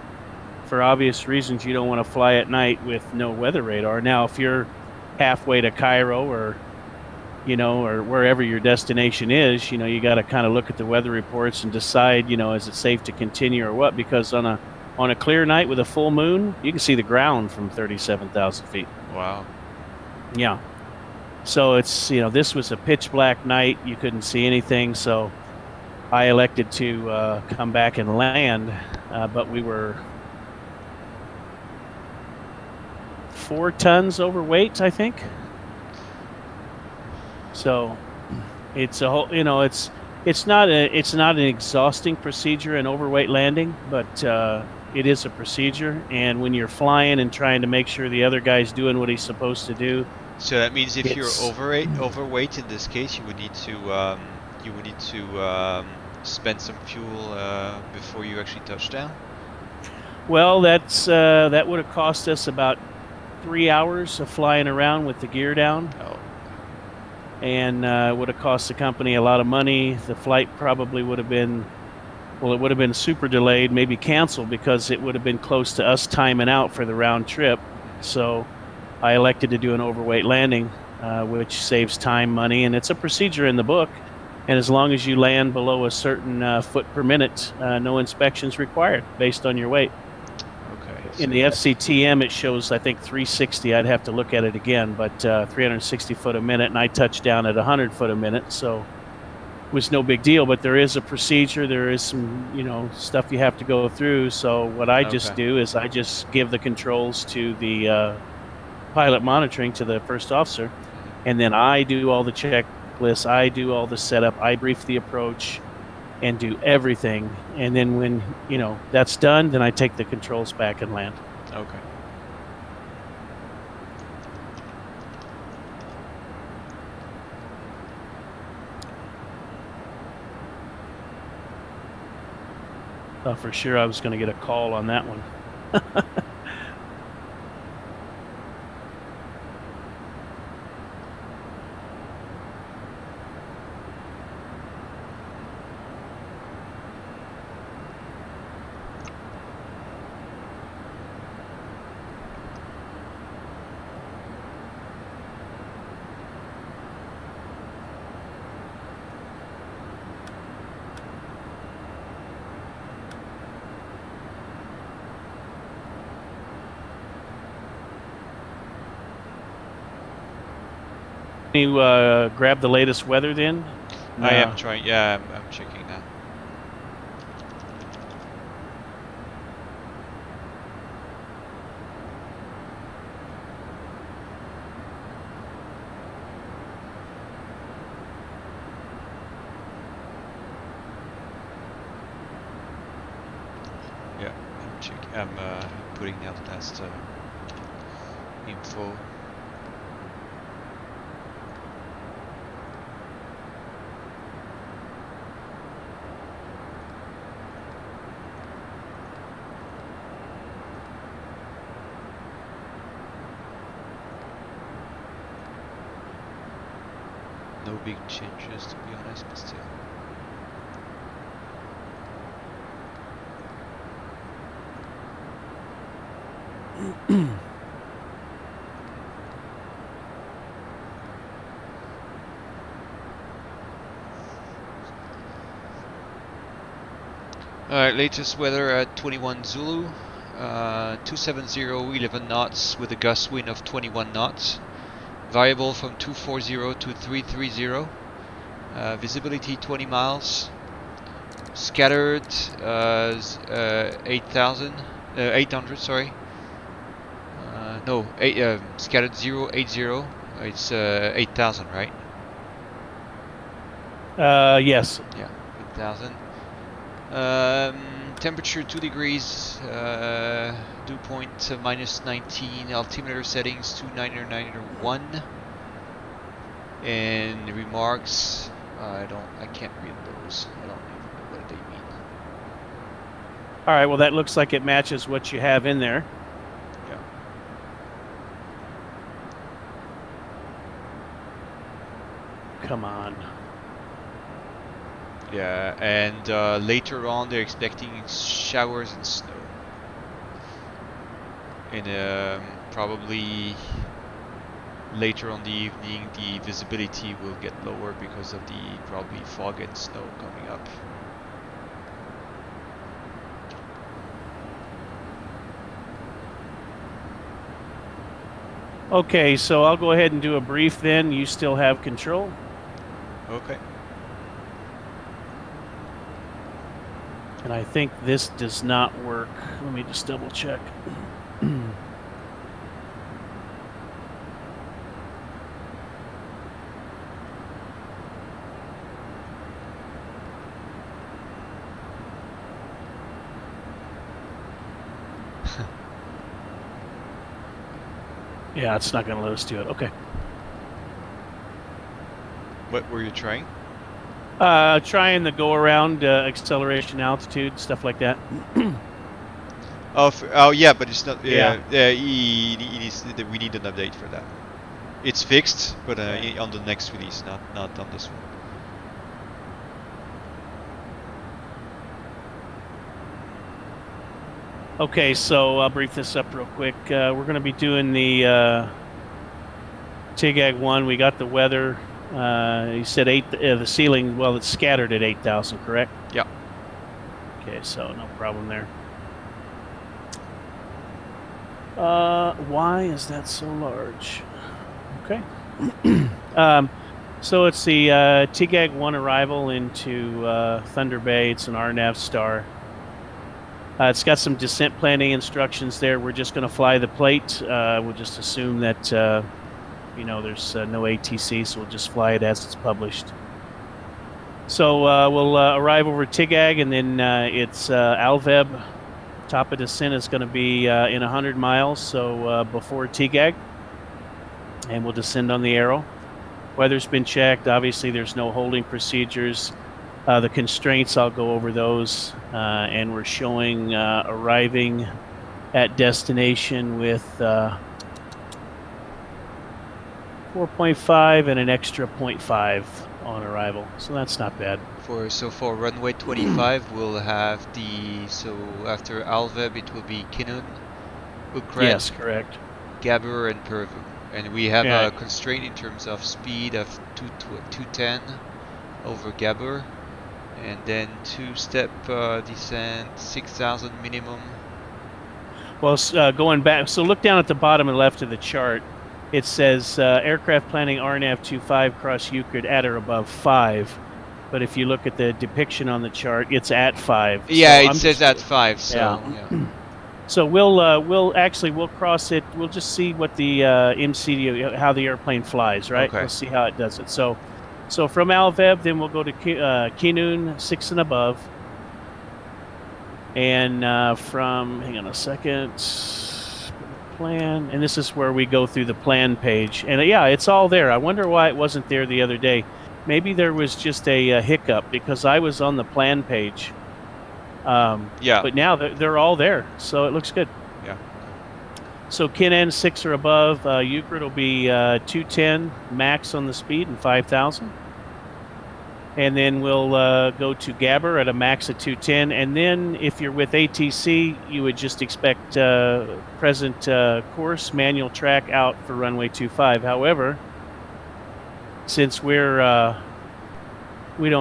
Speaker 2: for obvious reasons, you don't want to fly at night with no weather radar. Now, if you're halfway to Cairo or wherever your destination is, you got to kind of look at the weather reports and decide, is it safe to continue or what? Because on a clear night with a full moon, you can see the ground from 37,000 feet.
Speaker 1: Wow.
Speaker 2: Yeah. So it's, this was a pitch black night. You couldn't see anything. So I elected to come back and land, but we were 4 tons overweight, I think. So it's a whole, it's not an exhausting procedure, an overweight landing, but it is a procedure. And when you're flying and trying to make sure the other guy's doing what he's supposed to do.
Speaker 1: So that means if you're
Speaker 2: It's-
Speaker 1: overweight in this case, you would need to spend some fuel before you actually touch down.
Speaker 2: Well, that would have cost us about 3 hours of flying around with the gear down.
Speaker 1: Oh.
Speaker 2: And would have cost the company a lot of money. The flight probably would have been, well, it would have been super delayed, maybe canceled, because it would have been close to us timing out for the round trip. So I elected to do an overweight landing, which saves time, money, and it's a procedure in the book. And as long as you land below a certain foot per minute, no inspections required based on your weight.
Speaker 1: Okay.
Speaker 2: In the FCTM, it shows, I think, 360. I'd have to look at it again, but 360 foot a minute, and I touched down at 100 foot a minute, so it was no big deal. But there is a procedure. There is some, stuff you have to go through. So what I just do is I just give the controls to the pilot monitoring, to the first officer, and then I do all the checklists. I do all the setup. I brief the approach and do everything, and then when that's done, then I take the controls back and land.
Speaker 1: Okay.
Speaker 2: Thought for sure I was going to get a call on that one. Can you grab the latest weather then?
Speaker 1: I am trying. Yeah, I'm checking now. Yeah, I'm checking. I'm putting out the last info. No big changes, to be honest, but still. Alright, latest weather at 21 Zulu. 270, 11 knots with a gust wind of 21 knots. Variable from 240 to 330. Visibility 20 miles. Scattered 800, sorry. No, scattered 080. It's 8,000, right?
Speaker 2: Yes.
Speaker 1: Yeah, 8,000. Temperature 2 degrees, dew point -19, altimeter settings 2991, and remarks, I can't read those, I don't even know what they mean.
Speaker 2: All right, well that looks like it matches what you have in there.
Speaker 1: Yeah.
Speaker 2: Come on.
Speaker 1: Yeah, and later on they're expecting showers and snow. And probably later on the evening the visibility will get lower because of the probably fog and snow coming up.
Speaker 2: Okay, so I'll go ahead and do a brief then. You still have control.
Speaker 1: Okay.
Speaker 2: And I think this does not work. Let me just double check. Yeah, it's not going to let us do it. Okay.
Speaker 1: What were you trying?
Speaker 2: Trying the go around, acceleration, altitude, stuff like that.
Speaker 1: Oh yeah, but it's not.
Speaker 2: Yeah.
Speaker 1: We need an update for that. It's fixed, but on the next release, not on this one.
Speaker 2: Okay, so I'll brief this up real quick. We're going to be doing the TIGAG 1. We got the weather. You said the ceiling, well, it's scattered at 8,000, correct?
Speaker 1: Yeah. Okay,
Speaker 2: so no problem there. Why is that so large? Okay. So it's the TIGAG 1 arrival into Thunder Bay. It's an RNAV star. It's got some descent planning instructions there. We're just going to fly the plate. We'll just assume that, there's no ATC, so we'll just fly it as it's published. So we'll arrive over TIGAG, and then it's Alveb. Top of descent is going to be in 100 miles, so before TIGAG. And we'll descend on the arrow. Weather's been checked. Obviously, there's no holding procedures. The constraints, I'll go over those. And we're showing arriving at destination with 4.5 and an extra 0.5 on arrival. So that's not bad.
Speaker 1: For runway 25, we'll have after Alveb, it will be Kinun, Ukret,
Speaker 2: yes, correct,
Speaker 1: Gabber, and Pervu. And we have a constraint in terms of speed of 210 over Gabber. And then two-step descent, 6,000 minimum.
Speaker 2: Well, going back, so look down at the bottom and left of the chart. It says aircraft planning RNAV 25 cross Euclid at or above 5. But if you look at the depiction on the chart, it's at 5.
Speaker 1: Yeah,
Speaker 2: so
Speaker 1: it says at 5. So
Speaker 2: yeah. So we'll cross it. We'll just see what the MCD, how the airplane flies, right?
Speaker 1: Okay.
Speaker 2: We'll see how it does it. So from Alveb, then we'll go to Kinun, 6 and above. And hang on a second, plan. And this is where we go through the plan page. And yeah, it's all there. I wonder why it wasn't there the other day. Maybe there was just a hiccup because I was on the plan page.
Speaker 1: Yeah.
Speaker 2: But now they're all there, so it looks good.
Speaker 1: Yeah.
Speaker 2: So Kinun 6 or above, Euclid will be 210 max on the speed and 5,000. And then we'll go to Gabber at a max of 210. And then if you're with ATC, you would just expect present course, manual track out for runway 25. However, since we don't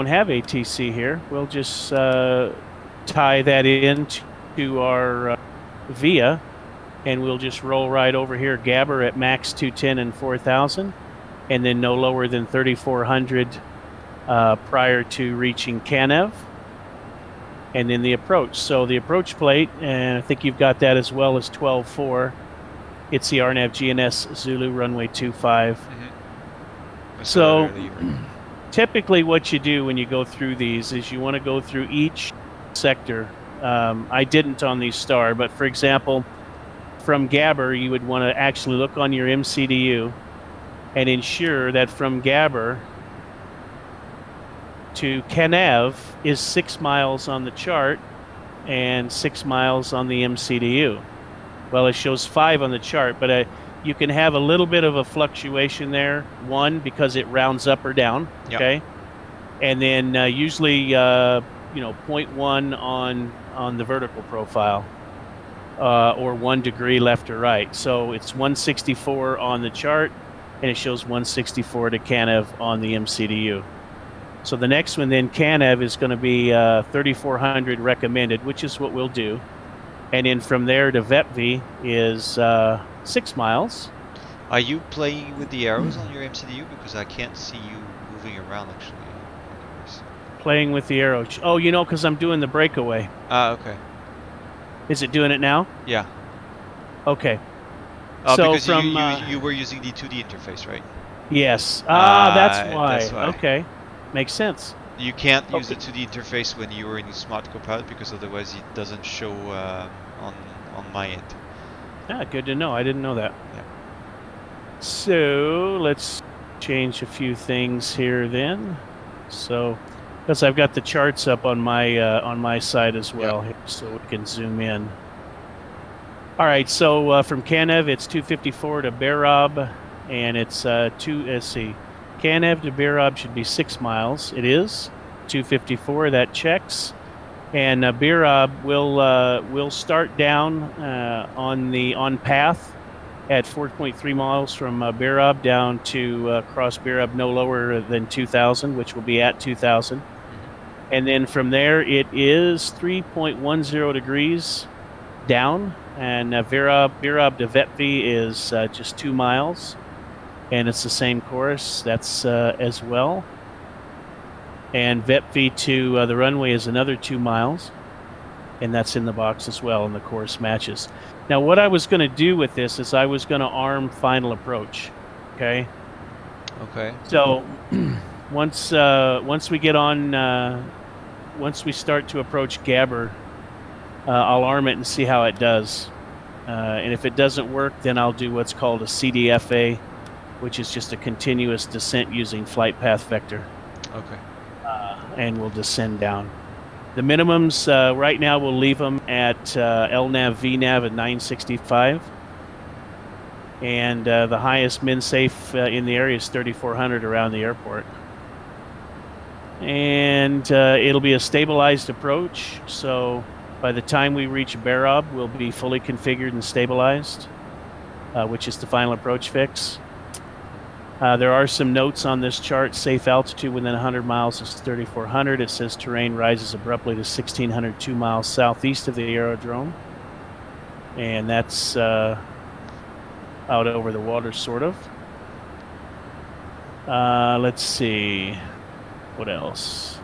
Speaker 2: have ATC here, we'll just tie that in to our VIA, and we'll just roll right over here, Gabber at max 210 and 4,000, and then no lower than 3,400 prior to reaching Canev, and then the approach. So the approach plate, and I think you've got that as well as 12.4. It's the RNAV GNS Zulu runway 25. So typically what you do when you go through these is you want to go through each sector. I didn't on these star, but for example, from Gabber, you would want to actually look on your MCDU and ensure that from Gabber to Canev is 6 miles on the chart and 6 miles on the MCDU. Well, it shows 5 on the chart, but you can have a little bit of a fluctuation there. One, because it rounds up or down, okay? And then usually, 0.1 on the vertical profile, or 1 degree left or right. So it's 164 on the chart, and it shows 164 to Canev on the MCDU. So the next one then, Canev, is going to be 3,400 recommended, which is what we'll do. And then from there to VEPV is 6 miles.
Speaker 1: Are you playing with the arrows on your MCDU? Because I can't see you moving around, actually.
Speaker 2: Playing with the arrow. Oh, because I'm doing the breakaway.
Speaker 1: Okay.
Speaker 2: Is it doing it now?
Speaker 1: Yeah.
Speaker 2: Okay.
Speaker 1: So because you were using the 2D interface, right?
Speaker 2: Yes. That's why.
Speaker 1: That's why.
Speaker 2: Okay. Makes sense.
Speaker 1: You can't use the 2D interface when you are in Smart Copilot because otherwise it doesn't show on my end.
Speaker 2: Ah, good to know. I didn't know that.
Speaker 1: Yeah.
Speaker 2: So let's change a few things here then. So, because I've got the charts up on my side as well, here, so we can zoom in. All right. So from Canev, it's 254 to Berob, and it's Let's see. Canev to Berob should be 6 miles. It is 254. That checks. And Berob will start down on path at 4.3 miles from Berob down to cross Berob no lower than 2,000, which will be at 2,000. And then from there it is 3.10 degrees down, and Berob to Vetvi is just 2 miles. And it's the same course, that's as well. And VEPV to the runway is another 2 miles. And that's in the box as well, and the course matches. Now, what I was going to do with this is I was going to arm final approach, okay?
Speaker 1: Okay.
Speaker 2: So once we get on, once we start to approach Gabber, I'll arm it and see how it does. And if it doesn't work, then I'll do what's called a CDFA, which is just a continuous descent using flight path vector.
Speaker 1: Okay.
Speaker 2: And we'll descend down. The minimums right now we'll leave them at LNAV, VNAV at 965. And the highest min safe in the area is 3,400 around the airport. And it'll be a stabilized approach. So by the time we reach Berob, we'll be fully configured and stabilized, which is the final approach fix. There are some notes on this chart. Safe altitude within 100 miles is 3,400. It says terrain rises abruptly to 1,600, 2 miles southeast of the aerodrome. And that's out over the water, sort of. Let's see. What else?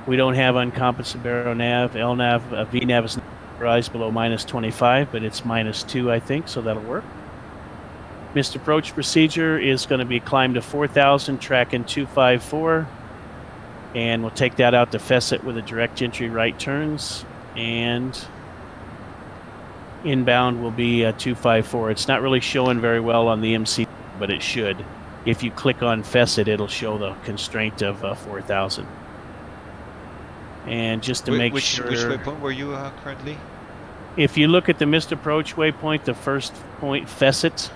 Speaker 2: We don't have uncompensated baronav. LNAV, VNAV is rise below minus 25, but it's minus 2, I think, so that'll work. Missed approach procedure is going to be climb to 4,000, track in 254, and we'll take that out to Fesset with a direct entry right turns, and inbound will be 254. It's not really showing very well on the MC, but it should. If you click on Fesset, it'll show the constraint of 4,000. And just to make sure...
Speaker 1: Which waypoint were you currently?
Speaker 2: If you look at the missed approach waypoint, the first point, Fesset.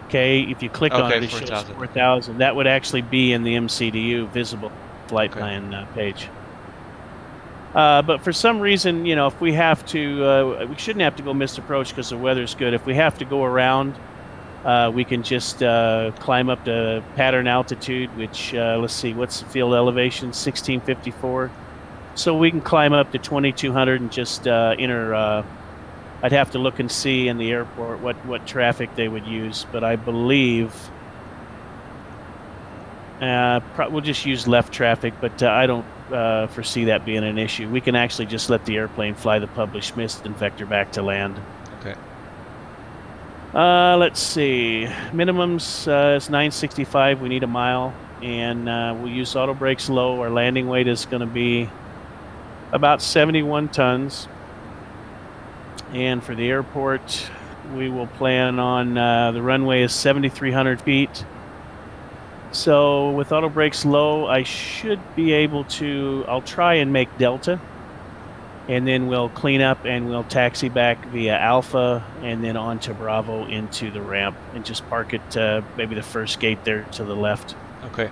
Speaker 2: Okay, if you click on it, it shows 4,000. That would actually be in the MCDU visible flight plan page. But for some reason, if we have to, we shouldn't have to go missed approach because the weather's good. If we have to go around, we can just climb up to pattern altitude, which, let's see, what's the field elevation? 1654. So we can climb up to 2200 and just enter. I'd have to look and see in the airport what traffic they would use, but I believe we'll just use left traffic, but I don't foresee that being an issue. We can actually just let the airplane fly the published mist and vector back to land.
Speaker 1: Okay.
Speaker 2: Let's see. Minimums is 965. We need a mile, and we'll use auto brakes low. Our landing weight is going to be about 71 tons. And for the airport, we will plan on the runway is 7,300 feet. So with auto brakes low, I should be able to, I'll try and make Delta, and then we'll clean up and we'll taxi back via Alpha and then on to Bravo into the ramp and just park it maybe the first gate there to the left.
Speaker 1: Okay.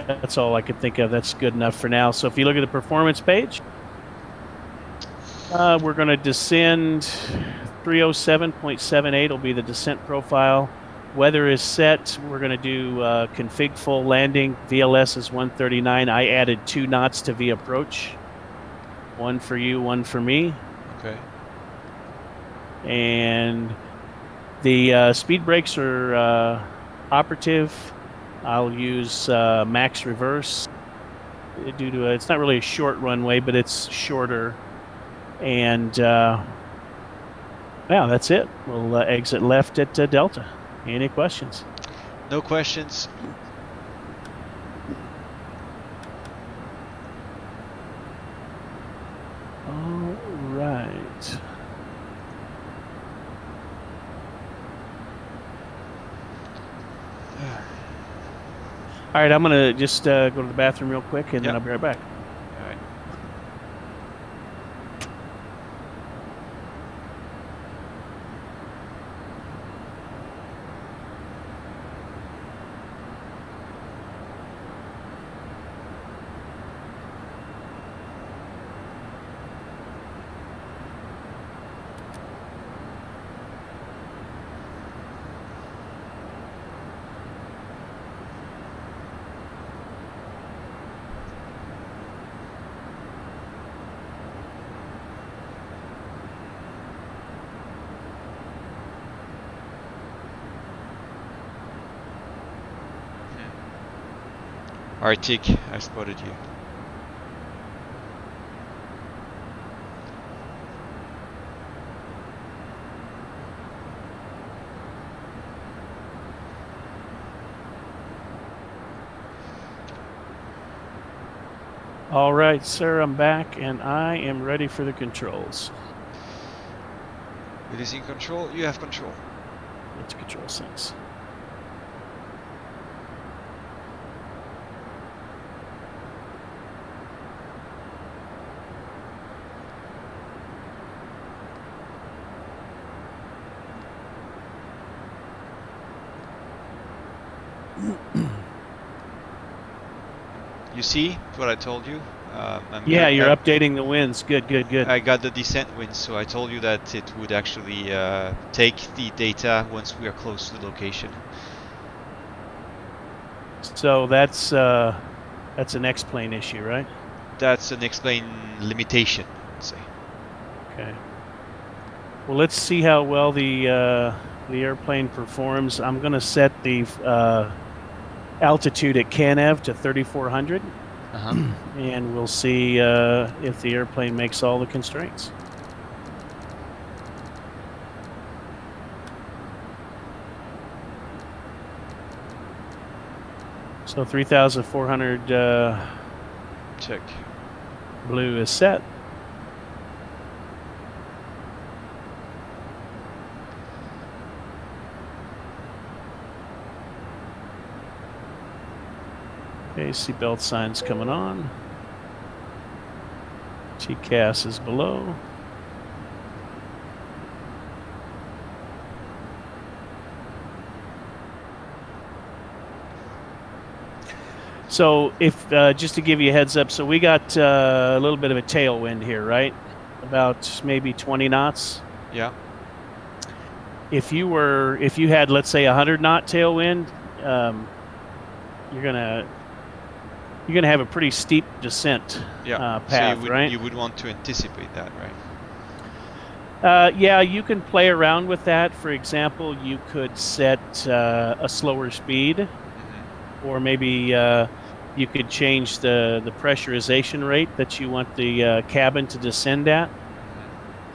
Speaker 2: That's all I could think of. That's good enough for now. So if you look at the performance page, we're going to descend 307.78 will be the descent profile. Weather is set. We're going to do config full landing. VLS is 139. I added 2 knots to V approach. 1 for you, 1 for me.
Speaker 1: Okay.
Speaker 2: And the speed brakes are operative. I'll use max reverse due to it's not really a short runway, but it's shorter. And yeah, that's it. We'll exit left at Delta. Any questions?
Speaker 1: No questions.
Speaker 2: All right. All right, I'm going to just go to the bathroom real quick, and then I'll be right back.
Speaker 1: All right. Arctic, I spotted you.
Speaker 2: All right, sir, I'm back, and I am ready for the controls.
Speaker 1: It is in control. You have control.
Speaker 2: Let's control sense.
Speaker 1: You see what I told you?
Speaker 2: Yeah, you're updating the winds. Good, good, good.
Speaker 1: I got the descent winds, so I told you that it would actually take the data once we are close to the location.
Speaker 2: So that's an X-plane issue, right?
Speaker 1: That's an X-plane limitation, I'd say.
Speaker 2: Okay. Well, let's see how well the airplane performs. I'm going to set the altitude at Canev to 3,400. And we'll see if the airplane makes all the constraints. So 3,400
Speaker 1: check.
Speaker 2: Blue is set. Okay, seatbelt signs coming on. TCAS is below. So if just to give you a heads up, so we got a little bit of a tailwind here, right? About maybe 20 knots.
Speaker 1: Yeah.
Speaker 2: If you had, let's say, 100 knot tailwind, you're gonna have a pretty steep descent path,
Speaker 1: so
Speaker 2: right?
Speaker 1: you would want to anticipate that, right?
Speaker 2: Yeah, you can play around with that. For example, you could set a slower speed, or maybe you could change the pressurization rate that you want the cabin to descend at.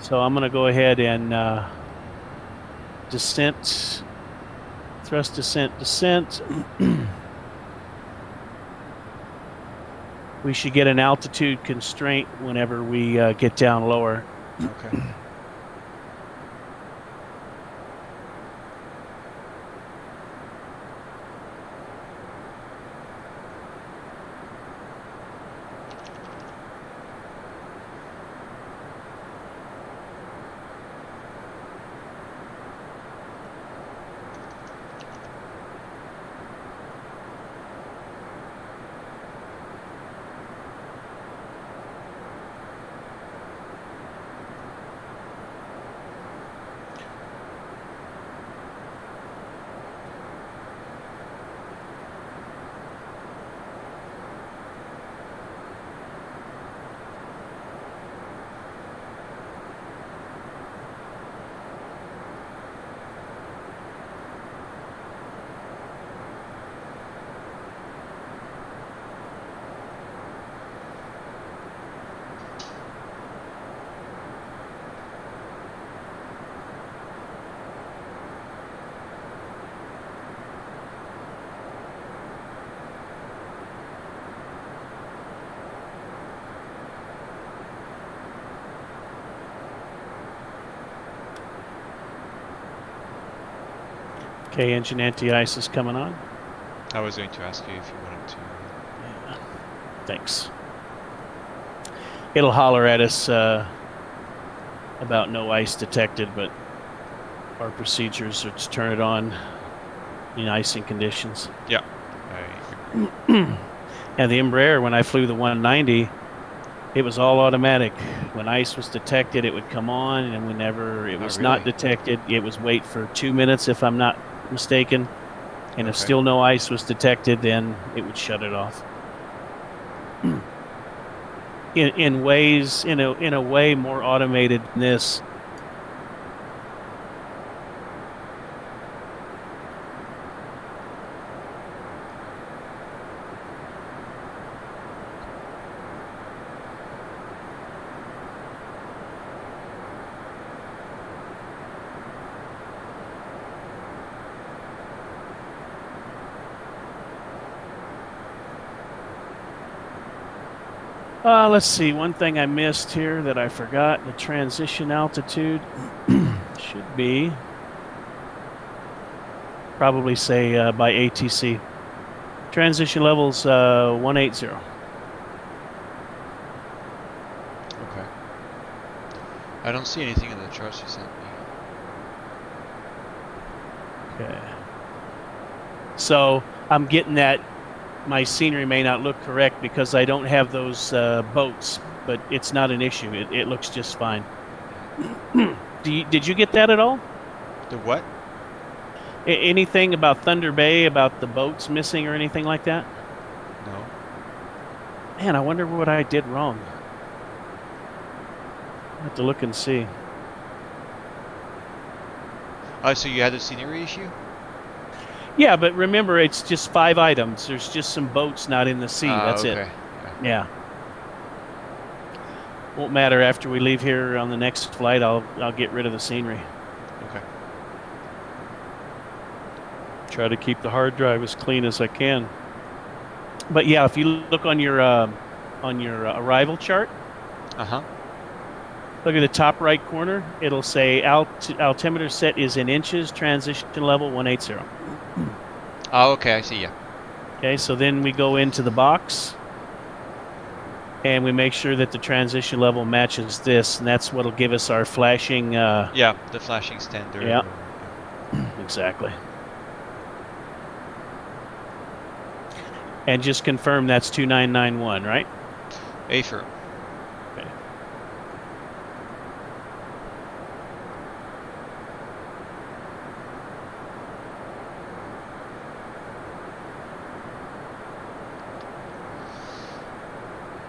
Speaker 2: So I'm going to go ahead and descent, thrust, descent. We should get an altitude constraint whenever we get down lower.
Speaker 1: Okay.
Speaker 2: Okay, engine anti-ice is coming on.
Speaker 1: I was going to ask you if you wanted to.
Speaker 2: Yeah. Thanks. It'll holler at us about no ice detected, but our procedures are to turn it on in icing conditions.
Speaker 1: Yeah, I agree.
Speaker 2: And the Embraer, when I flew the 190, it was all automatic. When ice was detected, it would come on, and whenever it was not
Speaker 1: really?
Speaker 2: detected, it was wait for 2 minutes, if I'm not mistaken. And if
Speaker 1: Okay.
Speaker 2: still no ice was detected, then it would shut it off. In ways, in a way more automated than this. Let's see, one thing I missed here that I forgot, the transition altitude should be probably say by ATC. Transition levels 180.
Speaker 1: Okay. I don't see anything in the charts you sent me.
Speaker 2: Okay. So I'm getting that my scenery may not look correct because I don't have those boats, but it's not an issue. It looks just fine. Did you get that at all?
Speaker 1: The what?
Speaker 2: Anything about Thunder Bay, about the boats missing or anything like that?
Speaker 1: No.
Speaker 2: Man, I wonder what I did wrong. I have to look and see.
Speaker 1: Oh, so you had a scenery issue?
Speaker 2: Yeah, but remember, it's just 5 items. There's just some boats not in the sea. That's
Speaker 1: okay.
Speaker 2: it. Yeah. Won't matter after we leave here on the next flight. I'll get rid of the scenery.
Speaker 1: Okay.
Speaker 2: Try to keep the hard drive as clean as I can. But yeah, if you look on your arrival chart, look at the top right corner. It'll say altimeter set is in inches. Transition level 180.
Speaker 1: Oh, okay. I see. Yeah.
Speaker 2: Okay, so then we go into the box, and we make sure that the transition level matches this, and that's what'll give us our flashing.
Speaker 1: Yeah, the flashing standard.
Speaker 2: Yeah. Exactly. And just confirm that's 2991, right?
Speaker 1: Affirm.
Speaker 2: Okay.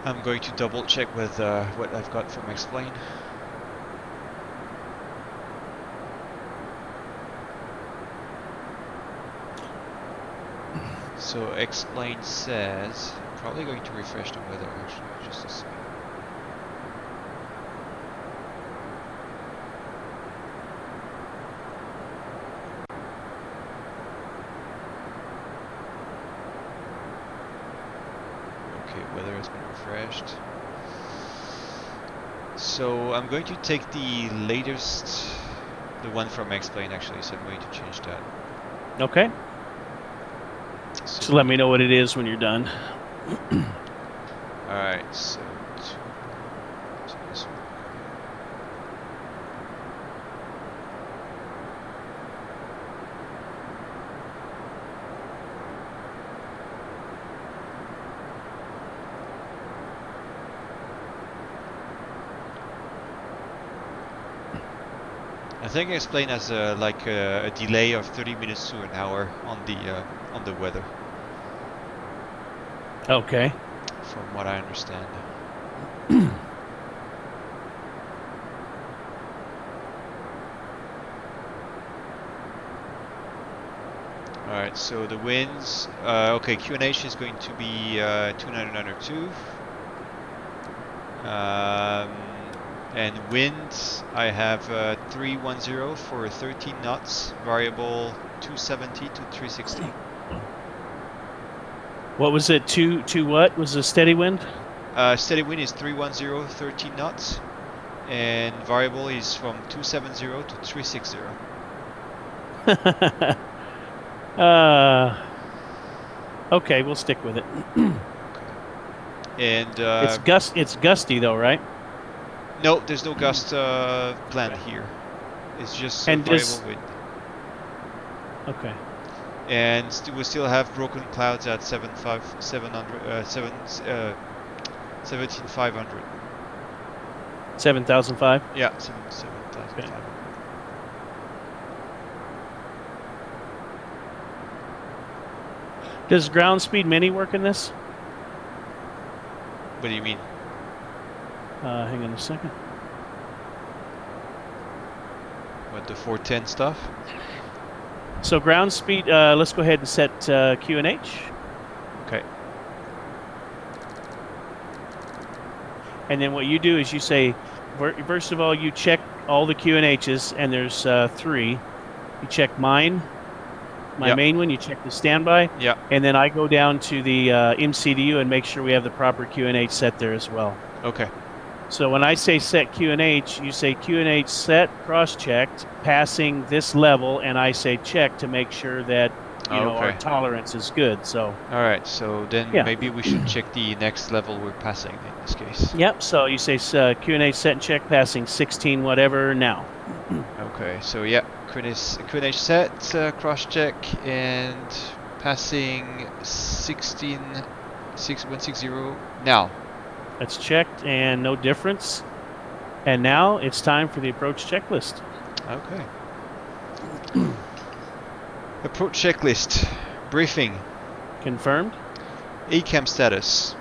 Speaker 1: I'm going to double check with what I've got from Explain. So Explain says, I'm probably going to refresh the weather actually, just to see. Okay, weather has been refreshed. So I'm going to take the latest, the one from Explain actually, so I'm going to change that.
Speaker 2: Okay. So let me know what it is when you're done.
Speaker 1: Alright, so this one. I think I explained as like a delay of 30 minutes to an hour on the weather,
Speaker 2: Okay.
Speaker 1: from what I understand. Alright, so the winds, okay, QNH is going to be 29902. And winds, I have 310 for 13 knots, variable 270 to 360.
Speaker 2: What was it? Two what was the steady wind?
Speaker 1: Steady wind is 310, 13 knots, and variable is from 270 to 360.
Speaker 2: Okay, we'll stick with it.
Speaker 1: Okay. And
Speaker 2: It's gusty though, right?
Speaker 1: no, there's no gust planned here. It's just
Speaker 2: And
Speaker 1: variable wind.
Speaker 2: Okay.
Speaker 1: And we still have broken clouds at 17,500.
Speaker 2: 7,005.
Speaker 1: Yeah, 7,500.
Speaker 2: Okay. Does ground speed mini work in this?
Speaker 1: What do you mean?
Speaker 2: Hang on a second.
Speaker 1: What, the 410 stuff?
Speaker 2: So ground speed, let's go ahead and set QNH.
Speaker 1: Okay.
Speaker 2: And then what you do is you say, first of all, you check all the QNHs, and there's 3. You check mine, my
Speaker 1: Yep.
Speaker 2: main one, you check the standby,
Speaker 1: Yeah.
Speaker 2: and then I go down to the MCDU and make sure we have the proper QNH set there as well.
Speaker 1: Okay.
Speaker 2: So when I say set QNH, you say QNH set, cross-checked, passing this level, and I say check to make sure that our
Speaker 1: Okay.
Speaker 2: tolerance is good. So
Speaker 1: All right. So then
Speaker 2: Yeah.
Speaker 1: maybe we should check the next level we're passing in this case.
Speaker 2: yep. So you say QNH set and check, passing 16 whatever now.
Speaker 1: Okay. So yeah, QNH set, cross check, and passing 160 now.
Speaker 2: That's checked and no difference. And now it's time for the approach checklist.
Speaker 1: Okay. Approach checklist. Briefing.
Speaker 2: Confirmed,
Speaker 1: ACAM status.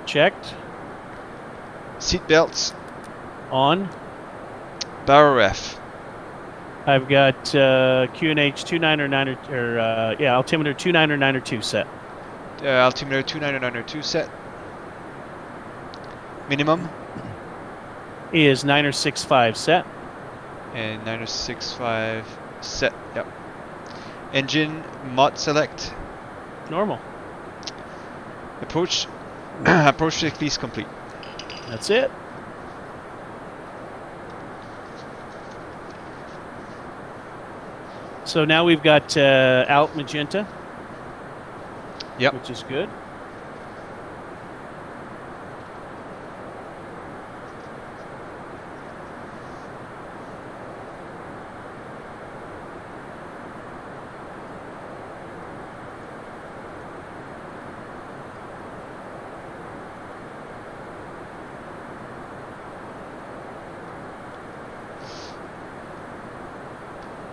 Speaker 2: checked,
Speaker 1: Seat belts.
Speaker 2: on.
Speaker 1: Barrel ref.
Speaker 2: I've got QNH 2909 altimeter 2909 set.
Speaker 1: Altimeter 2902 set. Minimum.
Speaker 2: Is 9065 set.
Speaker 1: And 9065 set. Yep. Engine mod select.
Speaker 2: Normal.
Speaker 1: Approach approach checklist complete.
Speaker 2: That's it. So now we've got alt magenta.
Speaker 1: Yep.
Speaker 2: Which is good.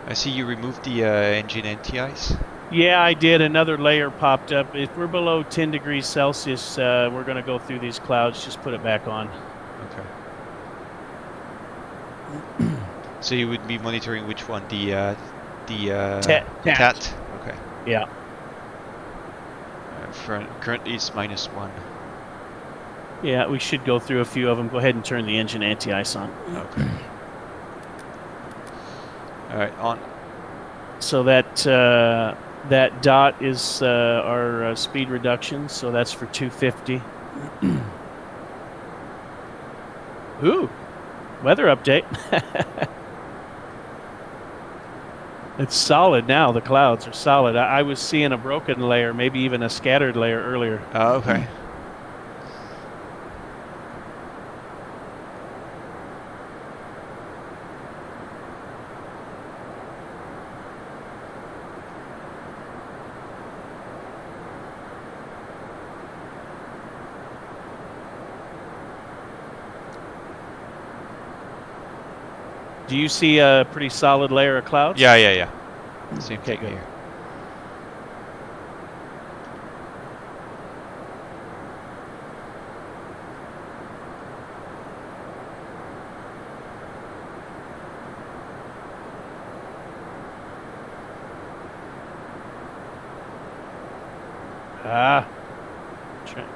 Speaker 1: I see you removed the engine NTIs.
Speaker 2: Yeah, I did. Another layer popped up. If we're below 10 degrees Celsius, we're going to go through these clouds. Just put it back on.
Speaker 1: Okay. So you would be monitoring which one? The
Speaker 2: Tat.
Speaker 1: TAT? Okay.
Speaker 2: Yeah.
Speaker 1: Currently it's -1.
Speaker 2: Yeah, we should go through a few of them. Go ahead and turn the engine anti-ice on.
Speaker 1: Okay. All right, on.
Speaker 2: So that that dot is our speed reduction. So that's for 250. Ooh, weather update. It's solid now. The clouds are solid. I was seeing a broken layer, maybe even a scattered layer earlier.
Speaker 1: Oh, okay.
Speaker 2: Do you see a pretty solid layer of clouds?
Speaker 1: Yeah. Same
Speaker 2: Okay,
Speaker 1: thing
Speaker 2: good.
Speaker 1: here.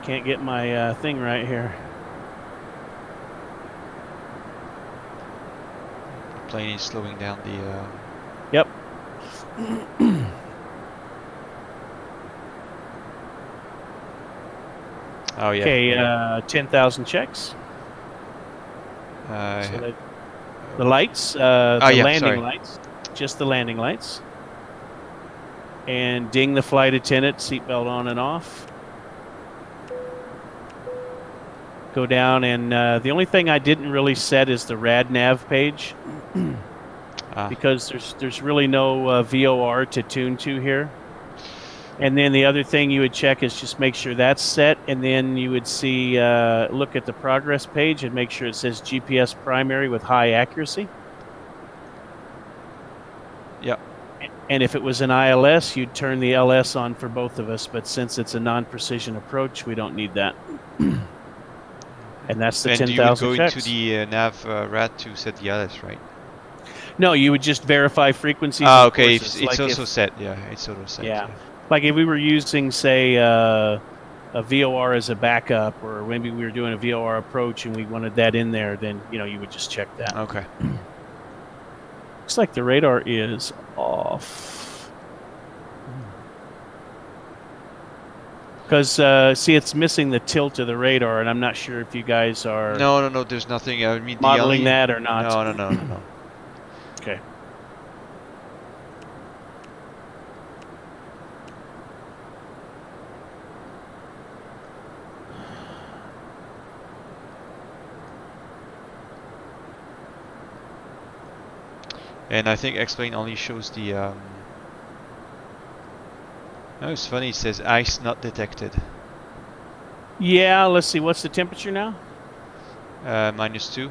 Speaker 2: Can't get my thing right here.
Speaker 1: Plane is slowing down the.
Speaker 2: Yep.
Speaker 1: Oh yeah.
Speaker 2: Okay, 10,000 checks. So the lights, the landing lights, just the landing lights. And ding the flight attendant, seatbelt on and off. Go down, and the only thing I didn't really set is the rad nav page, because there's really no VOR to tune to here. And then the other thing you would check is just make sure that's set, and then you would see look at the progress page and make sure it says GPS primary with high accuracy.
Speaker 1: Yep.
Speaker 2: And if it was an ILS, you'd turn the LS on for both of us, but since it's a non-precision approach, we don't need that. And that's the 10,000 checks.
Speaker 1: And you would go into the nav rad to set the LS, right?
Speaker 2: No, you would just verify frequencies.
Speaker 1: Okay,
Speaker 2: courses.
Speaker 1: it's also set. Yeah, it's auto set.
Speaker 2: Yeah. Like if we were using, say, a VOR as a backup, or maybe we were doing a VOR approach and we wanted that in there, then you would just check that.
Speaker 1: Okay.
Speaker 2: Looks like the radar is off. Because see, it's missing the tilt of the radar, and I'm not sure if you guys are
Speaker 1: No. There's nothing. I mean,
Speaker 2: modeling that or not.
Speaker 1: No.
Speaker 2: Okay.
Speaker 1: And I think X-Plane only shows the. Oh, it's funny. It says ice not detected.
Speaker 2: Yeah. Let's see. What's the temperature now?
Speaker 1: -2.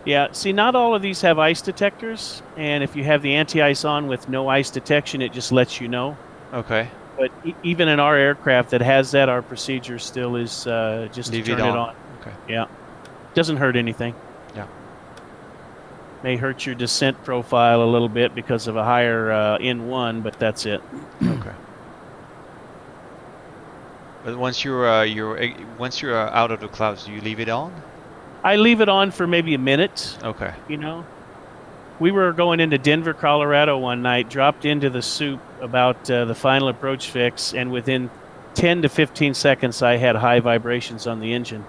Speaker 2: Yeah. See, not all of these have ice detectors, and if you have the anti-ice on with no ice detection, it just lets you know.
Speaker 1: Okay.
Speaker 2: But even in our aircraft that has that, our procedure still is just
Speaker 1: Leave
Speaker 2: to turn
Speaker 1: it
Speaker 2: it on.
Speaker 1: Okay.
Speaker 2: Yeah. Doesn't hurt anything.
Speaker 1: Yeah.
Speaker 2: May hurt your descent profile a little bit because of a higher N1, but that's it.
Speaker 1: Okay. But once you're out of the clouds, do you leave it on?
Speaker 2: I leave it on for maybe a minute.
Speaker 1: Okay.
Speaker 2: We were going into Denver, Colorado one night, dropped into the soup about the final approach fix, and within 10 to 15 seconds, I had high vibrations on the engine.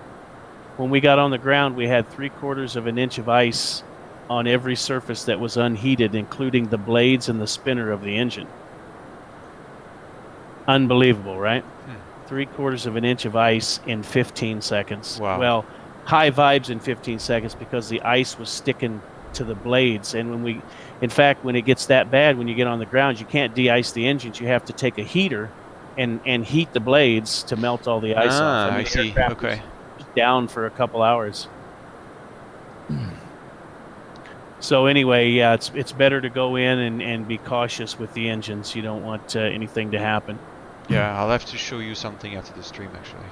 Speaker 2: When we got on the ground, we had 3/4 of an inch of ice on every surface that was unheated, including the blades and the spinner of the engine. Unbelievable, right? 3/4 of an inch of ice in 15 seconds.
Speaker 1: Wow.
Speaker 2: Well, high vibes in 15 seconds because the ice was sticking to the blades. And when it gets that bad, when you get on the ground, you can't de-ice the engines. You have to take a heater and heat the blades to melt all the ice off.
Speaker 1: I see. Okay.
Speaker 2: Down for a couple hours. So anyway, yeah, it's better to go in and be cautious with the engines. You don't want anything to happen.
Speaker 1: Yeah, I'll have to show you something after the stream, actually.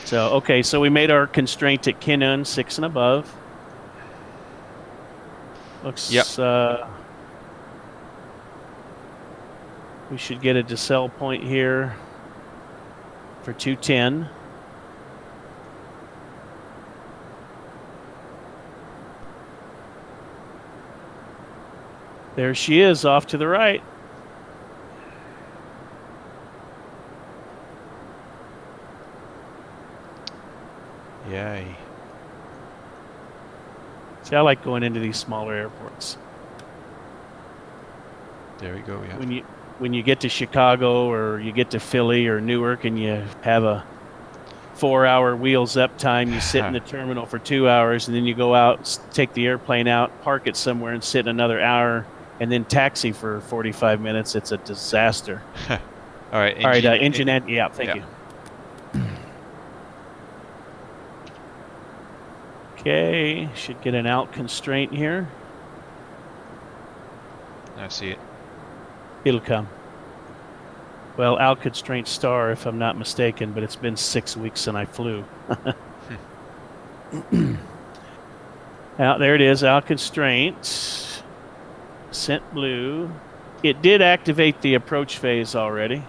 Speaker 2: So, okay, so we made our constraint at Kinun, 6 and above. Looks,
Speaker 1: Yep.
Speaker 2: We should get a decel point here for 210. There she is, off to the right.
Speaker 1: Yay.
Speaker 2: See, I like going into these smaller airports.
Speaker 1: There we go, yeah.
Speaker 2: When you get to Chicago or you get to Philly or Newark and you have a 4-hour wheels up time, you sit in the terminal for 2 hours and then you go out, take the airplane out, park it somewhere and sit another hour and then taxi for 45 minutes. It's a disaster.
Speaker 1: All right.
Speaker 2: All right, engine and yeah, thank you. Okay, should get an out constraint here.
Speaker 1: I see it.
Speaker 2: It'll come. Well, out constraint star, if I'm not mistaken, but it's been 6 weeks since I flew. Out there it is, out constraint. Sent blue. It did activate the approach phase already.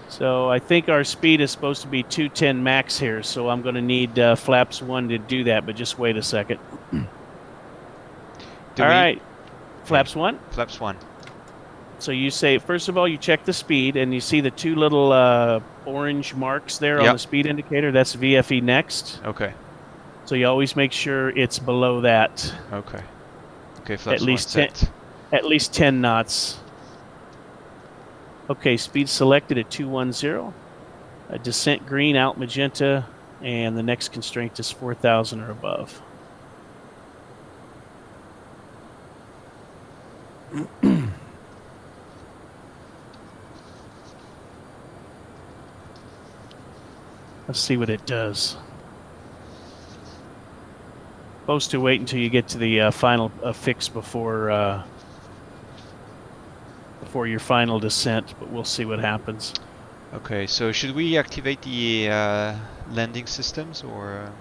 Speaker 2: So I think our speed is supposed to be 210 max here, so I'm going to need flaps 1 to do that, but just wait a second. All right, flaps 1?
Speaker 1: Flaps 1.
Speaker 2: So you say, first of all, you check the speed, and you see the 2 little orange marks there on the speed indicator. That's VFE next.
Speaker 1: Okay.
Speaker 2: So you always make sure it's below that.
Speaker 1: Okay. Okay, flaps
Speaker 2: at least
Speaker 1: 1
Speaker 2: 10,
Speaker 1: set.
Speaker 2: At least 10 knots. Okay, speed selected at 210. Descent green, out magenta, and the next constraint is 4,000 or above. Let's see what it does. Supposed to wait until you get to the final fix before your final descent, but we'll see what happens.
Speaker 1: Okay, so should we activate the landing systems or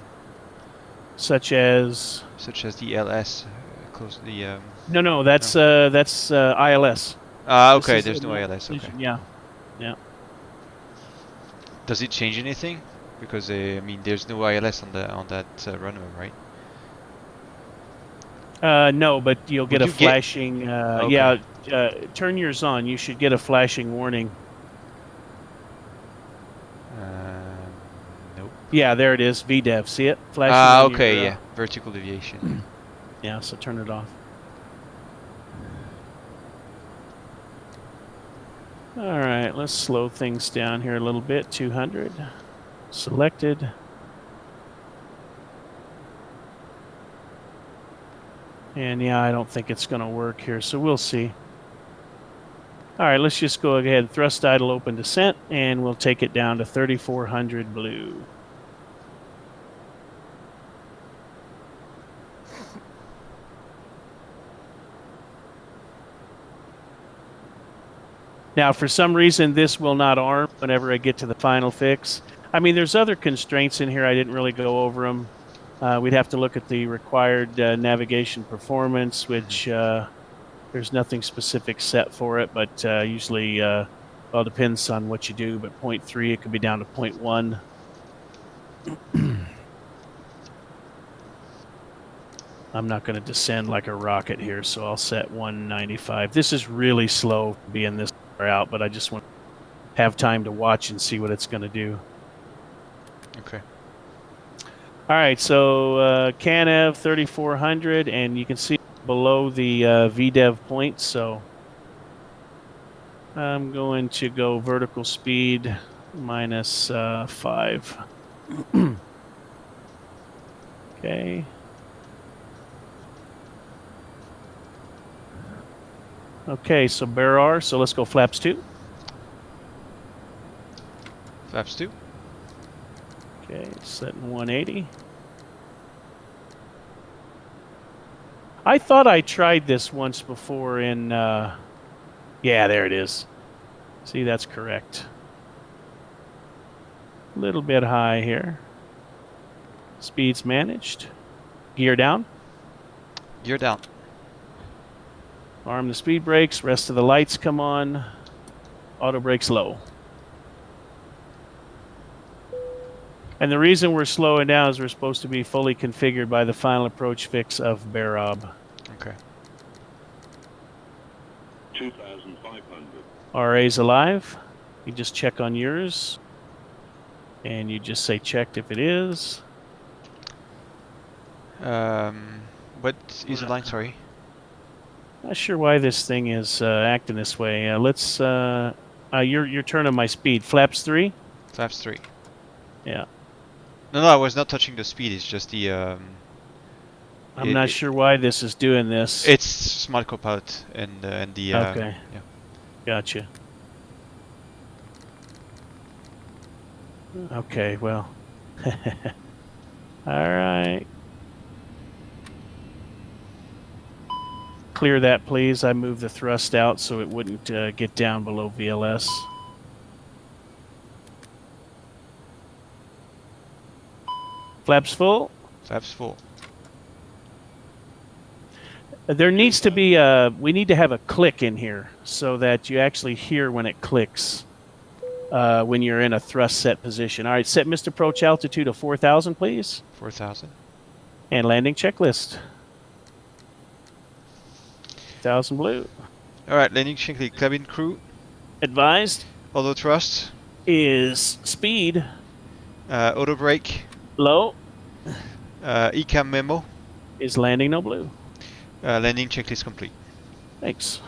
Speaker 2: such as
Speaker 1: the LS close the
Speaker 2: No, that's ILS.
Speaker 1: Okay, there's no ILS. Okay.
Speaker 2: Yeah.
Speaker 1: Does it change anything? Because I mean, there's no ILS on that runway, right?
Speaker 2: No, but you'll get a flashing.
Speaker 1: Okay.
Speaker 2: Yeah, turn yours on. You should get a flashing warning.
Speaker 1: Nope.
Speaker 2: Yeah, there it is. VDEV. See it? Flashing.
Speaker 1: Okay, yeah. Vertical deviation.
Speaker 2: Yeah, so turn it off. All right, let's slow things down here a little bit. 200. Selected. And yeah, I don't think it's going to work here, so we'll see. All right, let's just go ahead, thrust idle open descent, and we'll take it down to 3,400 blue. Now, for some reason, this will not arm whenever I get to the final fix. I mean, there's other constraints in here. I didn't really go over them. We'd have to look at the required navigation performance, which there's nothing specific set for it, but usually, well, it depends on what you do, but 0.3, it could be down to 0.1. I'm not going to descend like a rocket here, so I'll set 195. This is really slow being this far out, but I just want to have time to watch and see what it's going to do.
Speaker 1: Okay.
Speaker 2: All right, so CANEV 3,400, and you can see below the VDEV points, so I'm going to go vertical speed minus 5. Okay. Okay, so BAR, so let's go flaps 2.
Speaker 1: Flaps 2.
Speaker 2: Okay, setting 180. I thought I tried this once before in. Yeah, there it is. See, that's correct. A little bit high here. Speeds managed. Gear down.
Speaker 1: Gear down.
Speaker 2: Arm the speed brakes. Rest of the lights come on. Auto brakes low. And the reason we're slowing down is we're supposed to be fully configured by the final approach fix of Barob.
Speaker 1: Okay.
Speaker 6: 2,500.
Speaker 2: RA's alive. You just check on yours. And you just say checked if it is.
Speaker 1: What is the line? Sorry.
Speaker 2: Not sure why this thing is acting this way. Let's. You're turning my speed. Flaps 3.
Speaker 1: Flaps 3.
Speaker 2: Yeah.
Speaker 1: No, I was not touching the speed. It's just the.
Speaker 2: I'm not sure why this is doing this.
Speaker 1: It's Smart Copilot and the.
Speaker 2: Okay.
Speaker 1: Yeah.
Speaker 2: Gotcha. Okay. Well. All right. Clear that, please. I moved the thrust out so it wouldn't get down below VLS. Flaps full.
Speaker 1: Flaps full.
Speaker 2: There needs to be we need to have a click in here so that you actually hear when it clicks when you're in a thrust set position. All right, set missed approach altitude of 4,000, please.
Speaker 1: 4,000.
Speaker 2: And landing checklist. 1,000 blue.
Speaker 1: All right, landing checklist. Cabin crew.
Speaker 2: Advised.
Speaker 1: Auto thrust.
Speaker 2: Is speed.
Speaker 1: Auto brake.
Speaker 2: Low.
Speaker 1: ECAM memo.
Speaker 2: Is landing no blue.
Speaker 1: Landing checklist complete.
Speaker 2: Thanks.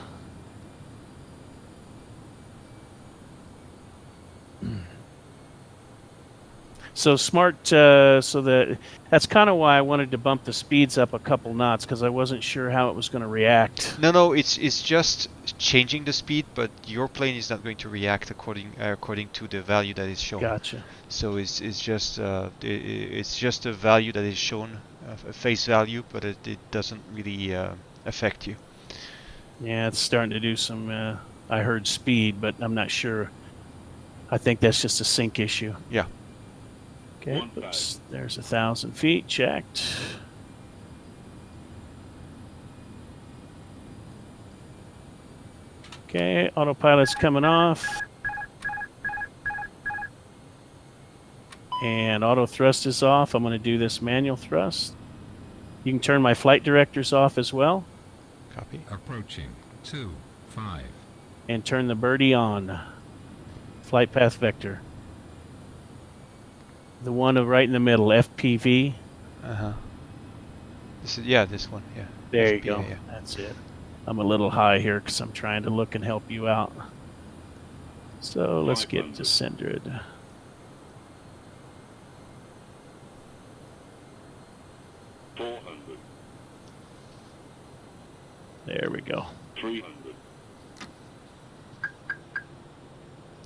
Speaker 2: So smart. That's kind of why I wanted to bump the speeds up a couple knots because I wasn't sure how it was going to react.
Speaker 1: No, it's just changing the speed, but your plane is not going to react according to the value that is shown.
Speaker 2: Gotcha.
Speaker 1: So it's just a value that is shown, a face value, but it doesn't really affect you.
Speaker 2: Yeah, it's starting to do some. I heard speed, but I'm not sure. I think that's just a sync issue.
Speaker 1: Yeah.
Speaker 2: Okay. Oops. There's 1,000 feet checked. Okay, autopilot's coming off. And auto thrust is off. I'm going to do this manual thrust. You can turn my flight directors off as well.
Speaker 1: Copy.
Speaker 5: Approaching 2-5.
Speaker 2: And turn the birdie on. Flight path vector. The one right in the middle, FPV.
Speaker 1: This one. Yeah.
Speaker 2: There
Speaker 1: FPV,
Speaker 2: you go.
Speaker 1: Yeah.
Speaker 2: That's it. I'm a little high here because I'm trying to look and help you out. So let's get descended.
Speaker 6: 400.
Speaker 2: There we go.
Speaker 6: 300.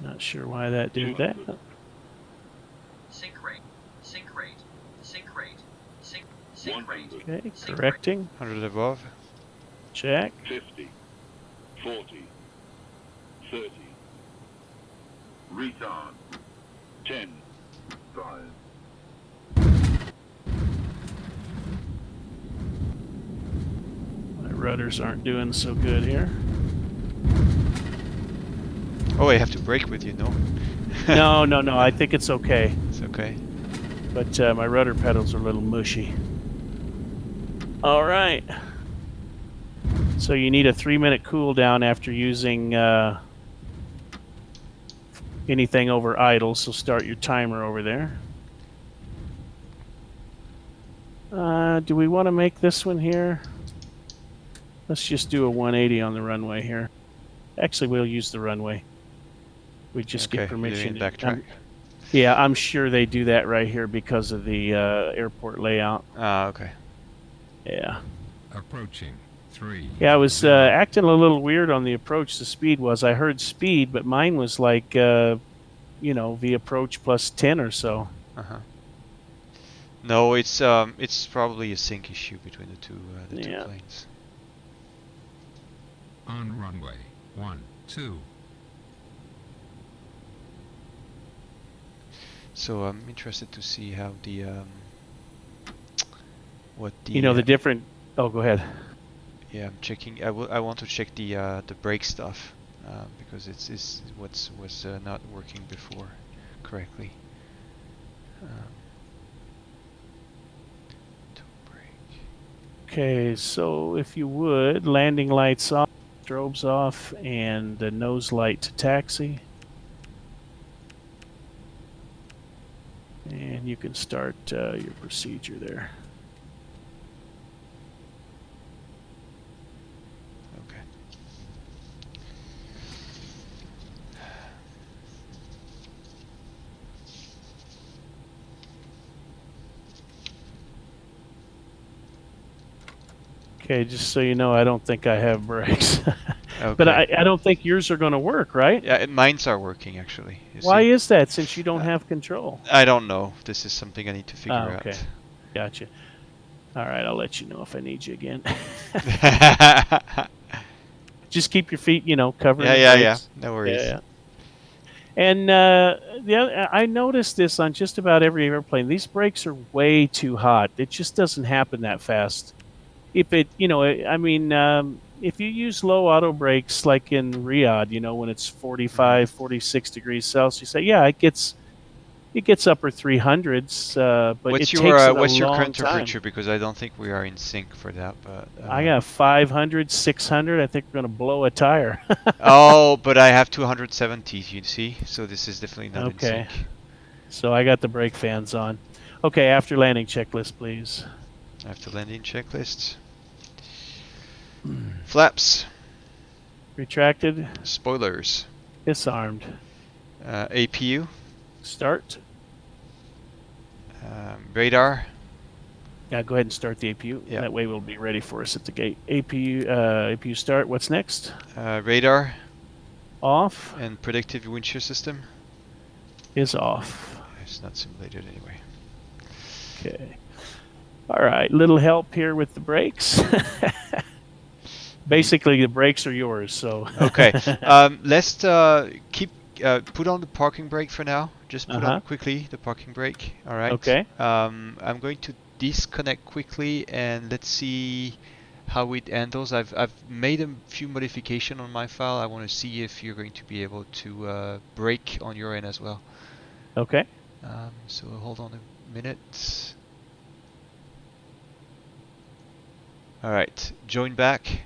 Speaker 2: Not sure why that did that.
Speaker 7: Sync rate.
Speaker 2: Okay, correcting.
Speaker 1: 100 above.
Speaker 2: Check.
Speaker 6: 50. 40. 30. Retard. 10. 5.
Speaker 2: My rudders aren't doing so good here.
Speaker 1: Oh, I have to brake with you, no?
Speaker 2: No. I think it's okay.
Speaker 1: It's okay.
Speaker 2: But my rudder pedals are a little mushy. All right. So you need a 3-minute cool down after using anything over idle. So start your timer over there. Do we want to make this one here? Let's just do a 180 on the runway here. Actually, we'll use the runway. We just get permission
Speaker 1: to backtrack.
Speaker 2: Yeah, I'm sure they do that right here because of the airport layout.
Speaker 1: Okay.
Speaker 2: Yeah.
Speaker 5: Approaching 3.
Speaker 2: Yeah, I was acting a little weird on the approach. The speed was. I heard speed, but mine was like, the approach plus 10 or so.
Speaker 1: No, it's probably a sync issue between the two
Speaker 2: Yeah.
Speaker 1: planes.
Speaker 5: On runway 12.
Speaker 1: So I'm interested to see how the what the
Speaker 2: You know the different. Oh, go ahead.
Speaker 1: yeah, I'm checking. I want to check the brake stuff because it's was not working before correctly. To brake.
Speaker 2: Okay, so if you would, landing lights off, strobes off, and the nose light to taxi. And you can start your procedure there.
Speaker 1: Okay.
Speaker 2: Okay, just so you know, I don't think I have brakes.
Speaker 1: Okay.
Speaker 2: But I don't think yours are going to work, right?
Speaker 1: Yeah, mine's are working actually. You
Speaker 2: Why
Speaker 1: see?
Speaker 2: is that, since you don't have control?
Speaker 1: I don't know. This is something I need to figure
Speaker 2: Okay.
Speaker 1: out.
Speaker 2: Gotcha. All right, I'll let you know if I need you again. Just keep your feet, covering the
Speaker 1: Yeah.
Speaker 2: brakes.
Speaker 1: No worries.
Speaker 2: Yeah. And I noticed this on just about every airplane. These brakes are way too hot. It just doesn't happen that fast. If it, if you use low auto brakes like in Riyadh, when it's 45, 46 degrees Celsius, it gets upper 300s, but
Speaker 1: What's
Speaker 2: it takes it a
Speaker 1: what's your
Speaker 2: long
Speaker 1: current
Speaker 2: time.
Speaker 1: temperature? Because I don't think we are in sync for that. But
Speaker 2: I got 500, 600. I think we're going to blow a tire.
Speaker 1: oh, but I have 270. You see, so this is definitely not in
Speaker 2: Okay.
Speaker 1: sync.
Speaker 2: So I got the brake fans on. Okay, after landing checklist, please.
Speaker 1: After landing checklist. Flaps.
Speaker 2: Retracted.
Speaker 1: Spoilers.
Speaker 2: Disarmed.
Speaker 1: APU.
Speaker 2: Start.
Speaker 1: Radar.
Speaker 2: Yeah, go ahead and start the APU.
Speaker 1: Yeah.
Speaker 2: That way we'll be ready for us at the gate. APU start. What's next?
Speaker 1: Radar.
Speaker 2: Off.
Speaker 1: And predictive wind shear system.
Speaker 2: Is off.
Speaker 1: It's not simulated anyway.
Speaker 2: Okay. All right. Little help here with the brakes. Basically, the brakes are yours. So.
Speaker 1: Okay. Let's put on the parking brake for now. Just put on quickly the parking brake. All right.
Speaker 2: Okay.
Speaker 1: I'm going to disconnect quickly and let's see how it handles. I've made a few modifications on my file. I want to see if you're going to be able to brake on your end as well.
Speaker 2: Okay.
Speaker 1: So hold on a minute. All right. Join back.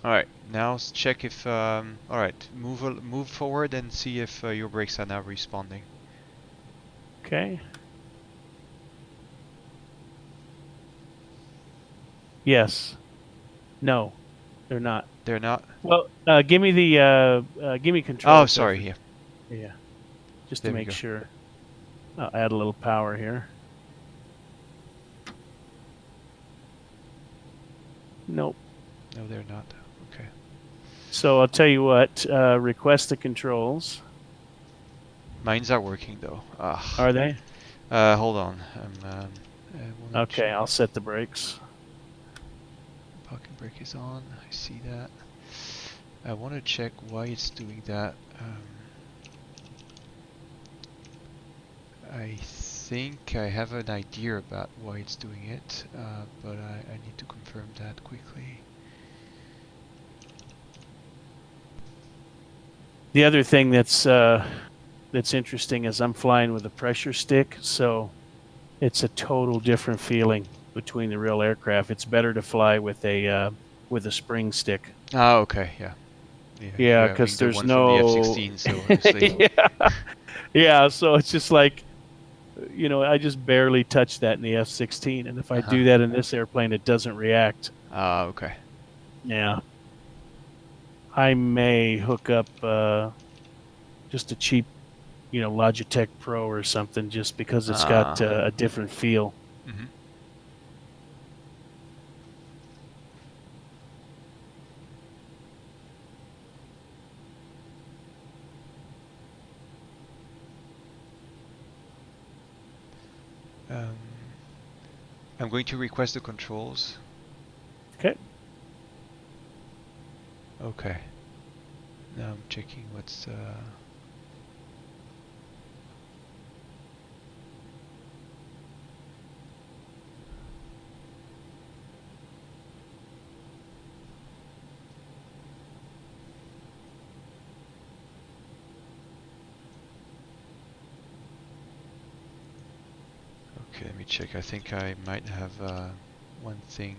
Speaker 1: All right, now let's check if. All right, move forward and see if your brakes are now responding.
Speaker 2: Okay. Yes. No, they're not.
Speaker 1: They're not.
Speaker 2: Well, give me control.
Speaker 1: Oh, sorry. Yeah.
Speaker 2: Yeah. Just
Speaker 1: There
Speaker 2: to
Speaker 1: we
Speaker 2: make
Speaker 1: go.
Speaker 2: sure. I'll add a little power here. Nope.
Speaker 1: No, they're not. Okay.
Speaker 2: So I'll tell you what. Request the controls.
Speaker 1: Mines are working though.
Speaker 2: Are they?
Speaker 1: Hold on.
Speaker 2: Okay, I'll set the brakes.
Speaker 1: Parking brake is on. I see that. I want to check why it's doing that. I think I have an idea about why it's doing it, but I need to confirm that quickly.
Speaker 2: The other thing that's interesting is I'm flying with a pressure stick, so it's a total different feeling between the real aircraft. It's better to fly with a spring stick.
Speaker 1: Oh, okay, yeah.
Speaker 2: Yeah, because there's
Speaker 1: one
Speaker 2: no
Speaker 1: from the F-16, so obviously.
Speaker 2: yeah. So it's just like, I just barely touch that in the F-16, and if I do that in this airplane, it doesn't react.
Speaker 1: Okay.
Speaker 2: Yeah. I may hook up just a cheap, Logitech Pro or something, just because it's got a different feel.
Speaker 1: Mm-hmm. Um, I'm going to request the controls.
Speaker 2: Okay.
Speaker 1: Okay. Now I'm checking what's. Okay, let me check. I think I might have one thing.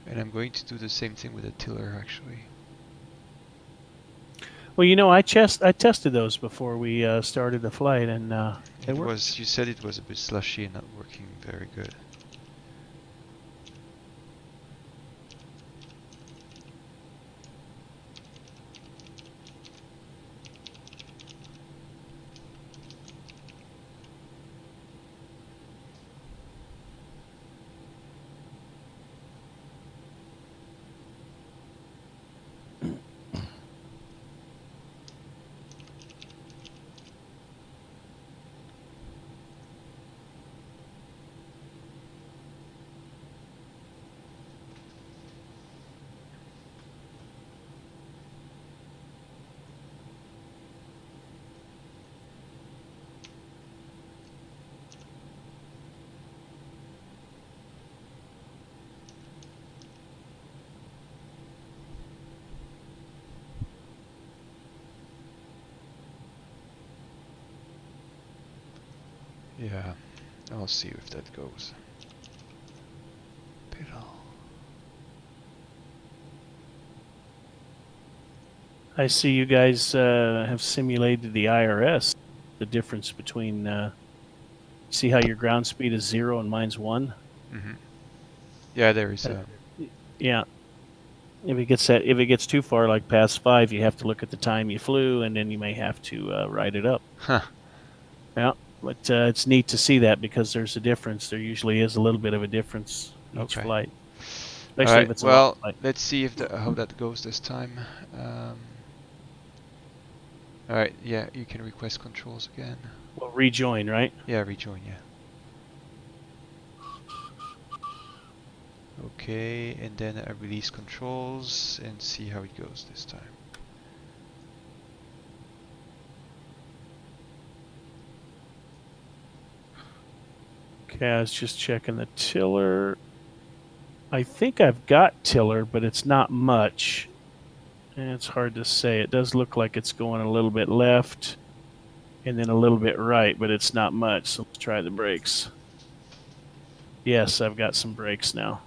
Speaker 1: And I'm going to do the same thing with the tiller actually.
Speaker 2: Well, you know, I tested those before we started the flight, and
Speaker 1: It
Speaker 2: worked.
Speaker 1: was, you said it was a bit slushy and not working very good. Yeah, I'll see if that goes. Pedal.
Speaker 2: I see you guys have simulated the IRS. The difference between see how your ground speed is 0 and mine's 1.
Speaker 1: Mm-hmm. Yeah, there is.
Speaker 2: Yeah. If it gets too far, like past 5, you have to look at the time you flew, and then you may have to write it up.
Speaker 1: Huh.
Speaker 2: Yeah, but it's neat to see that because there's a difference. There usually is a little bit of a difference each
Speaker 1: Okay.
Speaker 2: flight,
Speaker 1: All
Speaker 2: especially if
Speaker 1: right.
Speaker 2: it's a long
Speaker 1: Well,
Speaker 2: flight.
Speaker 1: let's see if how that goes this time. All right. Yeah, you can request controls again.
Speaker 2: Well, rejoin, right?
Speaker 1: Yeah, rejoin. Yeah. Okay, and then I release controls and see how it goes this time.
Speaker 2: Okay, I was just checking the tiller. I think I've got tiller, but it's not much. And it's hard to say. It does look like it's going a little bit left and then a little bit right, but it's not much. So let's try the brakes. Yes, I've got some brakes now.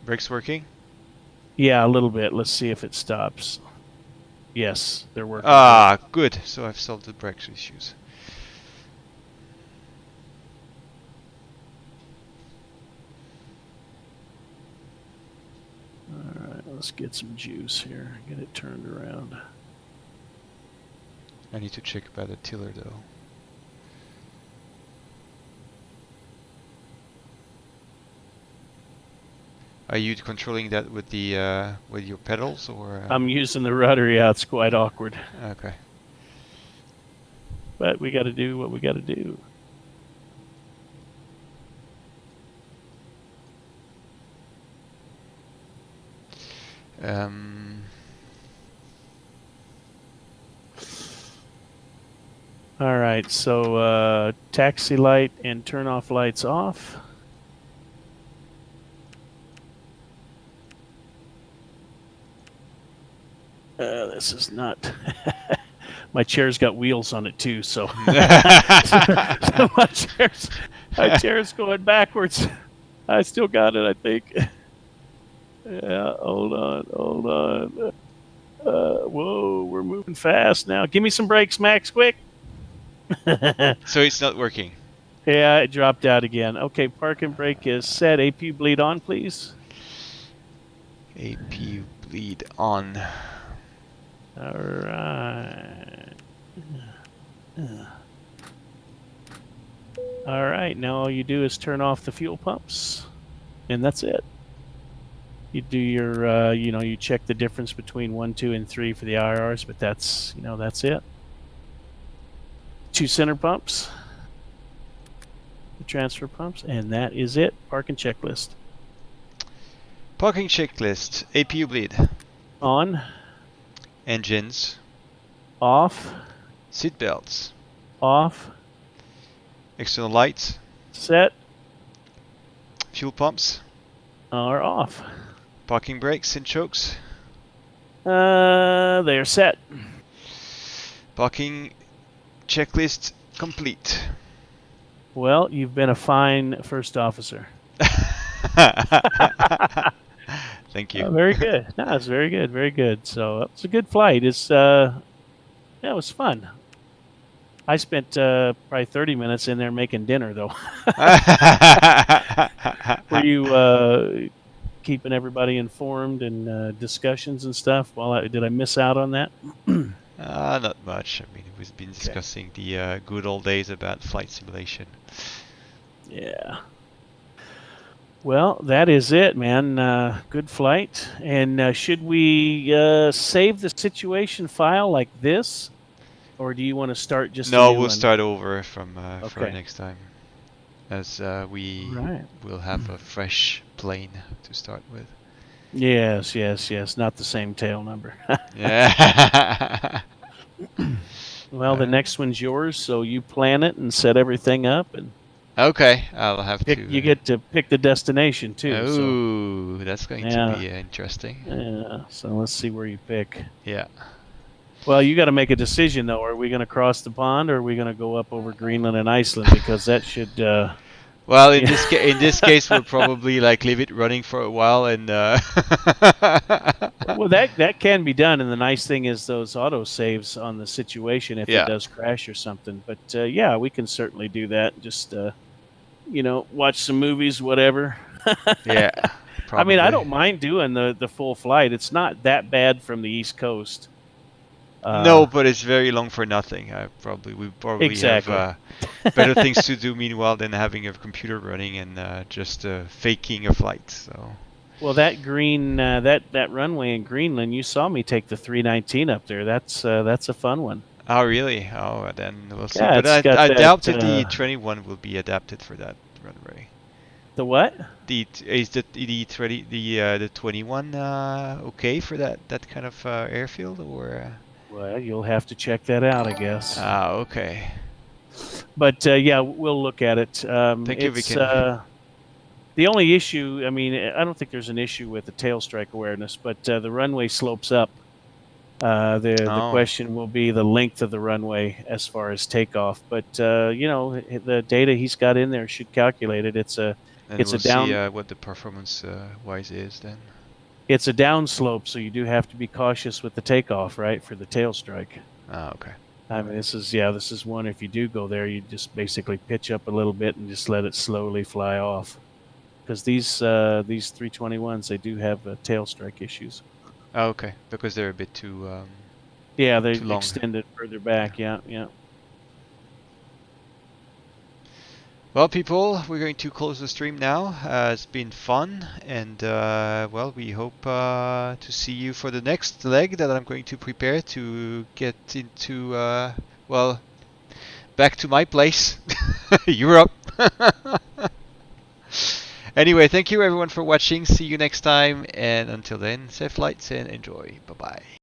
Speaker 1: Brakes working?
Speaker 2: Yeah, a little bit. Let's see if it stops. Yes, they're working.
Speaker 1: Ah, good. So I've solved the brakes issues.
Speaker 2: All right, let's get some juice here. Get it turned around.
Speaker 1: I need to check about the tiller though. Are you controlling that with the with your pedals or?
Speaker 2: I'm using the rudder. Yeah, it's quite awkward.
Speaker 1: Okay.
Speaker 2: But we got to do what we got to do. All right, so taxi light and turn off lights off. This is not. My chair's got wheels on it too, so, so my chair's going backwards. I still got it, I think. Yeah, hold on. Whoa, we're moving fast now. Give me some brakes, Max, quick.
Speaker 1: So it's not working.
Speaker 2: Yeah, it dropped out again. Okay, park and brake is set. APU bleed on, please.
Speaker 1: APU bleed on.
Speaker 2: All right. All right, now all you do is turn off the fuel pumps, and that's it. You do your, you check the difference between 1, 2, and 3 for the IRs, but that's, that's it. 2 center pumps, the transfer pumps, and that is it. Parking checklist.
Speaker 1: Parking checklist. APU bleed.
Speaker 2: On.
Speaker 1: Engines.
Speaker 2: Off.
Speaker 1: Seatbelts.
Speaker 2: Off.
Speaker 1: External lights.
Speaker 2: Set.
Speaker 1: Fuel pumps.
Speaker 2: Are off.
Speaker 1: Parking brakes and chokes.
Speaker 2: They're set.
Speaker 1: Parking checklist complete.
Speaker 2: Well, you've been a fine first officer.
Speaker 1: Thank you.
Speaker 2: Very good. No, it's very good. Very good. So it was a good flight. It was fun. I spent probably 30 minutes in there making dinner, though. Were you keeping everybody informed and discussions and stuff? Did I miss out on that?
Speaker 1: Not much. I mean, we've been discussing the good old days about flight simulation.
Speaker 2: Yeah. Well, that is it, man. Good flight. And should we save the situation file like this? Or do you want to start just
Speaker 1: No,
Speaker 2: a new
Speaker 1: we'll
Speaker 2: one?
Speaker 1: start over from for
Speaker 2: Okay.
Speaker 1: next time. As we
Speaker 2: Right.
Speaker 1: will have a fresh plane to start with.
Speaker 2: Yes. Not the same tail number.
Speaker 1: Yeah.
Speaker 2: Well, the next one's yours, so you plan it and set everything up, and
Speaker 1: Okay, I'll have to.
Speaker 2: you get to pick the destination too.
Speaker 1: Oh, that's going to be interesting.
Speaker 2: Yeah. So let's see where you pick.
Speaker 1: Yeah.
Speaker 2: Well, you got to make a decision though. Are we going to cross the pond, or are we going to go up over Greenland and Iceland? Because that should.
Speaker 1: Well, in this case, we'll probably leave it running for a while and.
Speaker 2: Well, that can be done, and the nice thing is those auto saves on the situation if it does crash or something. But yeah, we can certainly do that. Just watch some movies, whatever.
Speaker 1: Yeah. Probably.
Speaker 2: I mean, I don't mind doing the full flight. It's not that bad from the East Coast.
Speaker 1: No, but it's very long for nothing. We probably
Speaker 2: exactly.
Speaker 1: have better things to do meanwhile than having a computer running and just faking a flight. So.
Speaker 2: Well, that that runway in Greenland, you saw me take the 319 up there. That's a fun one.
Speaker 1: Oh, really? Oh, then we'll see.
Speaker 2: Yeah,
Speaker 1: But I doubt that the 21 will be adapted for that runway.
Speaker 2: The what?
Speaker 1: Is the 21 okay for that kind of airfield or?
Speaker 2: Well, you'll have to check that out, I guess.
Speaker 1: Ah, okay.
Speaker 2: But yeah, we'll look at it.
Speaker 1: Think if we can.
Speaker 2: The only issue, I mean, I don't think there's an issue with the tail strike awareness, but the runway slopes up. The question will be the length of the runway as far as takeoff. But the data he's got in there should calculate it. It's a down.
Speaker 1: See what the performance wise is then.
Speaker 2: It's a down slope, so you do have to be cautious with the takeoff, right, for the tail strike.
Speaker 1: Ah, okay.
Speaker 2: I mean, this is one. If you do go there, you just basically pitch up a little bit and just let it slowly fly off. Because these 321s, they do have tail strike issues.
Speaker 1: Oh, okay, because they're a bit too.
Speaker 2: Yeah, they
Speaker 1: too long.
Speaker 2: extended further back. Yeah.
Speaker 1: Well, people, we're going to close the stream now. It's been fun, and well, we hope to see you for the next leg that I'm going to prepare to get into, well, back to my place, Europe. Anyway, thank you everyone for watching. See you next time, and until then, safe flights and enjoy. Bye bye.